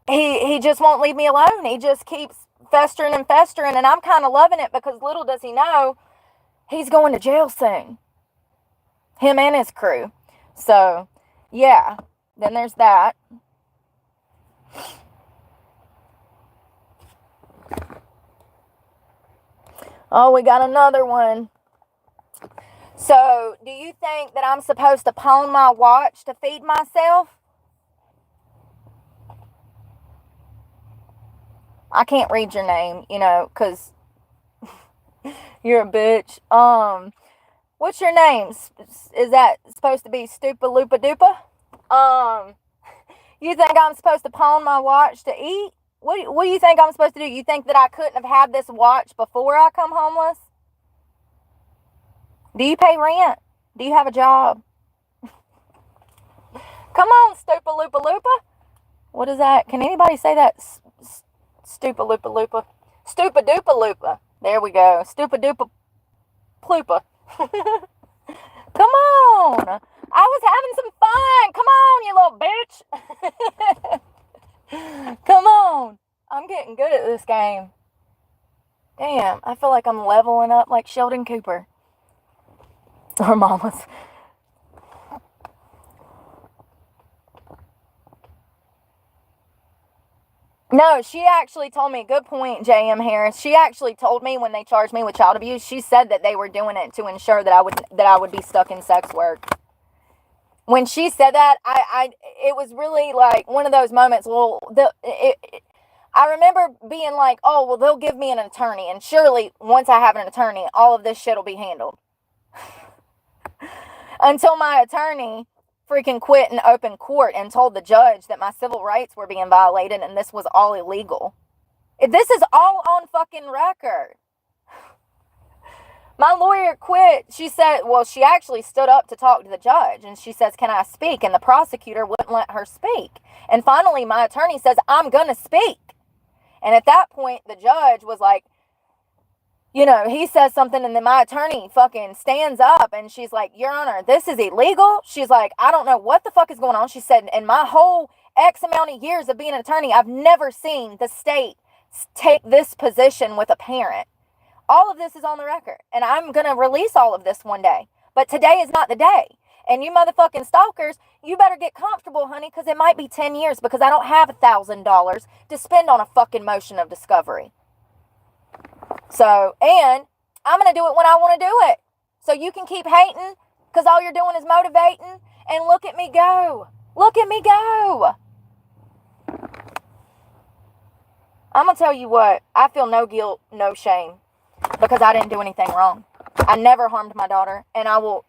[SPEAKER 1] he just won't leave me alone. He just keeps festering and festering, and I'm kind of loving it because little does he know he's going to jail soon. Him and his crew. So, yeah. Then there's that. Oh, we got another one. So, do you think that I'm supposed to pawn my watch to feed myself? I can't read your name, you know, because you're a bitch. What's your name? Is that supposed to be Stupa Loopa Dupa? You think I'm supposed to pawn my watch to eat? What do you think I'm supposed to do? You think that I couldn't have had this watch before I come homeless? Do you pay rent? Do you have a job? Come on, Stupa Loopa Loopa. What is that? Can anybody say that? Stupa Loopa Loopa. Stupa Dupa Loopa. There we go. Stupa Dupa Ploopa. Come on. I was having some fun. Come on, you little bitch. Come on. I'm getting good at this game. Damn, I feel like I'm leveling up like Sheldon Cooper. Or Mama's. No, she actually told me, good point, J.M. Harris. She actually told me when they charged me with child abuse, she said that they were doing it to ensure that I would be stuck in sex work. When she said that, it was really like one of those moments. Well, I remember being like, oh, well, they'll give me an attorney, and surely once I have an attorney, all of this shit will be handled. Until my attorney freaking quit in open court and told the judge that my civil rights were being violated and this was all illegal. This is all on fucking record. My lawyer quit. She said, well, she actually stood up to talk to the judge, and she says, can I speak? And the prosecutor wouldn't let her speak. And finally, my attorney says, I'm going to speak. And at that point, the judge was like, you know, he says something, and then my attorney fucking stands up, and she's like, Your Honor, this is illegal. She's like, I don't know what the fuck is going on. She said, in my whole X amount of years of being an attorney, I've never seen the state take this position with a parent. All of this is on the record, and I'm going to release all of this one day. But today is not the day. And you motherfucking stalkers, you better get comfortable, honey, because it might be 10 years because I don't have $1,000 to spend on a fucking motion of discovery. So, and I'm going to do it when I want to do it. So you can keep hating because all you're doing is motivating. And look at me go. Look at me go. I'm going to tell you what. I feel no guilt, no shame because I didn't do anything wrong. I never harmed my daughter. And I will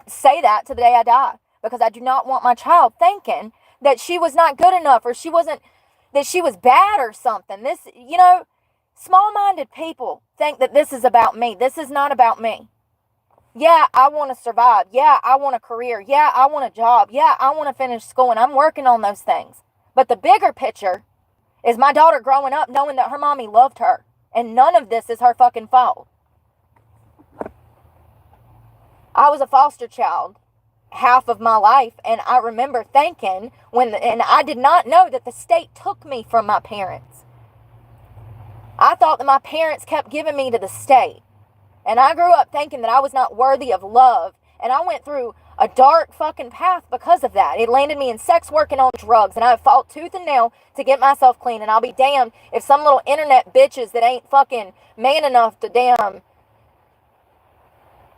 [SPEAKER 1] say that to the day I die because I do not want my child thinking that she was not good enough or that she was bad or something. This, you know, small-minded people think that this is about me. This is not about me. Yeah, I want to survive. Yeah, I want a career. Yeah, I want a job. Yeah, I want to finish school, and I'm working on those things. But the bigger picture is my daughter growing up knowing that her mommy loved her, and none of this is her fucking fault. I was a foster child half of my life, and I remember thinking and I did not know that the state took me from my parents. I thought that my parents kept giving me to the state. And I grew up thinking that I was not worthy of love. And I went through a dark fucking path because of that. It landed me in sex work and on drugs. And I fought tooth and nail to get myself clean. And I'll be damned if some little internet bitches that ain't fucking man enough to damn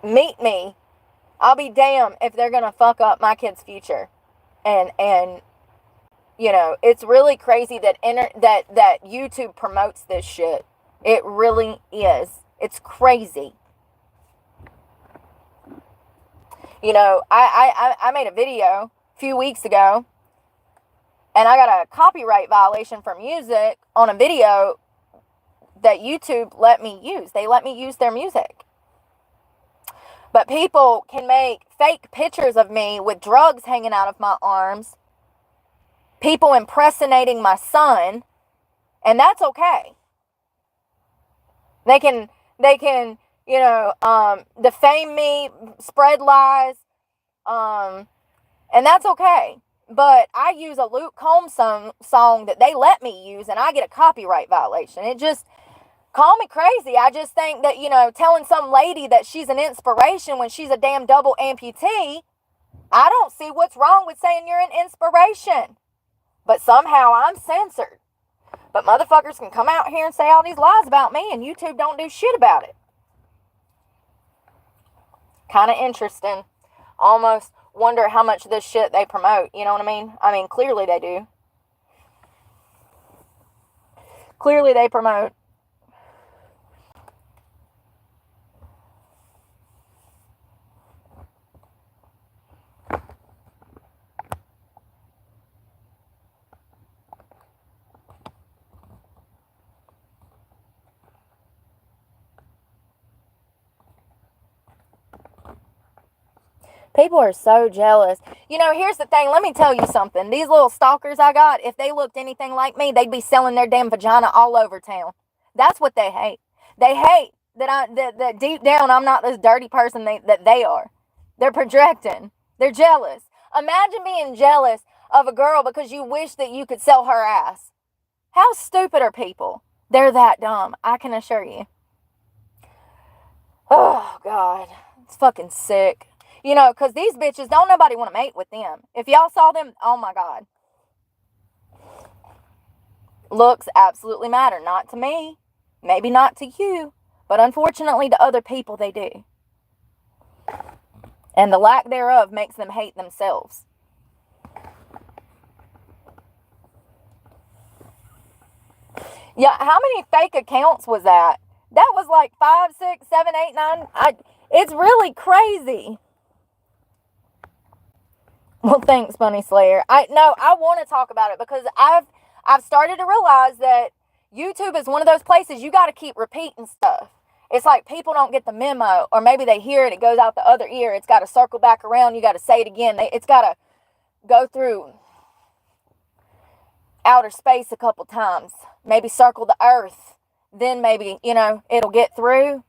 [SPEAKER 1] meet me. I'll be damned if they're going to fuck up my kid's future. And you know, it's really crazy that that YouTube promotes this shit. It really is. It's crazy. You know, I made a video a few weeks ago, and I got a copyright violation for music on a video that YouTube let me use. They let me use their music. But people can make fake pictures of me with drugs hanging out of my arms, people impersonating my son, and that's okay. They can, defame me, spread lies, and that's okay. But I use a Luke Combs song that they let me use, and I get a copyright violation. It just, call me crazy. I just think that, telling some lady that she's an inspiration when she's a damn double amputee, I don't see what's wrong with saying you're an inspiration. But somehow I'm censored. But motherfuckers can come out here and say all these lies about me, and YouTube don't do shit about it. Kind of interesting. Almost wonder how much of this shit they promote. You know what I mean? I mean, clearly they do. Clearly they promote. People are so jealous. Here's the thing. Let me tell you something. These little stalkers I got, if they looked anything like me, they'd be selling their damn vagina all over town. That's what they hate. They hate that deep down I'm not this dirty person that they are. They're projecting. They're jealous. Imagine being jealous of a girl because you wish that you could sell her ass. How stupid are people? They're that dumb, I can assure you. Oh, God. It's fucking sick. Because these bitches, don't nobody want to mate with them. If y'all saw them, oh my God. Looks absolutely matter. Not to me. Maybe not to you. But unfortunately to other people, they do. And the lack thereof makes them hate themselves. Yeah, how many fake accounts was that? That was like 5, 6, 7, 8, 9. It's really crazy. Well, thanks, Bunny Slayer. I want to talk about it because I've started to realize that YouTube is one of those places you got to keep repeating stuff. It's like people don't get the memo, or maybe they hear it, it goes out the other ear. It's got to circle back around. You got to say it again. It's got to go through outer space a couple times. Maybe circle the earth. Then maybe, it'll get through.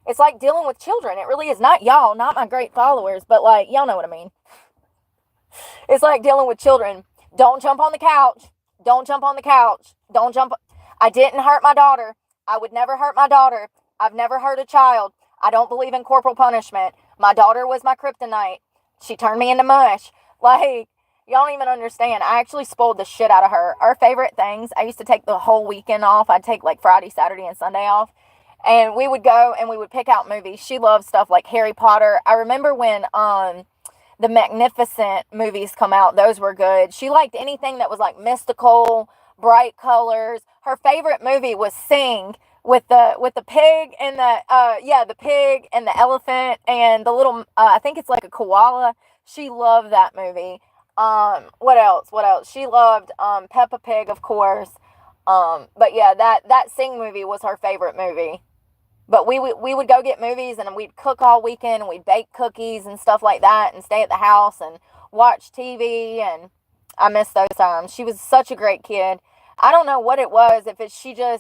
[SPEAKER 1] It's like dealing with children. It really is. Not y'all, not my great followers, but like, y'all know what I mean. It's like dealing with children. Don't jump on the couch. Don't jump on the couch. Don't jump. I didn't hurt my daughter. I would never hurt my daughter. I've never hurt a child. I don't believe in corporal punishment. My daughter was my kryptonite. She turned me into mush. Like, y'all don't even understand. I actually spoiled the shit out of her. Our favorite things, I used to take the whole weekend off. I'd take like Friday, Saturday, and Sunday off. And we would go and we would pick out movies. She loved stuff like Harry Potter. I remember when the Magnificent movies come out. Those were good. She liked anything that was like mystical, bright colors. Her favorite movie was Sing with the pig and the pig and the elephant and the little I think it's like a koala. She loved that movie. What else? She loved Peppa Pig, of course. But yeah, that Sing movie was her favorite movie. But we would go get movies and we'd cook all weekend and we'd bake cookies and stuff like that and stay at the house and watch TV, and I miss those times. She was such a great kid. I don't know what it was. I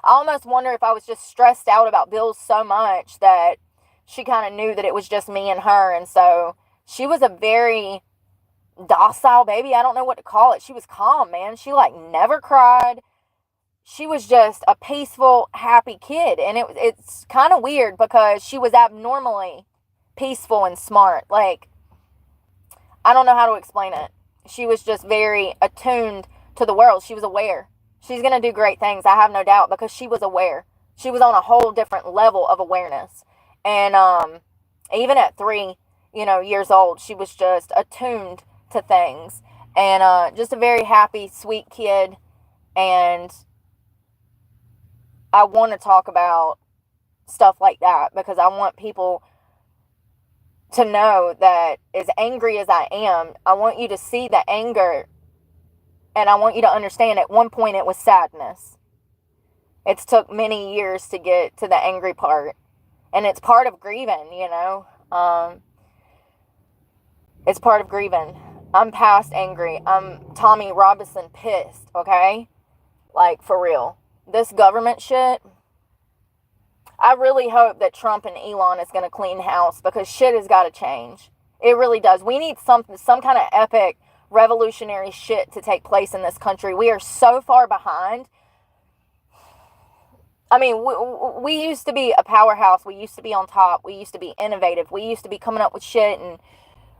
[SPEAKER 1] almost wonder if I was just stressed out about bills so much that she kind of knew that it was just me and her. And so she was a very docile baby. I don't know what to call it. She was calm, man. She like never cried. She was just a peaceful, happy kid. And it's kind of weird because she was abnormally peaceful and smart. Like, I don't know how to explain it. She was just very attuned to the world. She was aware. She's going to do great things, I have no doubt, because she was aware. She was on a whole different level of awareness. And even at 3, years old, she was just attuned to things. And just a very happy, sweet kid. And I want to talk about stuff like that because I want people to know that as angry as I am, I want you to see the anger, and I want you to understand at one point it was sadness. It's took many years to get to the angry part. And it's part of grieving, it's part of grieving. I'm past angry. I'm Tommy Robinson pissed, okay? Like, for real. This government shit, I really hope that Trump and Elon is going to clean house, because shit has got to change. It really does. We need some kind of epic revolutionary shit to take place in this country. We are so far behind. I mean, we used to be a powerhouse. We used to be on top. We used to be innovative. We used to be coming up with shit, and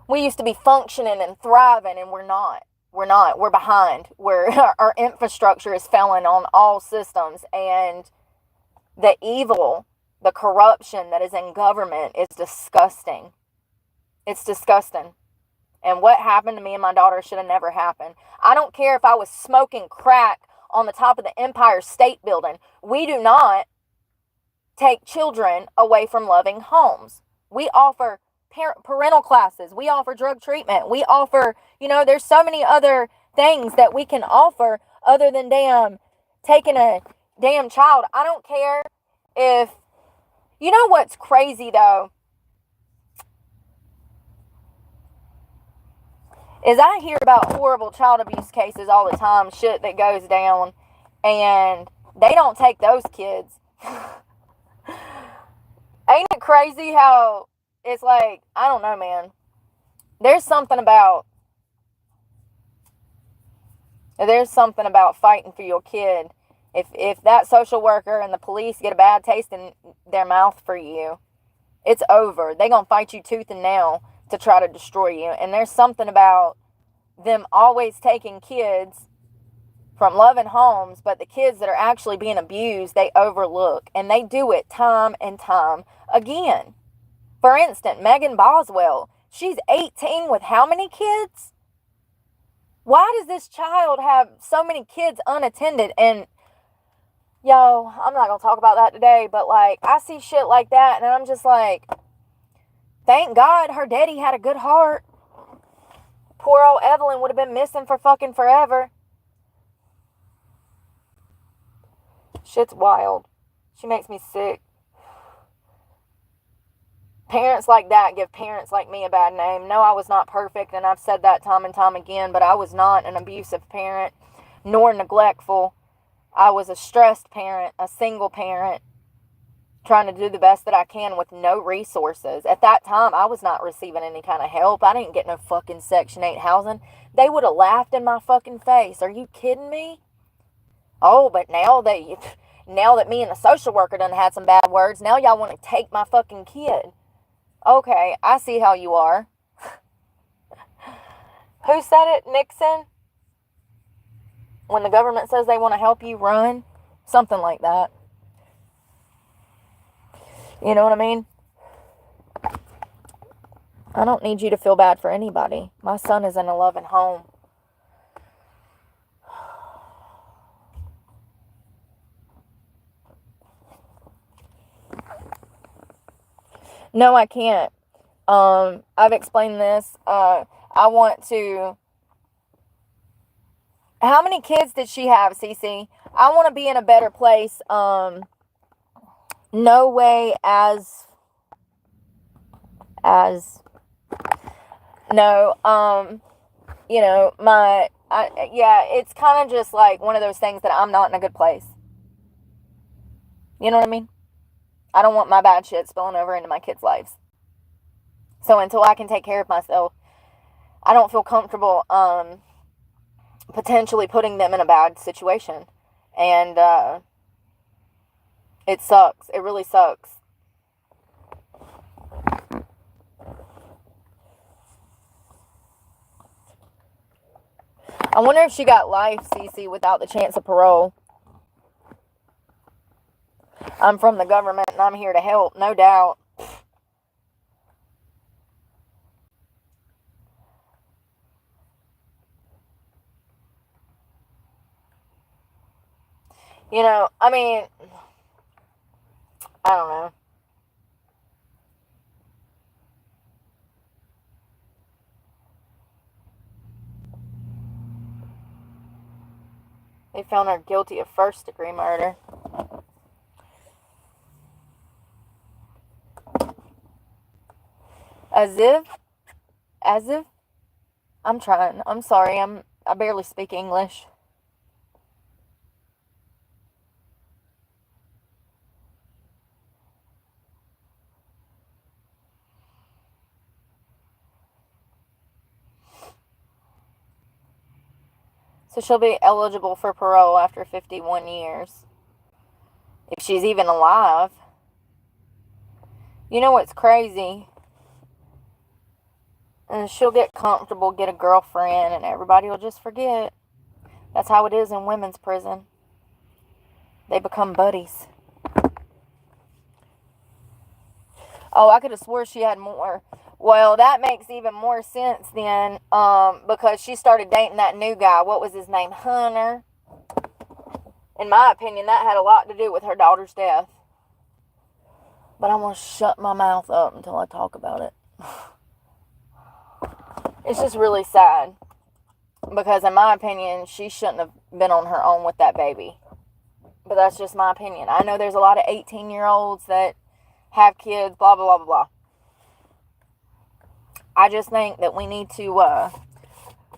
[SPEAKER 1] we used to be functioning and thriving, and we're not. We're not. We're behind. Our infrastructure is failing on all systems, and the evil, the corruption that is in government is disgusting. It's disgusting. And what happened to me and my daughter should have never happened. I don't care if I was smoking crack on the top of the Empire State Building. We do not take children away from loving homes. We offer parental classes. We offer drug treatment. We offer, there's so many other things that we can offer other than taking a damn child. I don't care if, what's crazy though, is I hear about horrible child abuse cases all the time, shit that goes down, and they don't take those kids. Ain't it crazy how it's like, I don't know, man. There's something about fighting for your kid. If that social worker and the police get a bad taste in their mouth for you, it's over. They gonna fight you tooth and nail to try to destroy you. And there's something about them always taking kids from loving homes, but the kids that are actually being abused, they overlook. And they do it time and time again. For instance, Megan Boswell, she's 18 with how many kids? Why does this child have so many kids unattended? And, I'm not going to talk about that today, but, I see shit like that, and I'm just like, thank God her daddy had a good heart. Poor old Evelyn would have been missing for fucking forever. Shit's wild. She makes me sick. Parents like that give parents like me a bad name. No, I was not perfect, and I've said that time and time again, but I was not an abusive parent, nor neglectful. I was a stressed parent, a single parent, trying to do the best that I can with no resources. At that time, I was not receiving any kind of help. I didn't get no fucking Section 8 housing. They would have laughed in my fucking face. Are you kidding me? Oh, but now that me and the social worker done had some bad words, now y'all want to take my fucking kid. Okay, I see how you are. Who said it? Nixon? When the government says they want to help you, run. Something like that. You know what I mean? I don't need you to feel bad for anybody. My son is in a loving home. No, I can't. I've explained this. I want to... How many kids did she have, Cece? I want to be in a better place. No way no, it's kind of just like one of those things that I'm not in a good place. You know what I mean? I don't want my bad shit spilling over into my kids' lives. So until I can take care of myself, I don't feel comfortable potentially putting them in a bad situation. And it sucks. It really sucks. I wonder if she got life, Cece, without the chance of parole. I'm from the government and I'm here to help, no doubt. I mean, I don't know. They found her guilty of first-degree murder. As if, I'm trying. I'm sorry. I barely speak English. So she'll be eligible for parole after 51 years. If she's even alive. You know what's crazy? And she'll get comfortable, get a girlfriend, and everybody will just forget. That's how it is in women's prison. They become buddies. Oh, I could have swore she had more. Well, that makes even more sense then, because she started dating that new guy. What was his name? Hunter. In my opinion, that had a lot to do with her daughter's death. But I'm going to shut my mouth up until I talk about it. It's just really sad. Because in my opinion, she shouldn't have been on her own with that baby. But that's just my opinion. I know there's a lot of 18-year-olds that have kids, blah, blah, blah, blah. I just think that we need to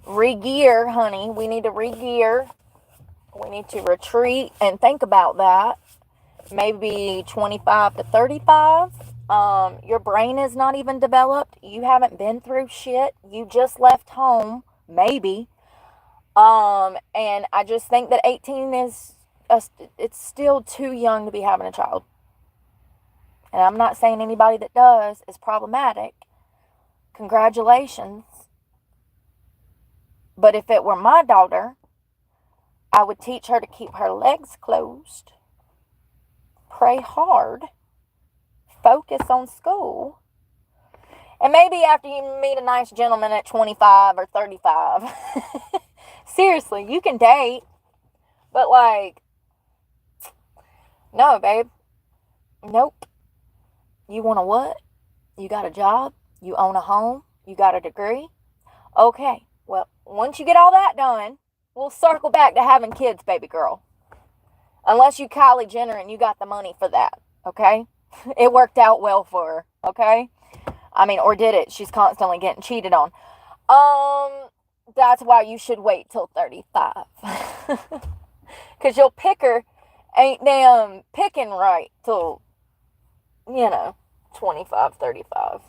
[SPEAKER 1] re-gear, honey. We need to re-gear. We need to retreat and think about that. Maybe 25 to 35. Your brain is not even developed. You haven't been through shit. You just left home, maybe. And I just think that 18 is, it's still too young to be having a child. And I'm not saying anybody that does is problematic. Congratulations. But if it were my daughter, I would teach her to keep her legs closed, pray hard, focus on school, and maybe after you meet a nice gentleman at 25 or 35, seriously, you can date, but like, no, babe, nope. You want a what? You got a job? You own a home? You got a degree? Okay, well, once you get all that done, we'll circle back to having kids, baby girl. Unless you Kylie Jenner and you got the money for that, okay? It worked out well for her, okay? I mean, or did it? She's constantly getting cheated on. That's why you should wait till 35. Because you'll pick her, ain't damn picking right till, 25, 35.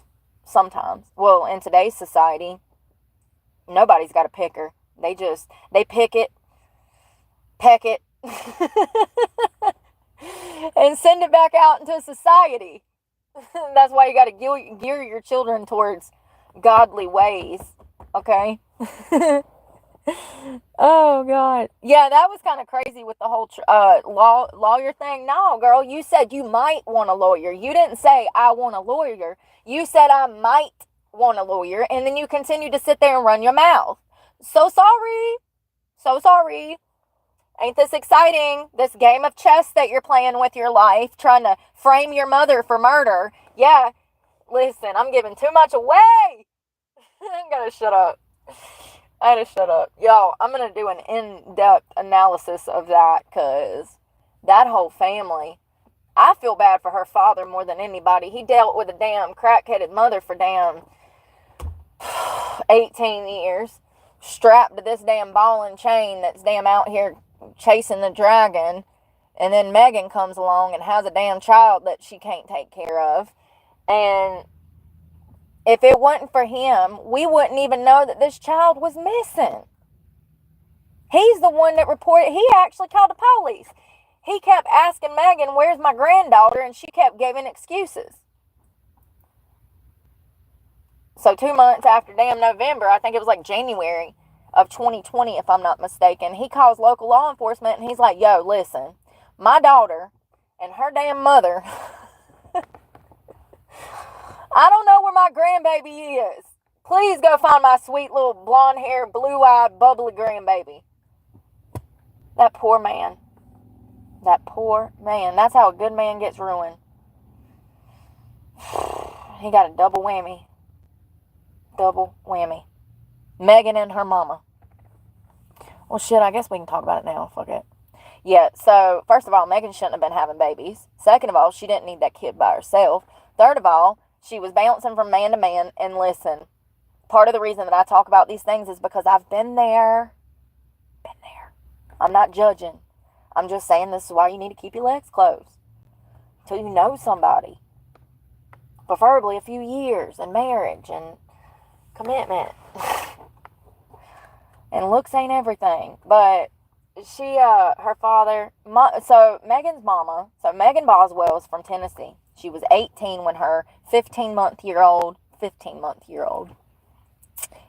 [SPEAKER 1] Sometimes. Well, in today's society, nobody's got to pick her. They pick it, peck it, and send it back out into society. That's why you got to gear your children towards godly ways, okay? Oh, God. Yeah, that was kind of crazy with the whole lawyer thing. No, girl, you said you might want a lawyer. You didn't say, I want a lawyer. You said, I might want a lawyer, and then you continue to sit there and run your mouth. So sorry. So sorry. Ain't this exciting? This game of chess that you're playing with your life, trying to frame your mother for murder. Yeah, listen, I'm giving too much away. I gotta shut up. Y'all, I'm going to do an in-depth analysis of that, because that whole family, I feel bad for her father more than anybody. He dealt with a damn crack-headed mother for damn 18 years, strapped to this damn ball and chain that's damn out here chasing the dragon, and then Megan comes along and has a damn child that she can't take care of, and if it wasn't for him, we wouldn't even know that this child was missing. He's the one that reported. He actually called the police. He kept asking Megan, where's my granddaughter? And she kept giving excuses. So 2 months after damn November, I think it was like January of 2020, if I'm not mistaken, he calls local law enforcement and he's like, yo, listen, my daughter and her damn mother... I don't know where my grandbaby is. Please go find my sweet little blonde-haired, blue-eyed, bubbly grandbaby. That poor man. That poor man. That's how a good man gets ruined. He got a double whammy. Double whammy. Megan and her mama. Well, shit, I guess we can talk about it now. Fuck it. Yeah, so, first of all, Megan shouldn't have been having babies. Second of all, she didn't need that kid by herself. Third of all, She was bouncing from man to man. And listen, part of the reason that I talk about these things is because I've been there. I'm not judging. I'm just saying this is why you need to keep your legs closed till you know somebody. Preferably a few years and marriage and commitment. And looks ain't everything. But she, her father, so Megan's mama, so Megan Boswell is from Tennessee. She was 18 when her 15-month-old,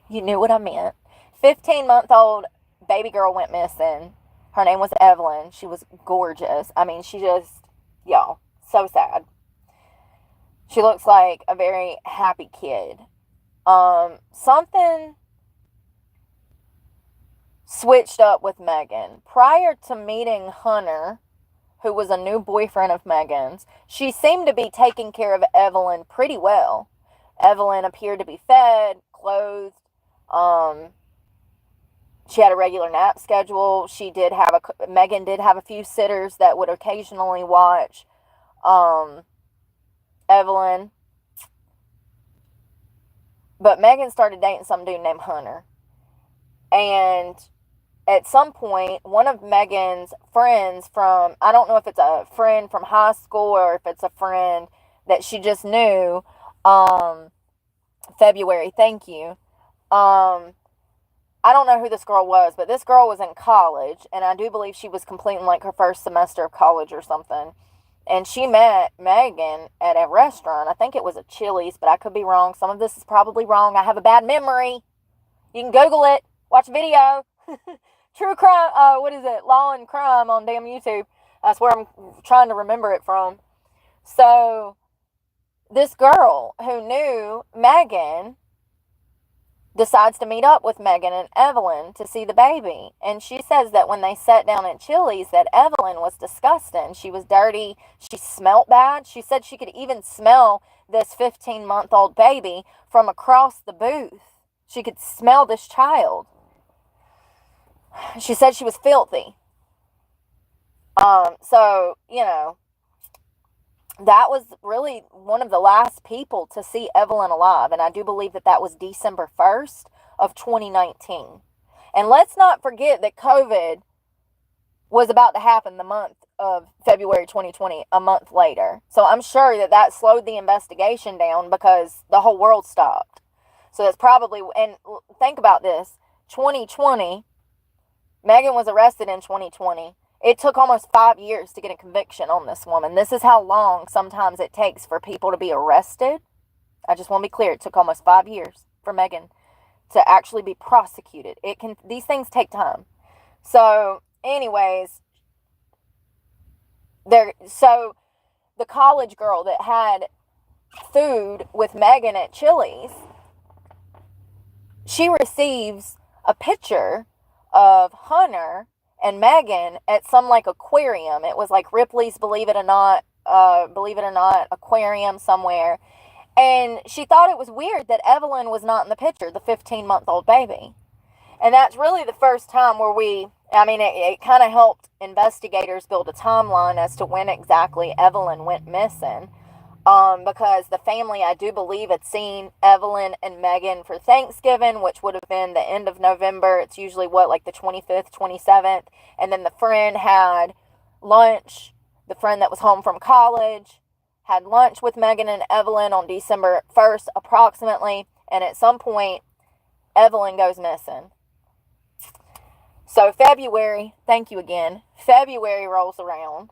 [SPEAKER 1] you knew what I meant, 15-month-old baby girl went missing. Her name was Evelyn. She was gorgeous. I mean, she just, y'all, so sad. She looks like a very happy kid. Something switched up with Megan. Prior to meeting Hunter, who was a new boyfriend of Megan's, she seemed to be taking care of Evelyn pretty well. Evelyn appeared to be fed, clothed. She had a regular nap schedule. Megan did have a few sitters that would occasionally watch Evelyn. But Megan started dating some dude named Hunter. And at some point, one of Megan's friends from, I don't know if it's a friend from high school or if it's a friend that she just knew, February, thank you. I don't know who this girl was, but this girl was in college, and I do believe she was completing like her first semester of college or something. And she met Megan at a restaurant. I think it was a Chili's, but I could be wrong. Some of this is probably wrong. I have a bad memory. You can Google it. Watch a video. True crime. What is it? Law and Crime on damn YouTube. That's where I'm trying to remember it from. So, this girl who knew Megan decides to meet up with Megan and Evelyn to see the baby. And she says that when they sat down at Chili's that Evelyn was disgusting. She was dirty. She smelled bad. She said she could even smell this 15-month-old baby from across the booth. She could smell this child. She said she was filthy. So, you know, that was really one of the last people to see Evelyn alive. And I do believe that that was December 1st of 2019. And let's not forget that COVID was about to happen the month of February 2020, a month later. So I'm sure that that slowed the investigation down because the whole world stopped. So that's probably, and think about this, 2020, Megan was arrested in 2020. It took almost 5 years to get a conviction on this woman. This is how long sometimes it takes for people to be arrested. I just want to be clear. It took almost 5 years for Megan to actually be prosecuted. These things take time. So, anyways, so the college girl that had food with Megan at Chili's, she receives a picture of Hunter and Megan at some like aquarium. It was like Ripley's Believe It or Not aquarium somewhere. And she thought it was weird that Evelyn was not in the picture, the 15-month-old baby. And that's really the first time where it kind of helped investigators build a timeline as to when exactly Evelyn went missing. Because the family, I do believe, had seen Evelyn and Megan for Thanksgiving, which would have been the end of November. It's usually like the 25th, 27th. And then the friend had lunch. The friend that was home from college had lunch with Megan and Evelyn on December 1st, approximately. And at some point, Evelyn goes missing. So February, thank you again, February rolls around.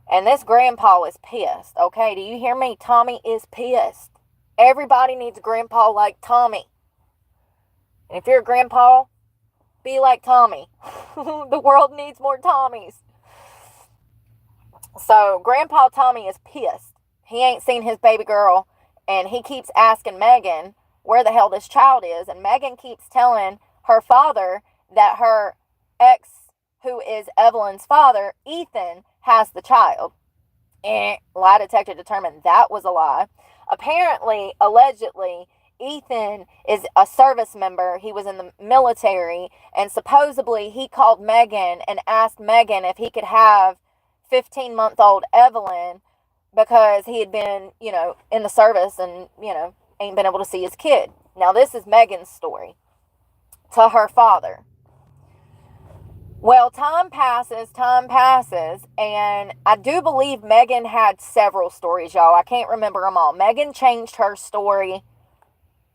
[SPEAKER 1] And this grandpa is pissed, okay? Do you hear me? Tommy is pissed. Everybody needs a grandpa like Tommy. And if you're a grandpa, be like Tommy. The world needs more Tommies. So, Grandpa Tommy is pissed. He ain't seen his baby girl, and he keeps asking Megan where the hell this child is. And Megan keeps telling her father that her ex, who is Evelyn's father, Ethan, has the child. And lie detector determined that was a lie. Apparently, allegedly, Ethan is a service member. He was in the military, and supposedly he called Megan and asked Megan if he could have 15-month-old Evelyn because he had been, in the service and, ain't been able to see his kid. Now, this is Megan's story to her father. Well, time passes, and I do believe Megan had several stories, y'all. I can't remember them all. Megan changed her story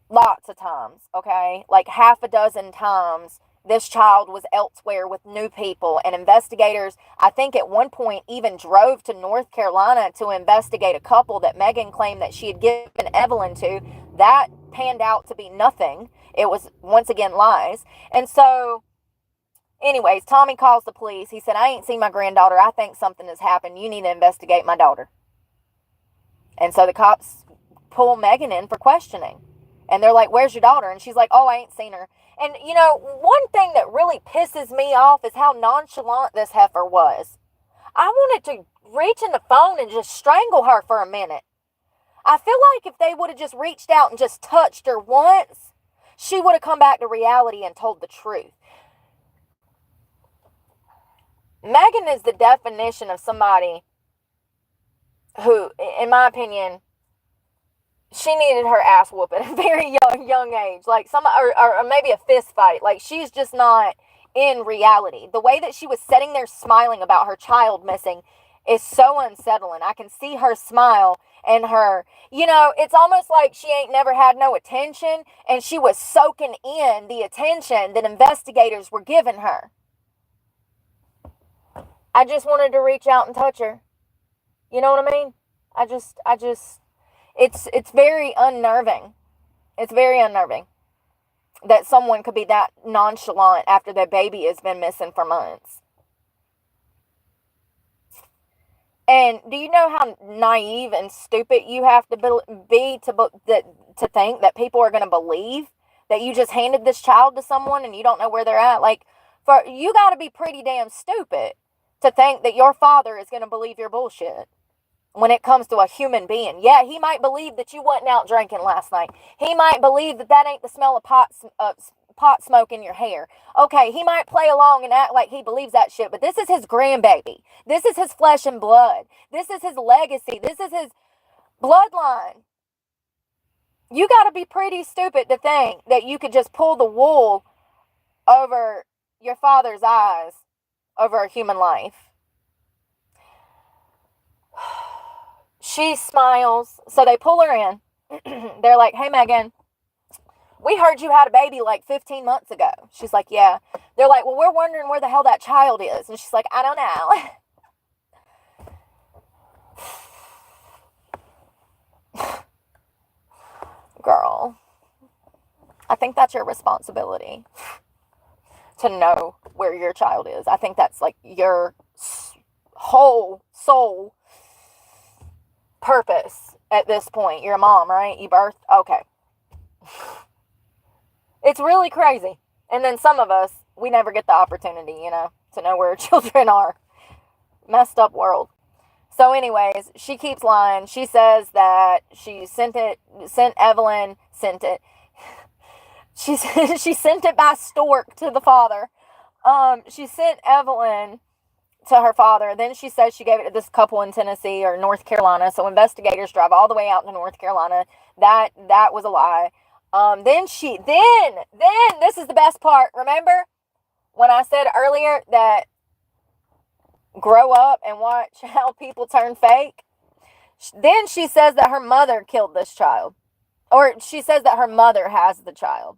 [SPEAKER 1] lots of times, okay? Like half a dozen times. This child was elsewhere with new people, and investigators, I think at one point, even drove to North Carolina to investigate a couple that Megan claimed that she had given Evelyn to. That panned out to be nothing. It was, once again, lies. And so, anyways, Tommy calls the police. He said, I ain't seen my granddaughter. I think something has happened. You need to investigate my daughter. And so the cops pull Megan in for questioning. And they're like, where's your daughter? And she's like, oh, I ain't seen her. And, one thing that really pisses me off is how nonchalant this heifer was. I wanted to reach in the phone and just strangle her for a minute. I feel like if they would have just reached out and just touched her once, she would have come back to reality and told the truth. Megan is the definition of somebody who, in my opinion, she needed her ass whooped at a very young age. Like or maybe a fist fight. Like, she's just not in reality. The way that she was sitting there smiling about her child missing is so unsettling. I can see her smile and her, it's almost like she ain't never had no attention, and she was soaking in the attention that investigators were giving her. I just wanted to reach out and touch her. You know what I mean? It's very unnerving. It's very unnerving that someone could be that nonchalant after their baby has been missing for months. And do you know how naive and stupid you have to be to think that people are going to believe that you just handed this child to someone and you don't know where they're at? Like, you got to be pretty damn stupid to think that your father is going to believe your bullshit. When it comes to a human being. Yeah, he might believe that you wasn't out drinking last night. He might believe that ain't the smell of pot smoke in your hair. Okay, he might play along and act like he believes that shit, but this is his grandbaby. This is his flesh and blood. This is his legacy. This is his bloodline. You got to be pretty stupid to think that you could just pull the wool over your father's eyes over a human life. She smiles. So they pull her in. They're like, hey, Megan, we heard you had a baby like 15 months ago. She's like, yeah. They're like, well, we're wondering where the hell that child is. And she's like, I don't know. Girl, I think that's your responsibility to know where your child is. I think that's like your whole soul purpose at this point. You're a mom, right? You birthed? Okay. It's really crazy. And then some of us, we never get the opportunity, to know where our children are. Messed up world. So anyways, she keeps lying. She says that she sent Evelyn. She sent it by stork to the father. She sent Evelyn to her father. Then she says she gave it to this couple in Tennessee or North Carolina. So investigators drive all the way out to North Carolina. That was a lie. Then this is the best part. Remember when I said earlier that grow up and watch how people turn fake? Then she says that her mother killed this child. Or she says that her mother has the child.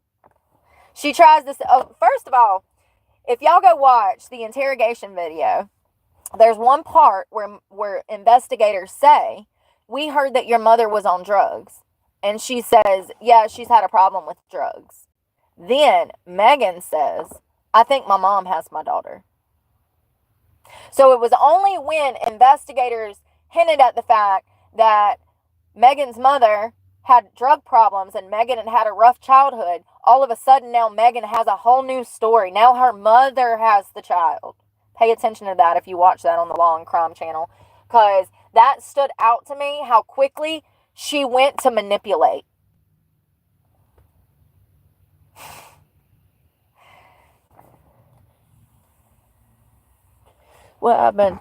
[SPEAKER 1] She tries to say, first of all, if y'all go watch the interrogation video, there's one part where investigators say, we heard that your mother was on drugs. And she says, yeah, she's had a problem with drugs. Then Megan says, I think my mom has my daughter. So it was only when investigators hinted at the fact that Megan's mother had drug problems and Megan had a rough childhood, all of a sudden now Megan has a whole new story. Now her mother has the child. Pay attention to that if you watch that on the Law and Crime channel, because that stood out to me, how quickly she went to manipulate. What happened?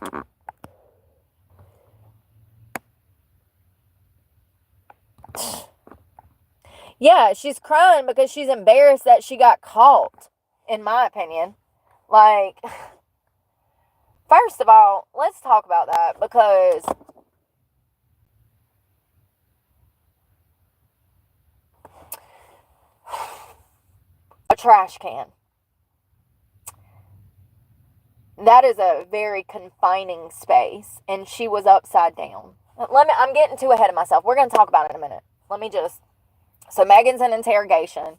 [SPEAKER 1] Yeah, she's crying because she's embarrassed that she got caught, in my opinion. Like, first of all, let's talk about that, because a trash can. That is a very confining space, and she was upside down. I'm getting too ahead of myself. We're going to talk about it in a minute. So Megan's in interrogation.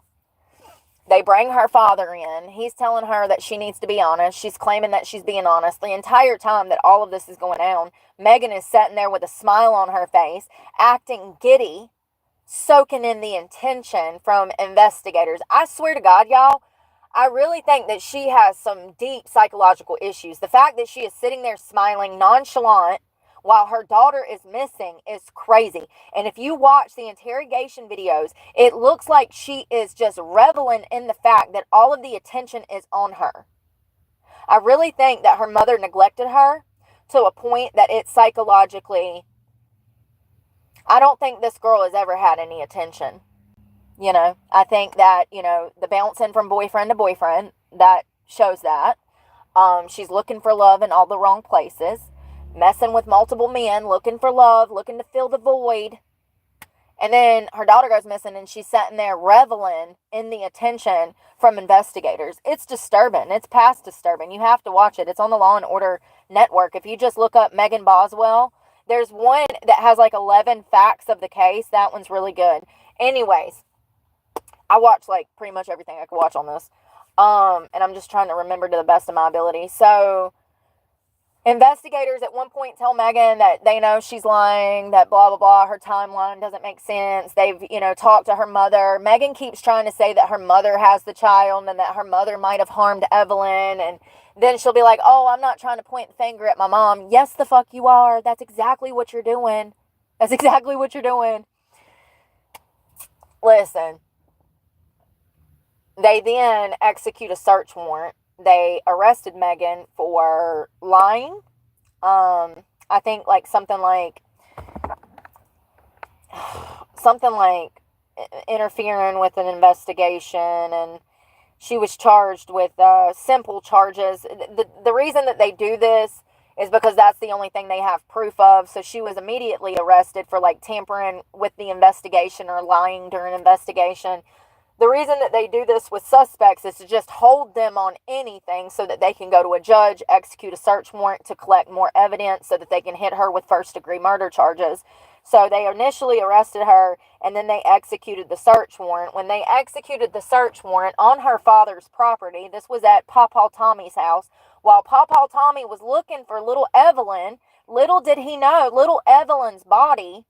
[SPEAKER 1] They bring her father in. He's telling her that she needs to be honest. She's claiming that she's being honest. The entire time that all of this is going on, Megan is sitting there with a smile on her face, acting giddy, soaking in the attention from investigators. I swear to God, y'all, I really think that she has some deep psychological issues. The fact that she is sitting there smiling, nonchalant, while her daughter is missing is crazy. And if you watch the interrogation videos, it looks like she is just reveling in the fact that all of the attention is on her. I really think that her mother neglected her to a point that it's psychologically... I don't think this girl has ever had any attention. I think that, the bouncing from boyfriend to boyfriend, that shows that. She's looking for love in all the wrong places. Messing with multiple men, looking for love, looking to fill the void. And then her daughter goes missing, and she's sitting there reveling in the attention from investigators. It's disturbing. It's past disturbing. You have to watch it. It's on the Law and Order Network. If you just look up Megan Boswell, there's one that has like 11 facts of the case. That one's really good. Anyways, I watch like pretty much everything I could watch on this. And I'm just trying to remember to the best of my ability. So investigators at one point tell Megan that they know she's lying, that blah, blah, blah, her timeline doesn't make sense. They've, talked to her mother. Megan keeps trying to say that her mother has the child and that her mother might have harmed Evelyn. And then she'll be like, oh, I'm not trying to point the finger at my mom. Yes, the fuck you are. That's exactly what you're doing. That's exactly what you're doing. Listen. They then execute a search warrant. They arrested Megan for lying. I think something like interfering with an investigation, and she was charged with simple charges. The reason that they do this is because that's the only thing they have proof of. So she was immediately arrested for tampering with the investigation or lying during investigation. The reason that they do this with suspects is to just hold them on anything so that they can go to a judge, execute a search warrant to collect more evidence so that they can hit her with first-degree murder charges. So they initially arrested her, and then they executed the search warrant. When they executed the search warrant on her father's property, this was at Pawpaw Tommy's house, while Pawpaw Tommy was looking for little Evelyn, little did he know, little Evelyn's body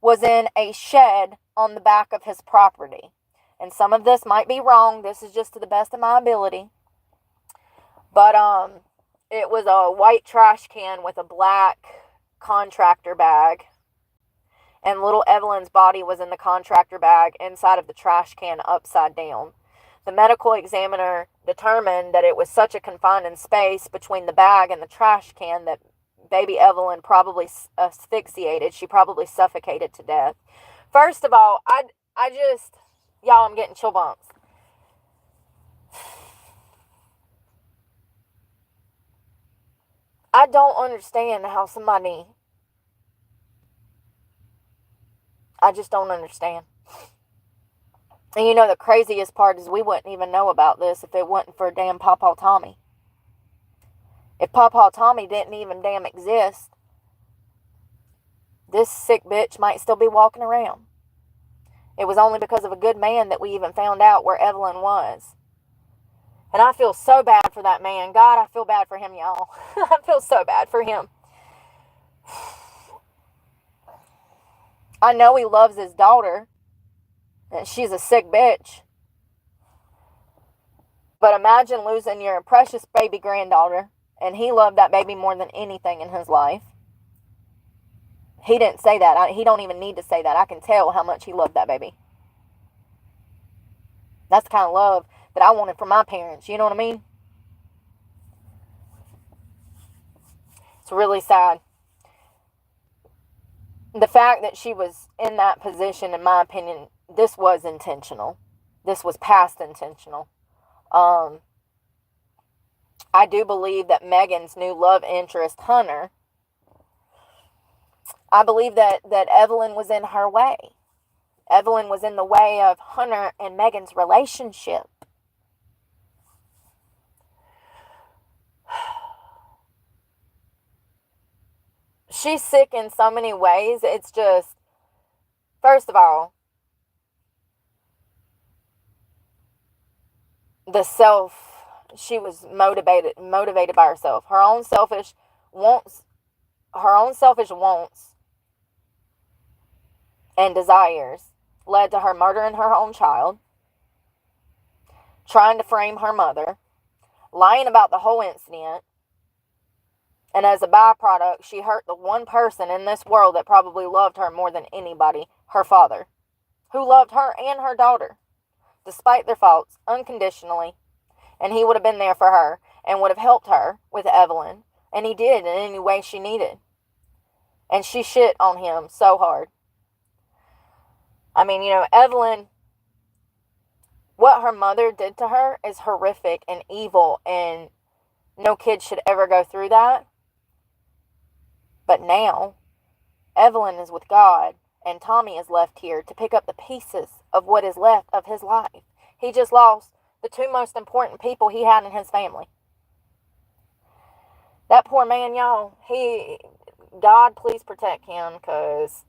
[SPEAKER 1] was in a shed on the back of his property. And some of this might be wrong. This is just to the best of my ability. But it was a white trash can with a black contractor bag. And little Evelyn's body was in the contractor bag inside of the trash can upside down. The medical examiner determined that it was such a confining space between the bag and the trash can that baby Evelyn probably asphyxiated. She probably suffocated to death. First of all, I just... Y'all, I'm getting chill bumps. I don't understand how somebody... I just don't understand. And the craziest part is we wouldn't even know about this if it wasn't for damn Pawpaw Tommy. If Pawpaw Tommy didn't even damn exist, this sick bitch might still be walking around. It was only because of a good man that we even found out where Evelyn was. And I feel so bad for that man. God, I feel bad for him, y'all. I feel so bad for him. I know he loves his daughter. And she's a sick bitch. But imagine losing your precious baby granddaughter. And he loved that baby more than anything in his life. He didn't say that. He don't even need to say that. I can tell how much he loved that baby. That's the kind of love that I wanted from my parents. You know what I mean? It's really sad. the fact that she was in that position, in my opinion, this was intentional. This was past intentional. I do believe that Megan's new love interest, Hunter, I believe that Evelyn was in her way. Evelyn was in the way of Hunter and Megan's relationship. She's sick in so many ways. It's just, first of all, she was motivated by herself. Her own selfish wants and desires led to her murdering her own child, trying to frame her mother, lying about the whole incident, and as a byproduct, she hurt the one person in this world that probably loved her more than anybody, her father, who loved her and her daughter, despite their faults, unconditionally, and he would have been there for her and would have helped her with Evelyn, and he did in any way she needed. And she shit on him so hard. I mean, Evelyn, what her mother did to her is horrific and evil, and no kid should ever go through that. But now, Evelyn is with God, and Tommy is left here to pick up the pieces of what is left of his life. He just lost the two most important people he had in his family. That poor man, y'all, God, please protect him, because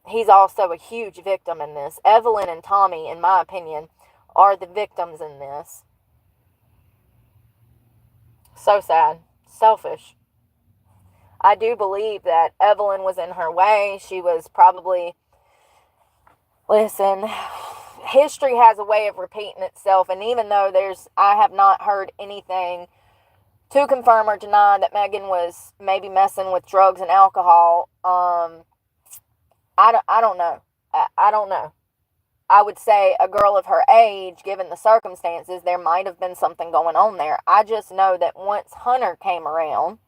[SPEAKER 1] he's also a huge victim in this. Evelyn and Tommy, in my opinion, are the victims in this. So sad. Selfish. I do believe that Evelyn was in her way. She was probably... Listen, history has a way of repeating itself, and even though I have not heard anything to confirm or deny that Megan was maybe messing with drugs and alcohol, I don't know. I don't know. I would say a girl of her age, given the circumstances, there might have been something going on there. I just know that once Hunter came around,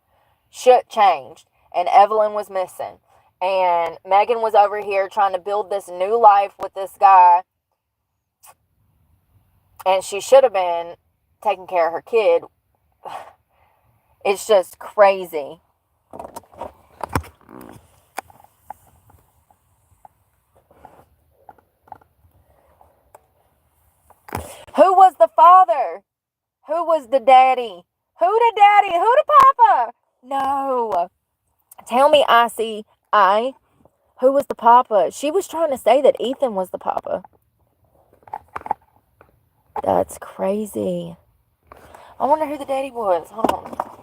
[SPEAKER 1] shit changed, and Evelyn was missing. And Megan was over here trying to build this new life with this guy, and she should have been taking care of her kid. It's just crazy. Who was the father? Who was the daddy? Who the daddy? Who the papa? No. Tell me, who was the papa? She was trying to say that Ethan was the papa. That's crazy. I wonder who the daddy was. Hold on.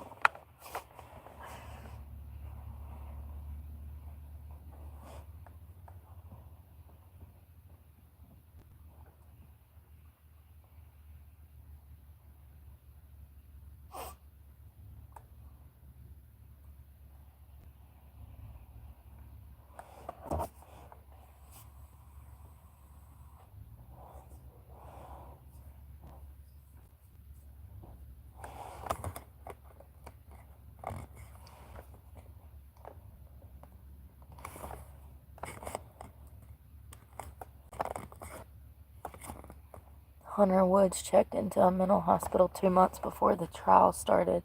[SPEAKER 1] Hunter Woods checked into a mental hospital 2 months before the trial started.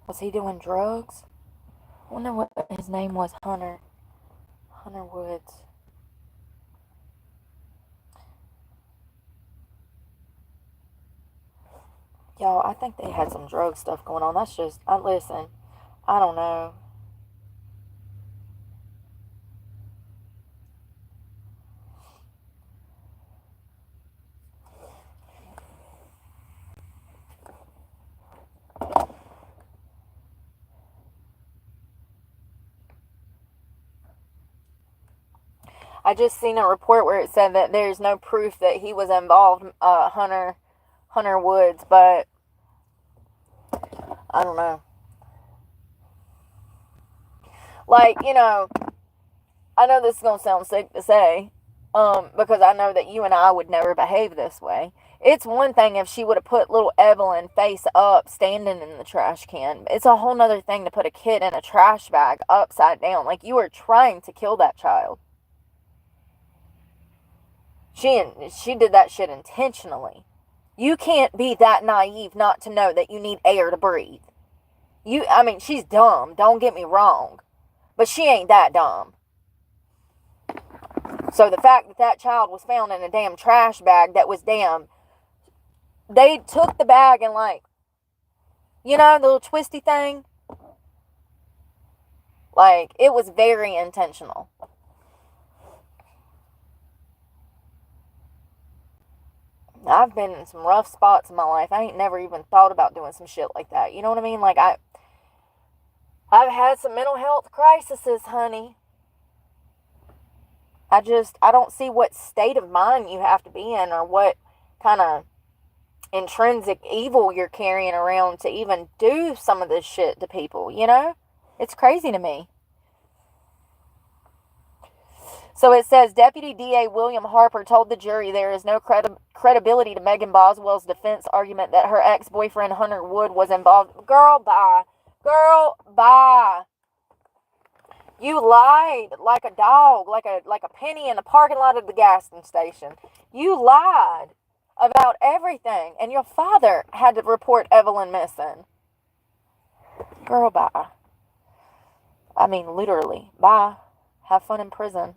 [SPEAKER 1] Was he doing drugs? I wonder what his name was. Hunter Woods. Y'all, I think they had some drug stuff going on. That's just, listen, I don't know. I just seen a report where it said that there's no proof that he was involved, Hunter Woods, but I don't know. Like, I know this is going to sound sick to say, because I know that you and I would never behave this way. It's one thing if she would have put little Evelyn face up standing in the trash can. It's a whole nother thing to put a kid in a trash bag upside down. Like, you are trying to kill that child. She did that shit intentionally. You can't be that naive not to know that you need air to breathe. She's dumb, don't get me wrong. But she ain't that dumb. So the fact that that child was found in a damn trash bag that was they took the bag and like, the little twisty thing. Like, it was very intentional. I've been in some rough spots in my life. I ain't never even thought about doing some shit like that. You know what I mean? Like, I've had some mental health crises, honey. I don't see what state of mind you have to be in or what kind of intrinsic evil you're carrying around to even do some of this shit to people, It's crazy to me. So it says, Deputy DA William Harper told the jury there is no credibility to Megan Boswell's defense argument that her ex-boyfriend Hunter Wood was involved. Girl, bye. Girl, bye. You lied like a dog, like a penny in the parking lot of the gas station. You lied about everything, and your father had to report Evelyn missing. Girl, bye. Literally, bye. Have fun in prison.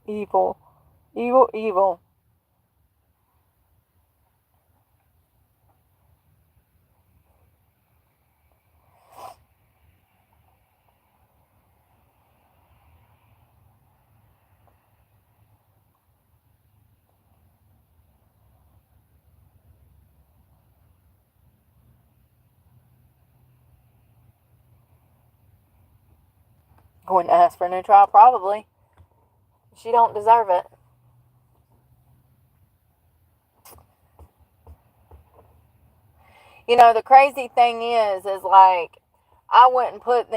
[SPEAKER 1] Evil. Evil, evil. Going to ask for a new trial? Probably. She don't deserve it. The crazy thing is like, I wouldn't put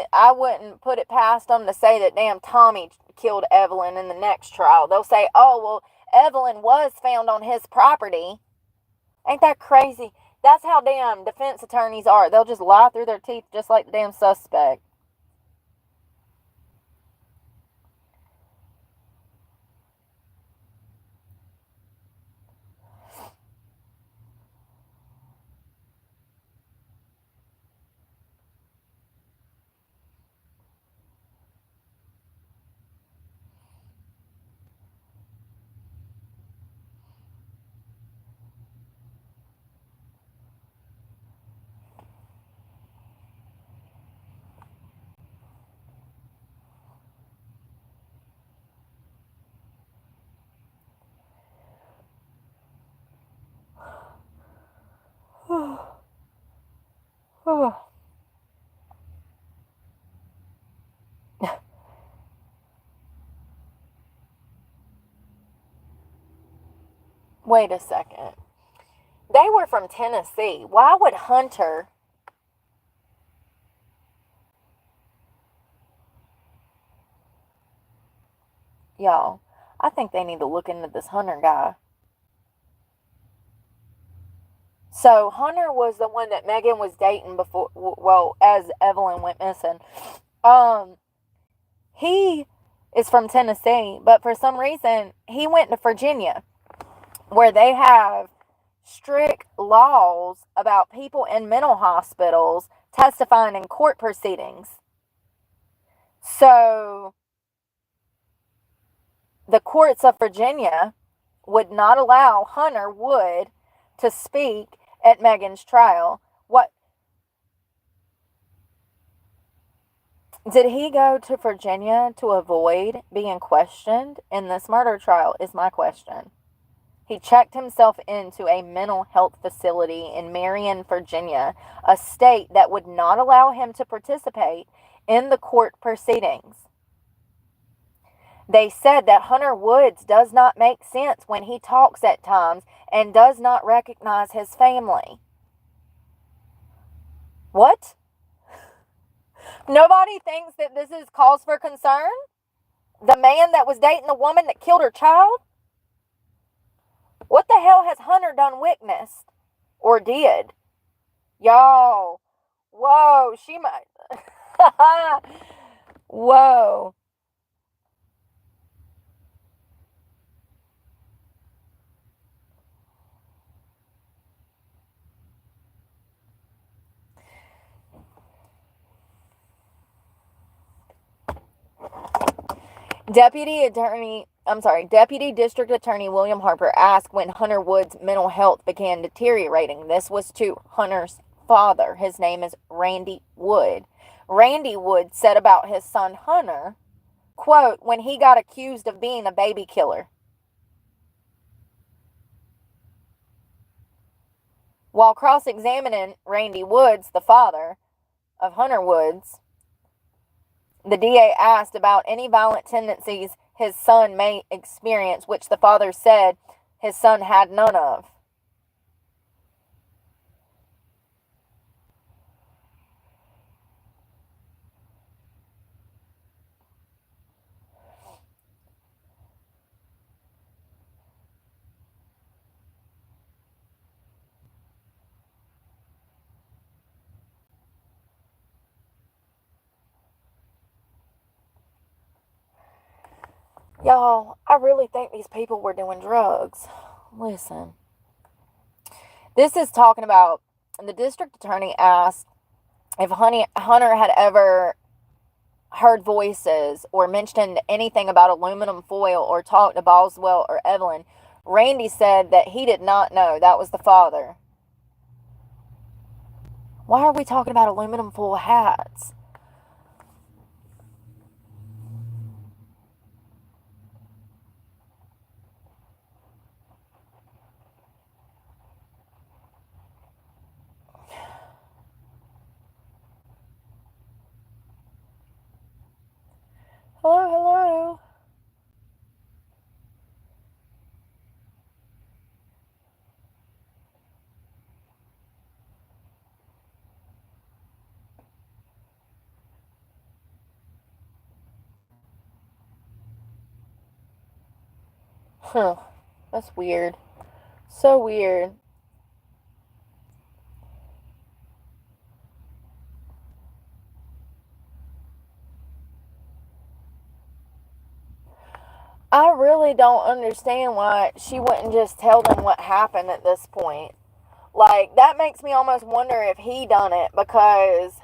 [SPEAKER 1] it past them to say that damn Tommy killed Evelyn in the next trial. They'll say, oh, well, Evelyn was found on his property. Ain't that crazy? That's how damn defense attorneys are. They'll just lie through their teeth just like the damn suspect. Wait a second. They were from Tennessee. Why would Hunter... Y'all, I think they need to look into this Hunter guy. So, Hunter was the one that Megan was dating before, well, as Evelyn went missing. He is from Tennessee, but for some reason, he went to Virginia, where they have strict laws about people in mental hospitals testifying in court proceedings. So, the courts of Virginia would not allow Hunter Wood to speak at Megan's trial. What? Did he go to Virginia to avoid being questioned in this murder trial is my question. He checked himself into a mental health facility in Marion, Virginia, a state that would not allow him to participate in the court proceedings. They said that Hunter Woods does not make sense when he talks at times and does not recognize his family. What? Nobody thinks that this is cause for concern? The man that was dating the woman that killed her child? What the hell has Hunter done witnessed? Or did? Y'all. Whoa, she might. Whoa. Deputy District Attorney William Harper asked when Hunter Wood's mental health began deteriorating. This was to Hunter's father. His name is Randy Wood. Randy Wood said about his son Hunter, quote, when he got accused of being a baby killer. While cross-examining Randy Woods, the father of Hunter Woods, the DA asked about any violent tendencies his son may experience, which the father said his son had none of. Y'all, I really think these people were doing drugs. Listen. This is talking about the district attorney asked if Hunter had ever heard voices or mentioned anything about aluminum foil or talked to Boswell or Evelyn. Randy said that he did not know. That was the father. Why are we talking about aluminum foil hats? Hello, hello. Huh. That's weird. So weird. I really don't understand why she wouldn't just tell them what happened at this point. Like, that makes me almost wonder if he done it because,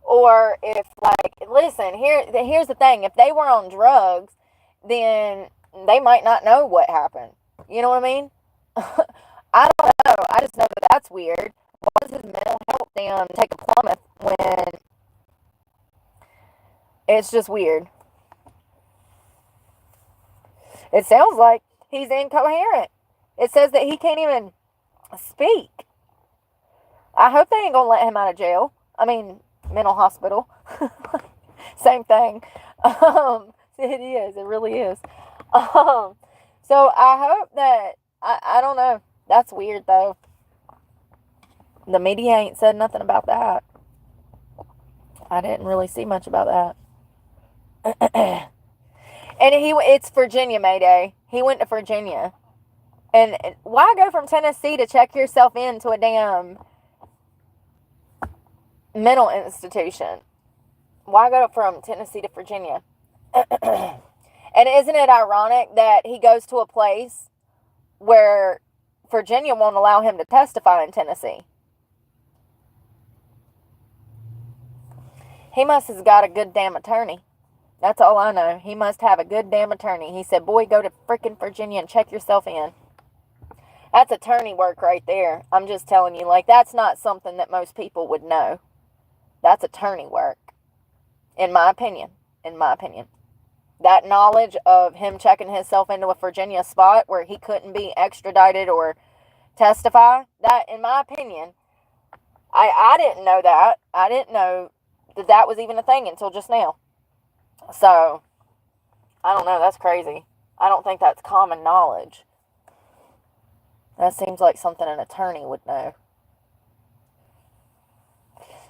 [SPEAKER 1] or if, like, listen, here's the thing. If they were on drugs, then they might not know what happened. You know what I mean? I don't know. I just know that that's weird. Why does his mental health take a plummet when it's just weird? It sounds like he's incoherent. It says that he can't even speak. I hope they ain't gonna let him out of jail. I mean, mental hospital. Same thing. It is. It really is. So I hope that, I don't know. That's weird, though. The media ain't said nothing about that. I didn't really see much about that. And it's Virginia, Mayday. He went to Virginia. And why go from Tennessee to check yourself into a damn mental institution? Why go from Tennessee to Virginia? And isn't it ironic that he goes to a place where Virginia won't allow him to testify in Tennessee? He must have got a good damn attorney. That's all I know. He must have a good damn attorney. He said, boy, go to freaking Virginia and check yourself in. That's attorney work right there. I'm just telling you, like, that's not something that most people would know. That's attorney work. In my opinion. That knowledge of him checking himself into a Virginia spot where he couldn't be extradited or testify, that, in my opinion, I didn't know that. I didn't know that was even a thing until just now. So, I don't know. That's crazy. I don't think that's common knowledge. That seems like something an attorney would know.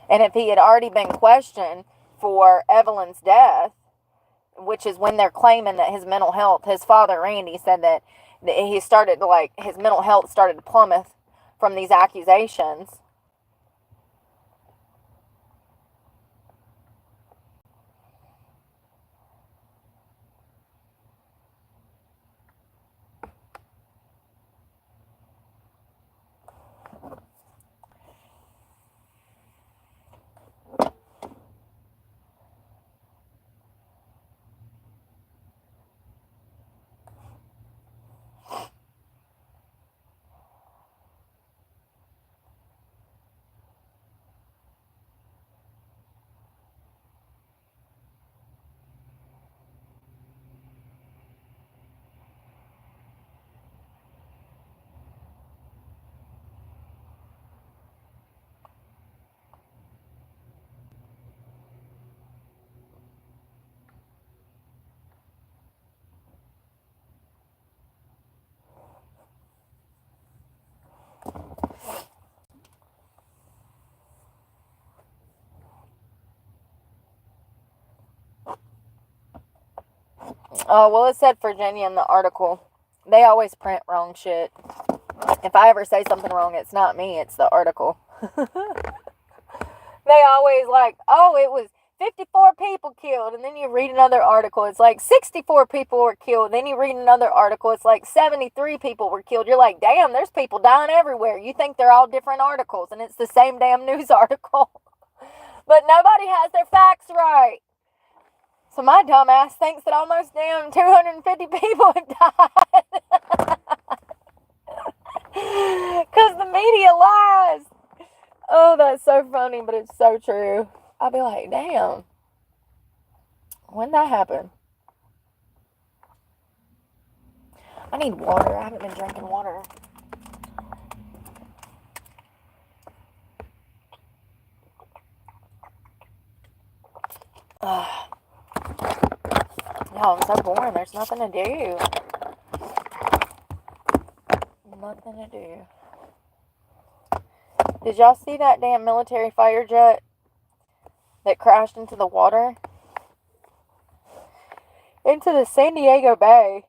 [SPEAKER 1] And if he had already been questioned for Evelyn's death, which is when they're claiming that his mental health, his father, Randy, said that he started to, like, his mental health started to plummet from these accusations. Oh, well, it said Virginia in the article. They always print wrong shit. If I ever say something wrong, it's not me, it's the article. They always like, oh, it was 54 people killed. And then you read another article, it's like 64 people were killed. Then you read another article, it's like 73 people were killed. You're like, damn, there's people dying everywhere. You think they're all different articles, and it's the same damn news article. But nobody has their facts right. So my dumb ass thinks that almost damn 250 people have died. Because the media lies. Oh, that's so funny, but it's so true. I'll be like, damn. When that happen? I need water. I haven't been drinking water. No, I'm so boring. There's nothing to do. Nothing to do. Did y'all see that damn military fighter jet that crashed into the water? Into the San Diego Bay.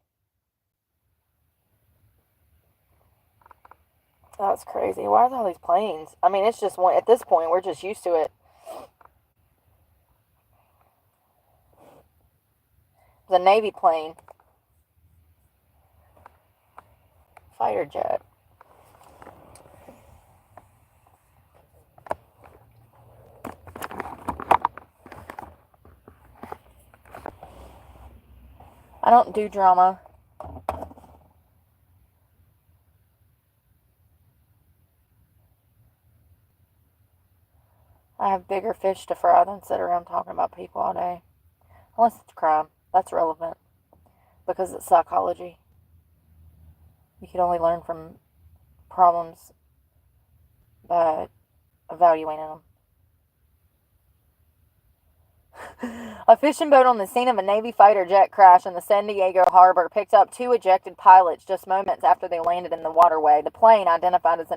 [SPEAKER 1] That's crazy. Why are all these planes? I mean, it's just one. At this point, we're just used to it. The Navy plane. Fighter jet. I don't do drama. I have bigger fish to fry than sit around talking about people all day. Unless it's crime. That's relevant. Because it's psychology. You can only learn from problems by evaluating them. A fishing boat on the scene of a Navy fighter jet crash in the San Diego harbor picked up 2 ejected pilots just moments after they landed in the waterway. The plane, identified as by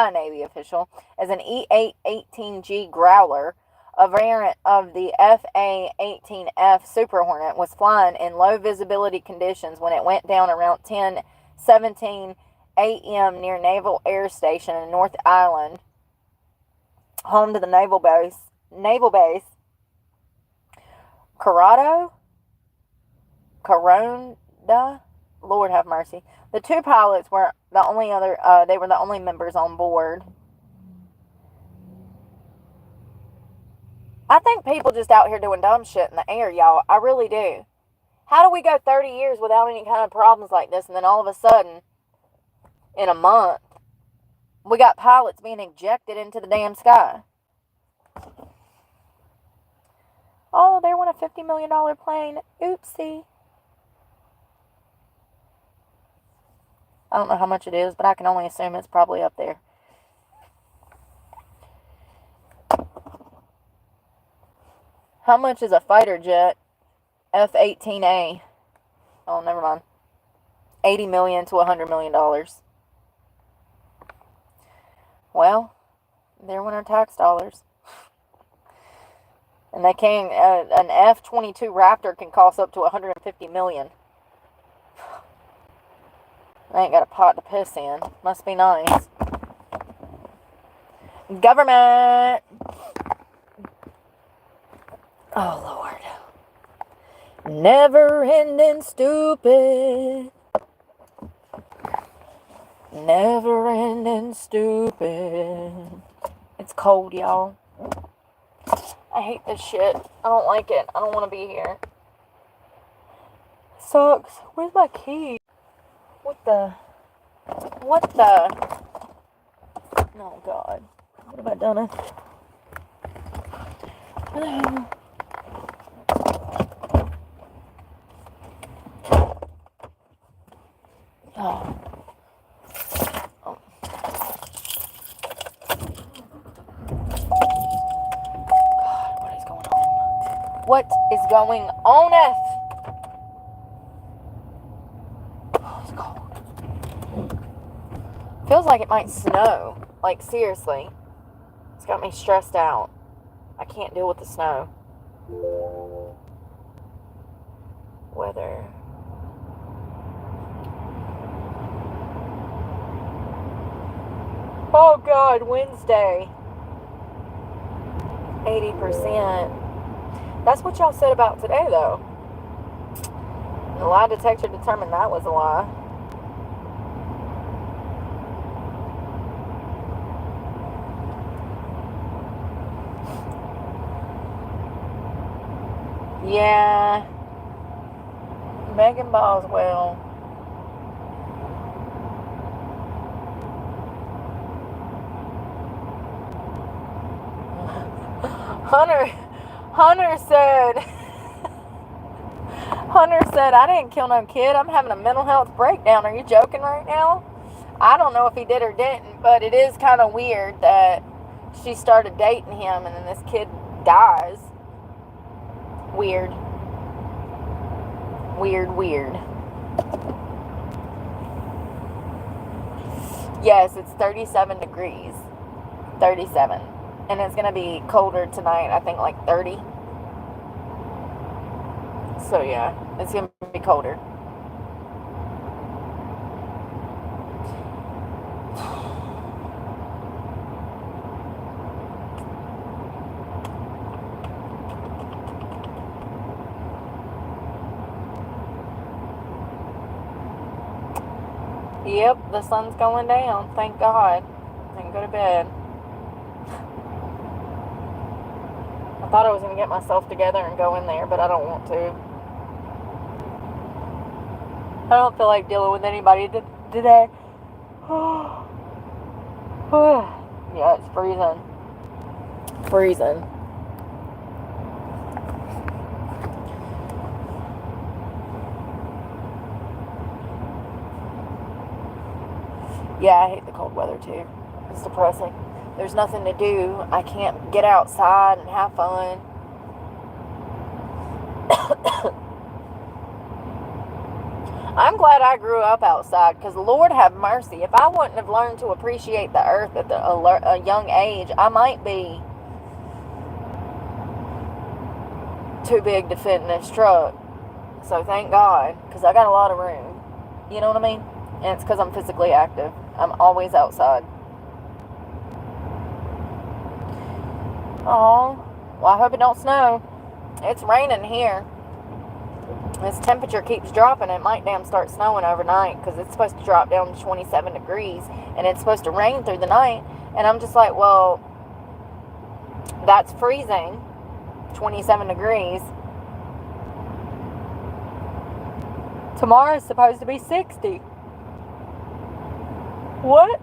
[SPEAKER 1] a Navy official, as an E-818G Growler, a variant of the FA-18F Super Hornet, was flying in low visibility conditions when it went down around 10:17 a.m. near Naval Air Station in North Island, home to the naval base. Coronda, Lord have mercy. The 2 pilots were the only members on board. I think people just out here doing dumb shit in the air, y'all. I really do. How do we go 30 years without any kind of problems like this, and then all of a sudden, in a month, we got pilots being ejected into the damn sky? Oh, there went a $50 million plane. Oopsie. I don't know how much it is, but I can only assume it's probably up there. How much is a fighter jet? F-18A. Oh, never mind. $80 million to $100 million. Well, there went our tax dollars. And they can an F-22 Raptor can cost up to $150 million. I ain't got a pot to piss in. Must be nice. Government. Oh, Lord. Never ending stupid. Never ending stupid. It's cold, y'all. I hate this shit. I don't like it. I don't want to be here. It sucks. Where's my key? What the? Oh, God. What have I done? Oh. What is going on? Oh, it's cold. Feels like it might snow. Like, seriously. It's got me stressed out. I can't deal with the snow. Weather. Oh, God, Wednesday. 80%. That's what y'all said about today, though. The lie detector determined that was a lie. Yeah. Megan Boswell. Hunter said, I didn't kill no kid. I'm having a mental health breakdown. Are you joking right now? I don't know if he did or didn't, but it is kind of weird that she started dating him and then this kid dies. Weird. Yes, it's 37 degrees. 37. And it's going to be colder tonight, I think like 30. So yeah, it's going to be colder. Yep, the sun's going down. Thank God. I can go to bed. I thought I was going to get myself together and go in there, but I don't want to. I don't feel like dealing with anybody today. Yeah, it's freezing. Yeah, I hate the cold weather too. It's depressing. There's nothing to do. I can't get outside and have fun. I'm glad I grew up outside, because Lord have mercy. If I wouldn't have learned to appreciate the earth at a young age, I might be too big to fit in this truck. So thank God, because I got a lot of room. You know what I mean? And it's because I'm physically active. I'm always outside. Oh, well, I hope it don't snow. It's raining here. This temperature keeps dropping. It might damn start snowing overnight, because it's supposed to drop down to 27 degrees, and it's supposed to rain through the night. And I'm just like, well, that's freezing. 27 degrees. Tomorrow's supposed to be 60. What?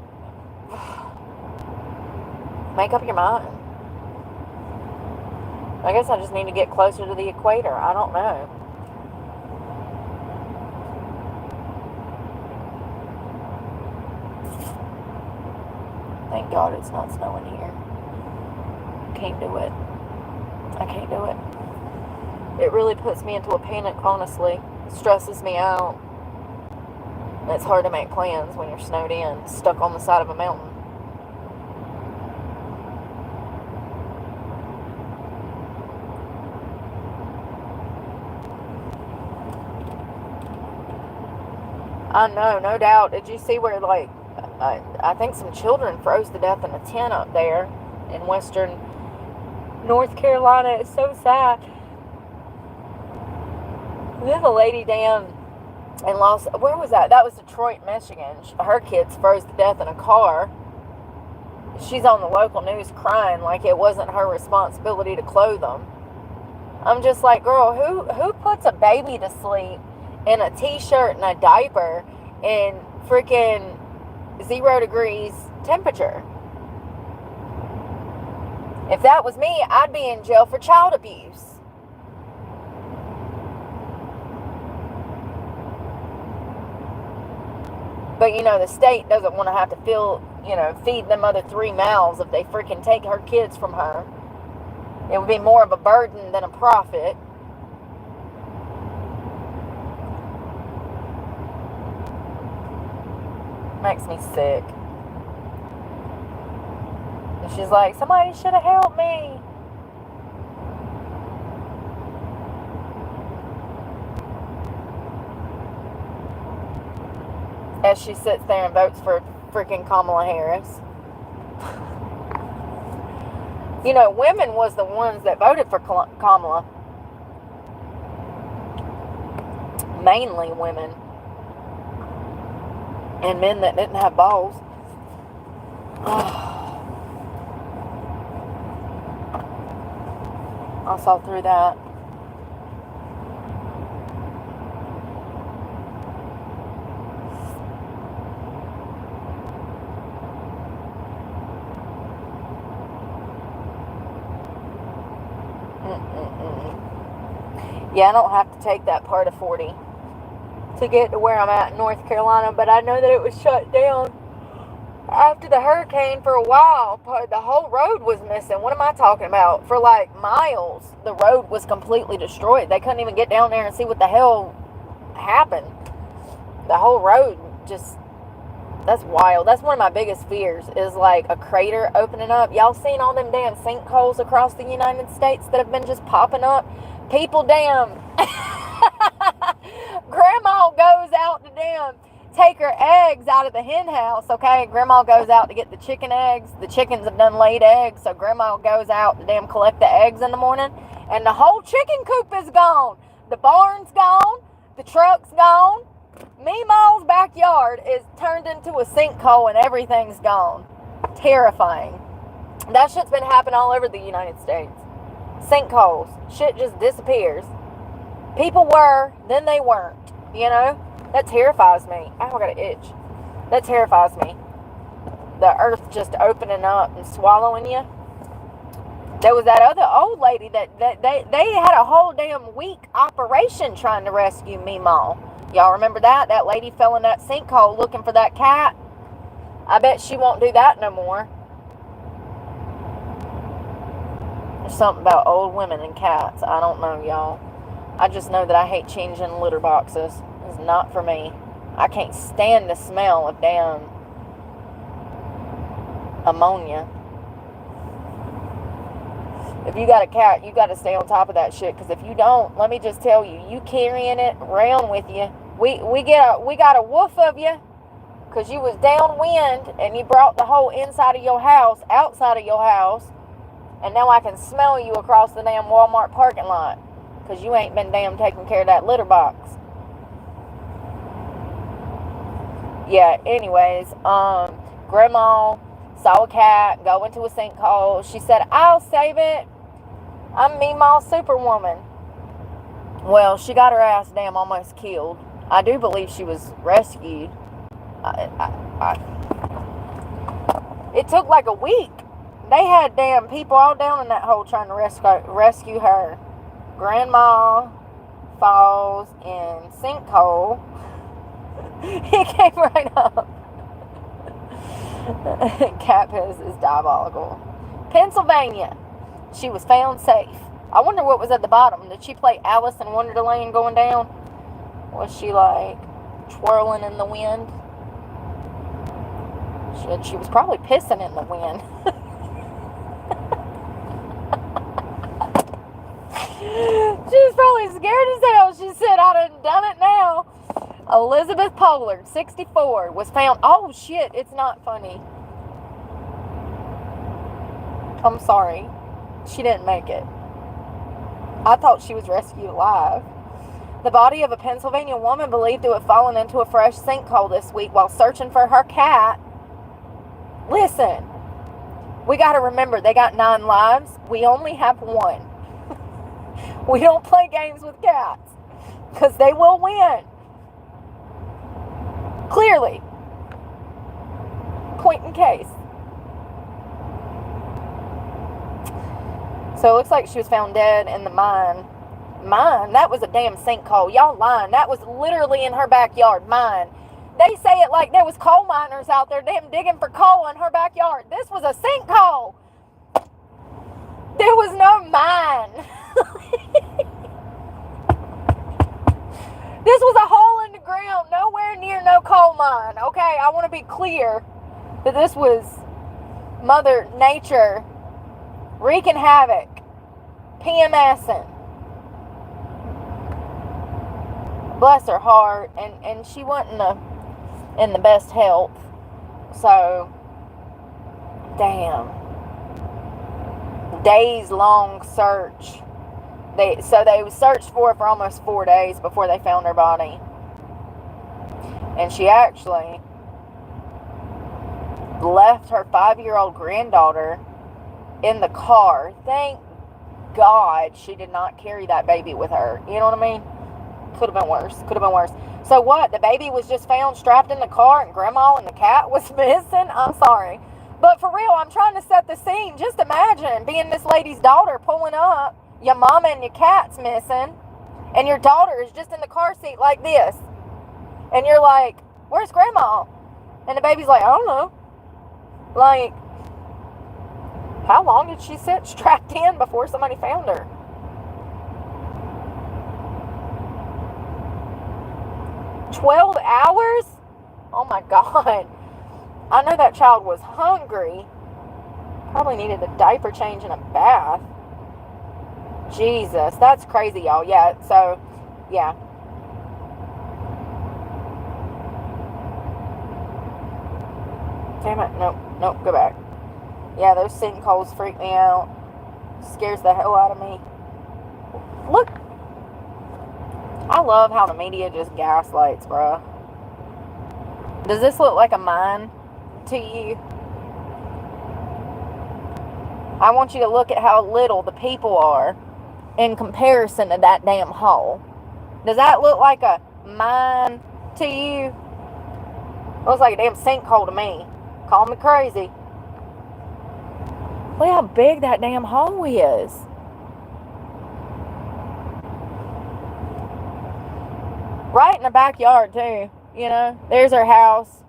[SPEAKER 1] Make up your mind. I guess I just need to get closer to the equator. I don't know. Thank God it's not snowing here. Can't do it. I can't do it. It really puts me into a panic, honestly. Stresses me out. It's hard to make plans when you're snowed in, stuck on the side of a mountain. I know, no doubt. Did you see where, like, I think some children froze to death in a tent up there in western North Carolina? It's so sad. There's a lady down in where was that? That was Detroit, Michigan. Her kids froze to death in a car. She's on the local news crying like it wasn't her responsibility to clothe them. I'm just like, girl, who puts a baby to sleep in a t-shirt and a diaper in freaking 0 degrees temperature? If that was me, I'd be in jail for child abuse. But, the state doesn't want to have to feed them other 3 mouths if they freaking take her kids from her. It would be more of a burden than a profit. Makes me sick. And she's like, somebody should have helped me. As she sits there and votes for freaking Kamala Harris. Women was the ones that voted for Kamala. Mainly women. And men that didn't have balls. I saw through that. Yeah, I don't have to take that part of 40 to get to where I'm at in North Carolina, but I know that it was shut down after the hurricane for a while. The whole road was missing. What am I talking about? For like miles, the road was completely destroyed. They couldn't even get down there and see what the hell happened. The whole road just, that's wild. That's one of my biggest fears, is like a crater opening up. Y'all seen all them damn sinkholes across the United States that have been just popping up? People damn grandma goes out to damn take her eggs out of the hen house, okay? Grandma goes out to get the chicken eggs. The chickens have done laid eggs, so grandma goes out to damn collect the eggs in the morning, and the whole chicken coop is gone. The barn's gone. The truck's gone. Meemaw's backyard is turned into a sinkhole and everything's gone. Terrifying. That shit's been happening all over the United States. Sinkholes. Shit just disappears. People were, then they weren't. That terrifies me. Ow, I got an itch. That terrifies me. The earth just opening up and swallowing you. There was that other old lady that they had a whole damn week operation trying to rescue Meemaw. Y'all remember that? That lady fell in that sinkhole looking for that cat. I bet she won't do that no more. There's something about old women and cats. I don't know, y'all. I just know that I hate changing litter boxes. It's not for me. I can't stand the smell of damn ammonia. If you got a cat, you got to stay on top of that shit. Because if you don't, let me just tell you, you carrying it around with you. We got a woof of you. Because you was downwind and you brought the whole inside of your house outside of your house. And now I can smell you across the damn Walmart parking lot. Because you ain't been damn taking care of that litter box. Yeah, anyways, Grandma saw a cat go into a sinkhole. She said, I'll save it. I'm Meemaw Superwoman. Well, she got her ass damn almost killed. I do believe she was rescued. It took like a week. They had damn people all down in that hole trying to rescue her. Grandma falls in sinkhole. It came right up. Cat piss is diabolical. Pennsylvania. She was found safe. I wonder what was at the bottom. Did she play Alice in Wonderland going down? Was she like twirling in the wind? She was probably pissing in the wind. She was probably scared as hell. She said, I done it now. Elizabeth Pollard, 64, was found. Oh, shit, it's not funny. I'm sorry. She didn't make it. I thought she was rescued alive. The body of a Pennsylvania woman believed to have fallen into a fresh sinkhole this week while searching for her cat. Listen, we got to remember, they got 9 lives. We only have 1. We don't play games with cats, because they will win. Clearly. Point in case. So it looks like she was found dead in the mine. Mine? That was a damn sinkhole. Y'all lying. That was literally in her backyard. Mine. They say it like there was coal miners out there damn digging for coal in her backyard. This was a sinkhole. There was no mine. This was a hole in the ground. Nowhere near no coal mine. Okay, I want to be clear that this was Mother Nature wreaking havoc. PMSing. Bless her heart. And she wasn't in the best health. So, damn. Days long search. They searched for her for almost 4 days before they found her body. And she actually left her 5-year-old granddaughter in the car. Thank God she did not carry that baby with her. You know what I mean? Could have been worse. Could have been worse. So what? The baby was just found strapped in the car and grandma and the cat was missing? I'm sorry. But for real, I'm trying to set the scene. Just imagine being this lady's daughter pulling up. Your mama and your cat's missing. And your daughter is just in the car seat like this. And you're like, where's grandma? And the baby's like, I don't know. Like, how long did she sit strapped in before somebody found her? "12 hours? Oh my God. I know that child was hungry. Probably needed a diaper change and a bath. Jesus, that's crazy, y'all. Yeah, so, yeah. Damn it. Nope, go back. Yeah, those sinkholes freak me out. Scares the hell out of me. Look. I love how the media just gaslights, bruh. Does this look like a mine to you? I want you to look at how little the people are in comparison to that damn hole. Does that look like a mine to you? It looks like a damn sinkhole to me. Call me crazy. Look how big that damn hole is. Right in the backyard, too. You know, there's her house.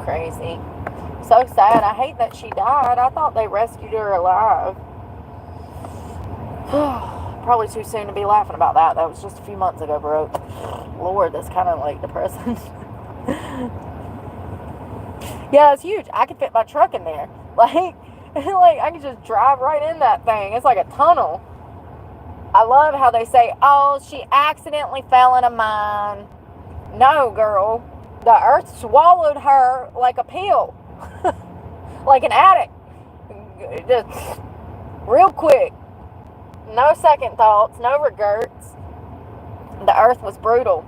[SPEAKER 1] Crazy. So sad. I hate that she died. I thought they rescued her alive. Probably too soon to be laughing about that. That was just a few months ago, bro. Lord, that's kind of like depressing. Yeah, it's huge. I could fit my truck in there. Like I could just drive right in that thing. It's like a tunnel. I love how they say, oh, she accidentally fell in a mine. No, girl. The earth swallowed her like a pill. Like an addict. Just real quick. No second thoughts. No regrets. The earth was brutal.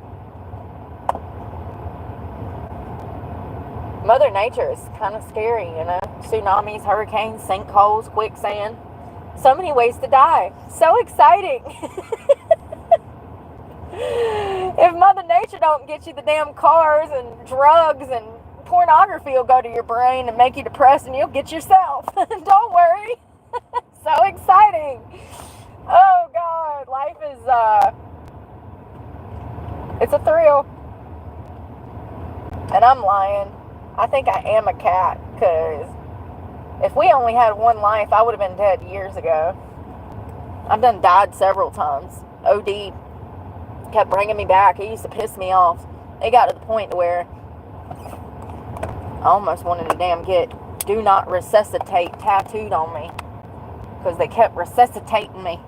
[SPEAKER 1] Mother Nature is kind of scary, you know. Tsunamis, hurricanes, sinkholes, quicksand. So many ways to die. So exciting. If Mother Nature don't get you, the damn cars and drugs and pornography will go to your brain and make you depressed, and you'll get yourself. Don't worry. So exciting. Oh God, life is it's a thrill. And I'm lying. I think I am a cat, because if we only had one life, I would have been dead years ago. I've died several times. OD kept bringing me back. It used to piss me off. it got to the point to where I almost wanted to damn get "do not resuscitate" tattooed on me, because they kept resuscitating me,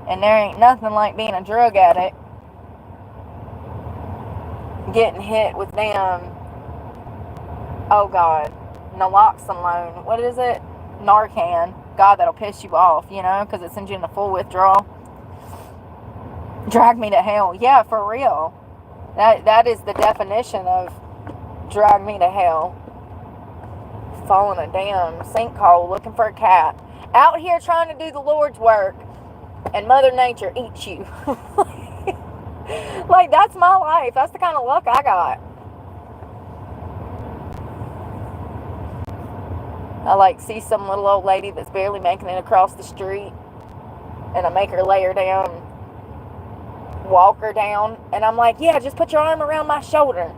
[SPEAKER 1] and there ain't nothing like being a drug addict getting hit with damn, oh God, naloxone. What is it? Narcan. God, that'll piss you off, you know, because it sends you into full withdrawal. Drag me to hell. Yeah, for real. That is the definition of drag me to hell. Fall in a damn sinkhole looking for a cat. Out here trying to do the Lord's work, and Mother Nature eats you. Like, that's my life. That's the kind of luck I got. I like see some little old lady that's barely making it across the street, and I make her lay her down, walk her down, and I'm like, yeah, just put your arm around my shoulder,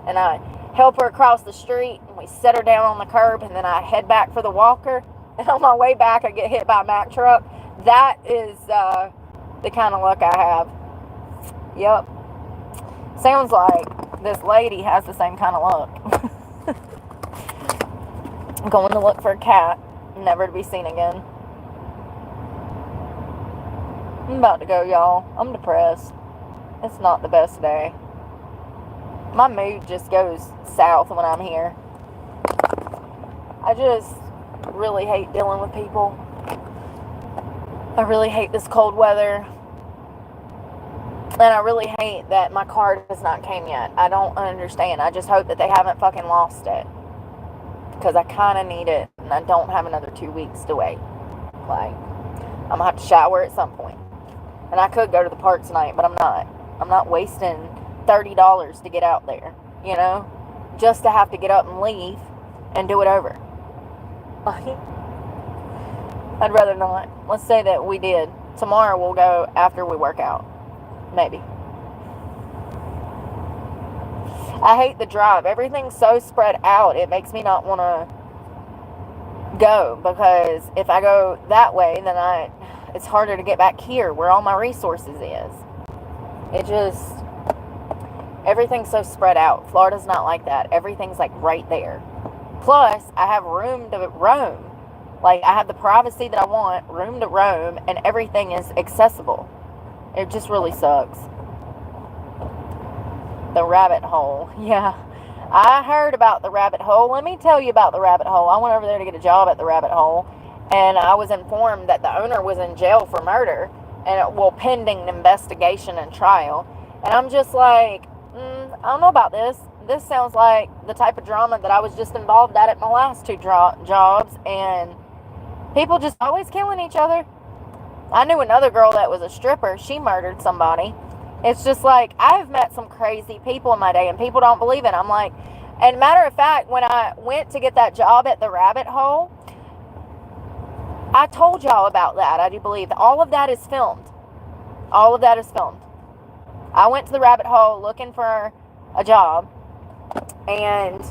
[SPEAKER 1] and I help her across the street, and we set her down on the curb, and then I head back for the walker, and on my way back I get hit by a Mack truck. That is the kind of luck I have. Yep. Sounds like this lady has the same kind of luck. Going to look for a cat, never to be seen again. I'm about to go, y'all. I'm depressed. It's not the best day. My mood just goes south when I'm here. I just really hate dealing with people. I really hate this cold weather. And I really hate that my card has not came yet. I don't understand. I just hope that they haven't fucking lost it, because I kind of need it, and I don't have another 2 weeks to wait. Like, I'm going to have to shower at some point. And I could go to the park tonight, but I'm not. I'm not wasting $30 to get out there, you know? Just to have to get up and leave and do it over. I'd rather not. Let's say that we did. Tomorrow we'll go after we work out. Maybe. I hate the drive. Everything's so spread out. It makes me not want to go, because if I go that way, then it's harder to get back here where all my resources is. It just, everything's so spread out. Florida's not like that. Everything's like right there. Plus, I have room to roam. Like, I have the privacy that I want, room to roam, and everything is accessible. It just really sucks. The rabbit hole. Yeah. I heard about the rabbit hole. Let me tell you about the rabbit hole. I went over there to get a job at the rabbit hole, and I was informed that the owner was in jail for murder, and pending investigation and trial. And I'm just like, I don't know about this. This sounds like the type of drama that I was just involved at my last two jobs, and people just always killing each other. I knew another girl that was a stripper. She murdered somebody. It's just like, I've met some crazy people in my day, and people don't believe it. I'm like, and matter of fact, when I went to get that job at the rabbit hole, I told y'all about that. I do believe all of that is filmed. All of that is filmed. I went to the rabbit hole looking for a job, and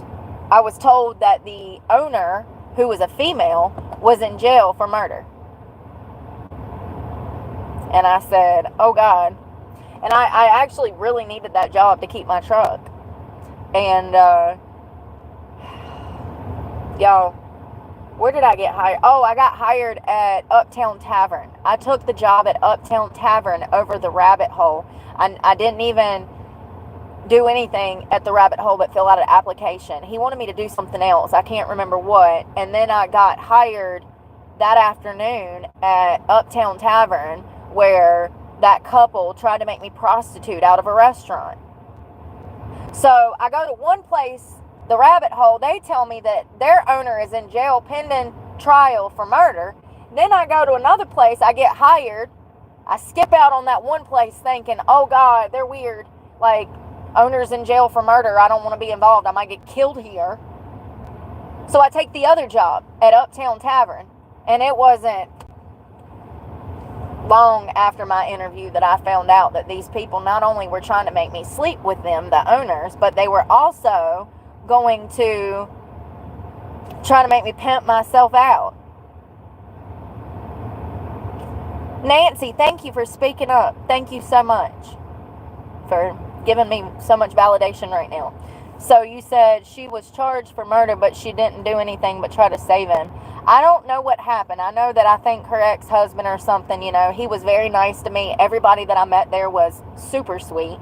[SPEAKER 1] I was told that the owner, who was a female, was in jail for murder. And I said, oh God. And I actually really needed that job to keep my truck. And, y'all, where did I get hired? Oh, I got hired at Uptown Tavern. I took the job at Uptown Tavern over the rabbit hole. I didn't even do anything at the rabbit hole but fill out an application. He wanted me to do something else. I can't remember what. And then I got hired that afternoon at Uptown Tavern, where that couple tried to make me prostitute out of a restaurant. So I go to one place, the rabbit hole. They tell me that their owner is in jail pending trial for murder. Then I go to another place. I get hired. I skip out on that one place thinking, oh God, they're weird. Like, owner's in jail for murder. I don't want to be involved. I might get killed here. So I take the other job at Uptown Tavern. And it wasn't long after my interview that I found out that these people not only were trying to make me sleep with them, the owners, but they were also going to try to make me pimp myself out. Nancy, thank you for speaking up. Thank you so much for giving me so much validation right now. So you said she was charged for murder, but she didn't do anything but try to save him. I don't know what happened. I know that I think her ex-husband or something, he was very nice to me. Everybody that I met there was super sweet.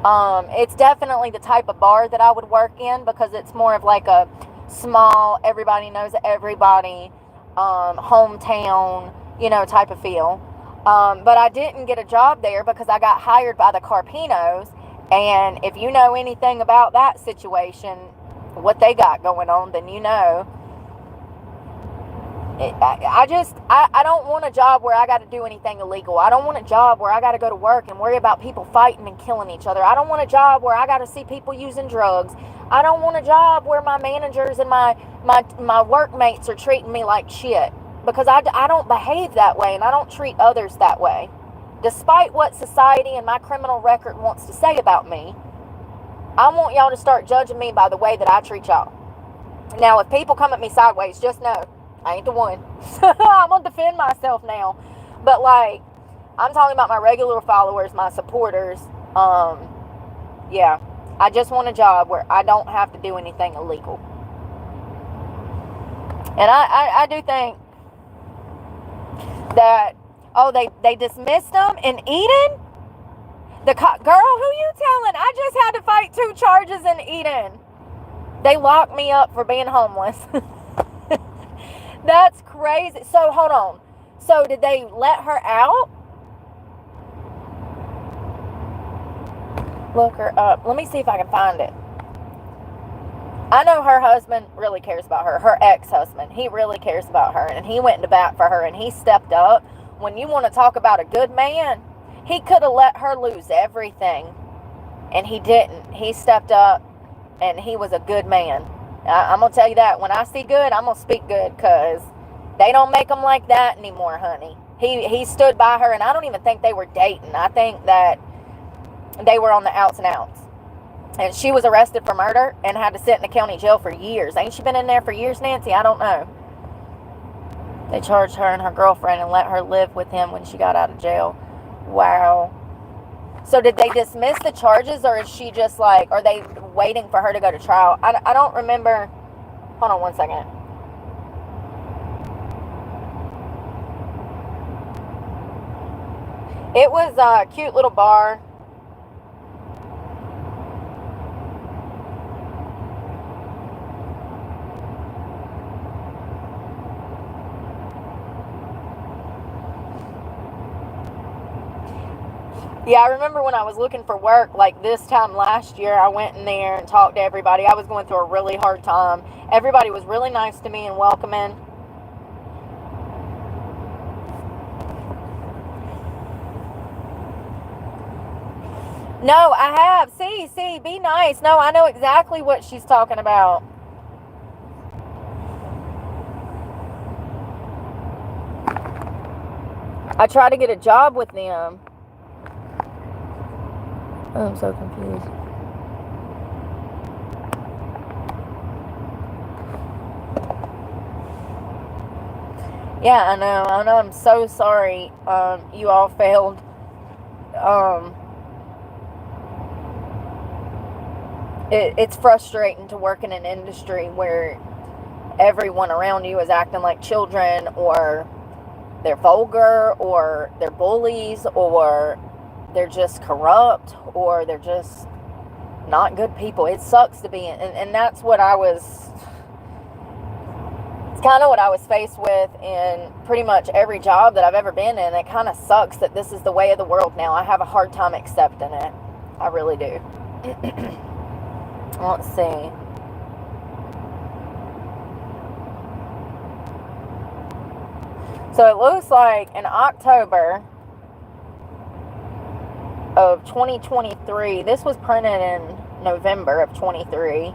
[SPEAKER 1] It's definitely the type of bar that I would work in, because it's more of like a small, everybody knows everybody, hometown, type of feel. But I didn't get a job there because I got hired by the Carpinos. And if you know anything about that situation, what they got going on, then you know. I don't want a job where I got to do anything illegal. I don't want a job where I got to go to work and worry about people fighting and killing each other. I don't want a job where I got to see people using drugs. I don't want a job where my managers and my workmates are treating me like shit, because I don't behave that way, and I don't treat others that way. Despite what society and my criminal record wants to say about me, I want y'all to start judging me by the way that I treat y'all. Now, if people come at me sideways, just know I ain't the one. I'm going to defend myself now. But, I'm talking about my regular followers, my supporters. Yeah. I just want a job where I don't have to do anything illegal. And I do think that, they dismissed them in Eden? Girl, who you telling? I just had to fight 2 charges in Eden. They locked me up for being homeless. That's crazy. So, hold on. So, did they let her out? Look her up. Let me see if I can find it. I know her husband really cares about her. Her ex-husband. He really cares about her. And he went into bat for her. And he stepped up. When you want to talk about a good man, he could have let her lose everything. And he didn't. He stepped up. And he was a good man. I'm going to tell you that. When I see good, I'm going to speak good, because they don't make them like that anymore, honey. He stood by her, and I don't even think they were dating. I think that they were on the outs and outs. And she was arrested for murder and had to sit in the county jail for years. Ain't she been in there for years, Nancy? I don't know. They charged her and her girlfriend and let her live with him when she got out of jail. Wow. So did they dismiss the charges, or is she just are they waiting for her to go to trial? I don't remember. Hold on one second. It was a cute little bar. Yeah, I remember when I was looking for work, this time last year, I went in there and talked to everybody. I was going through a really hard time. Everybody was really nice to me and welcoming. No, I have. See, be nice. No, I know exactly what she's talking about. I tried to get a job with them. Oh, I'm so confused. Yeah, I know. I'm so sorry. You all failed. It's frustrating to work in an industry where everyone around you is acting like children, or they're vulgar, or they're bullies, or they're just corrupt, or they're just not good people. It sucks to be in, and that's what it's kind of what I was faced with in pretty much every job that I've ever been in. It kind of sucks that this is the way of the world now. I have a hard time accepting it. I really do. Let's see. So it looks like in October of 2023, this was printed in November of 23,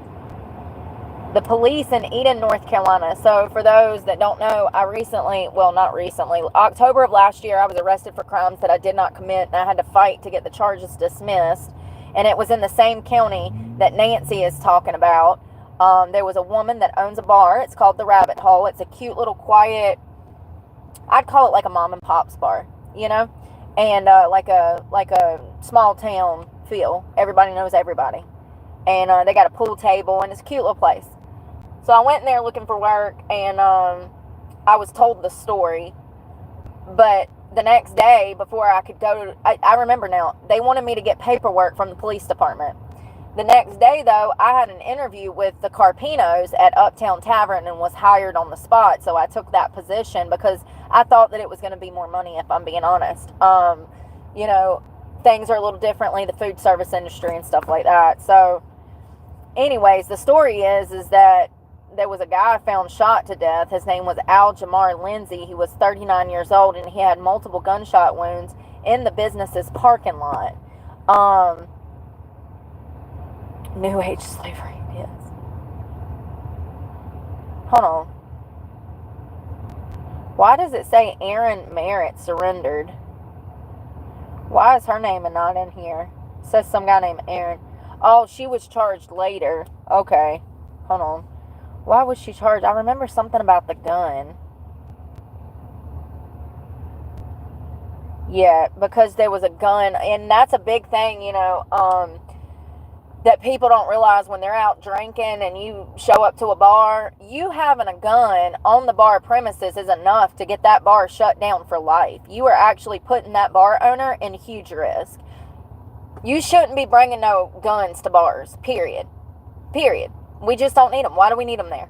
[SPEAKER 1] the police in Eden, North Carolina. So for those that don't know, October of last year, I was arrested for crimes that I did not commit, and I had to fight to get the charges dismissed. And it was in the same county that Nancy is talking about. There was a woman that owns a bar. It's called the Rabbit Hole. It's a cute little quiet, I'd call it like a mom and pop's bar, and like a small town feel. Everybody knows everybody. And they got a pool table, and it's a cute little place. So I went in there looking for work, and I was told the story. But the next day, before I could go, I remember now, they wanted me to get paperwork from the police department. The next day, though, I had an interview with the Carpinos at Uptown Tavern and was hired on the spot. So I took that position because I thought that it was going to be more money, if I'm being honest. You know, things are a little differently, the food service industry and stuff like that. So anyways, the story is that there was a guy found shot to death. His name was Al Jamar Lindsay. He was 39 years old, and he had multiple gunshot wounds in the business's parking lot. New age slavery, yes. Hold on. Why does it say Aaron Merritt surrendered? Why is her name not in here? It says some guy named Aaron. Oh, she was charged later. Okay. Hold on. Why was she charged? I remember something about the gun. Yeah, because there was a gun, and that's a big thing, you know, that people don't realize when they're out drinking and you show up to a bar. You having a gun on the bar premises is enough to get that bar shut down for life. You are actually putting that bar owner in huge risk. You shouldn't be bringing no guns to bars, period. Period. We just don't need them. Why do we need them there?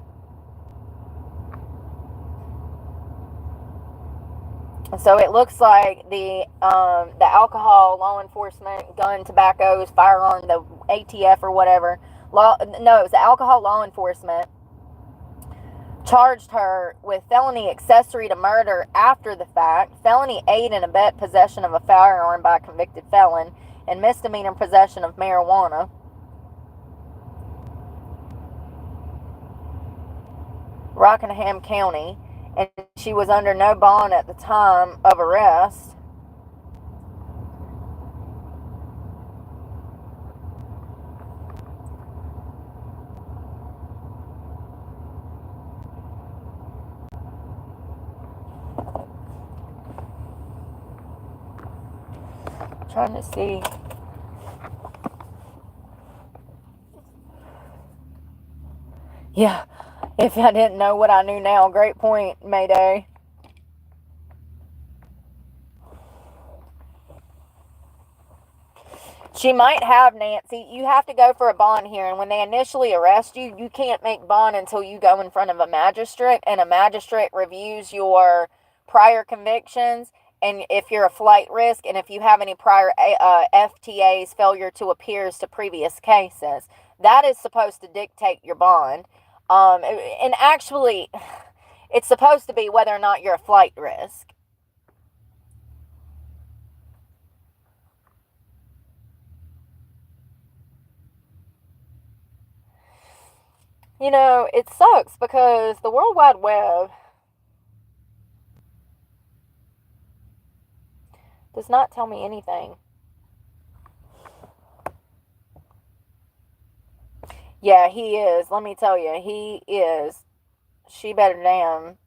[SPEAKER 1] So it looks like the alcohol, law enforcement, gun, tobaccos, firearm, the ATF or whatever. It was the alcohol law enforcement charged her with felony accessory to murder after the fact, felony aid and abet possession of a firearm by a convicted felon, and misdemeanor possession of marijuana. Rockingham County. And she was under no bond at the time of arrest. Trying to see. Yeah, if I didn't know what I knew now, great point, Mayday. She might have, Nancy. You have to go for a bond hearing. When they initially arrest you, you can't make bond until you go in front of a magistrate, and a magistrate reviews your prior convictions, and if you're a flight risk, and if you have any prior FTAs, failure to appears to previous cases. That is supposed to dictate your bond. And actually, it's supposed to be whether or not you're a flight risk. You know, it sucks because the World Wide Web does not tell me anything. Yeah, he is. Let me tell you, he is. She better damn.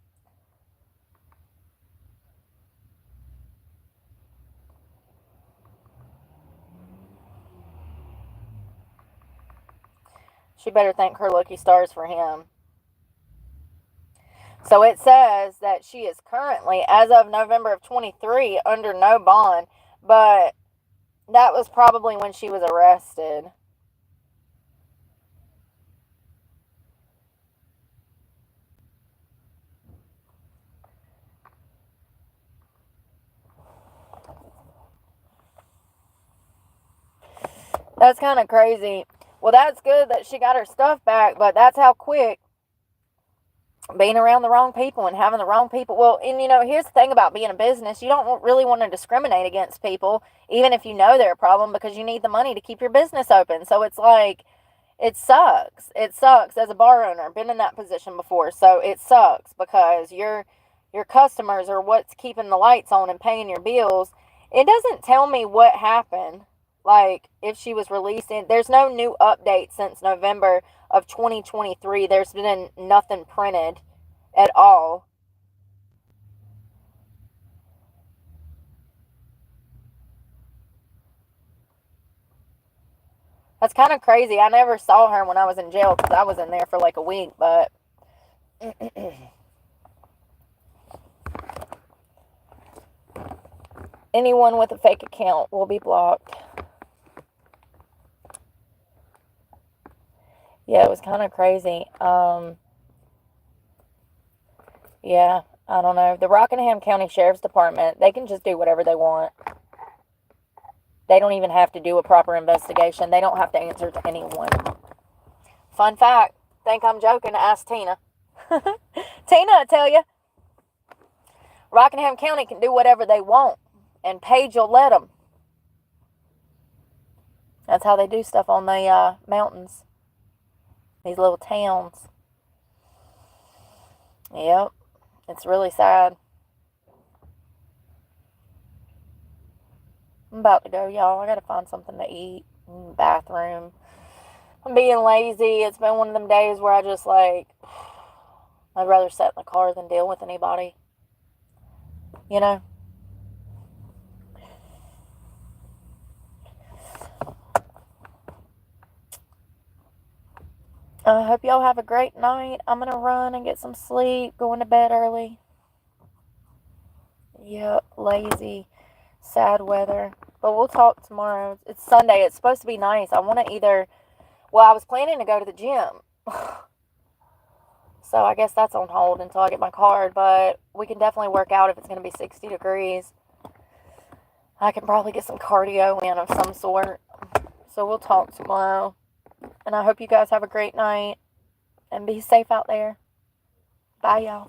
[SPEAKER 1] She better thank her lucky stars for him. So it says that she is currently, as of November of 23, under no bond, but that was probably when she was arrested. That's kind of crazy. Well, that's good that she got her stuff back, but that's how quick being around the wrong people and having the wrong people. Well, and you know, here's the thing about being a business. You don't really want to discriminate against people, even if you know they're a problem, because you need the money to keep your business open. So it's like, it sucks. It sucks as a bar owner. Been in that position before. So it sucks because your customers are what's keeping the lights on and paying your bills. It doesn't tell me what happened. Like, if she was releasing, there's no new update since November of 2023. There's been nothing printed at all. That's kind of crazy. I never saw her when I was in jail because I was in there for like a week, but anyone with a fake account will be blocked. Yeah, it was kind of crazy. Yeah, I don't know. The Rockingham County Sheriff's Department, they can just do whatever they want. They don't even have to do a proper investigation. They don't have to answer to anyone. Fun fact. Think I'm joking? Ask Tina. Tina will tell you. Rockingham County can do whatever they want. And Paige will let them. That's how they do stuff on the mountains. These little towns. Yep. It's really sad. I'm about to go, y'all. I gotta find something to eat. Bathroom. I'm being lazy. It's been one of them days where I just like, I'd rather sit in the car than deal with anybody. You know? I hope y'all have a great night. I'm gonna run and get some sleep. Going to bed early. Yep, lazy. Sad weather. But we'll talk tomorrow. It's Sunday. It's supposed to be nice. I want to either... Well, I was planning to go to the gym. So I guess that's on hold until I get my card. But we can definitely work out if it's going to be 60 degrees. I can probably get some cardio in of some sort. So we'll talk tomorrow. And I hope you guys have a great night. And be safe out there. Bye, y'all.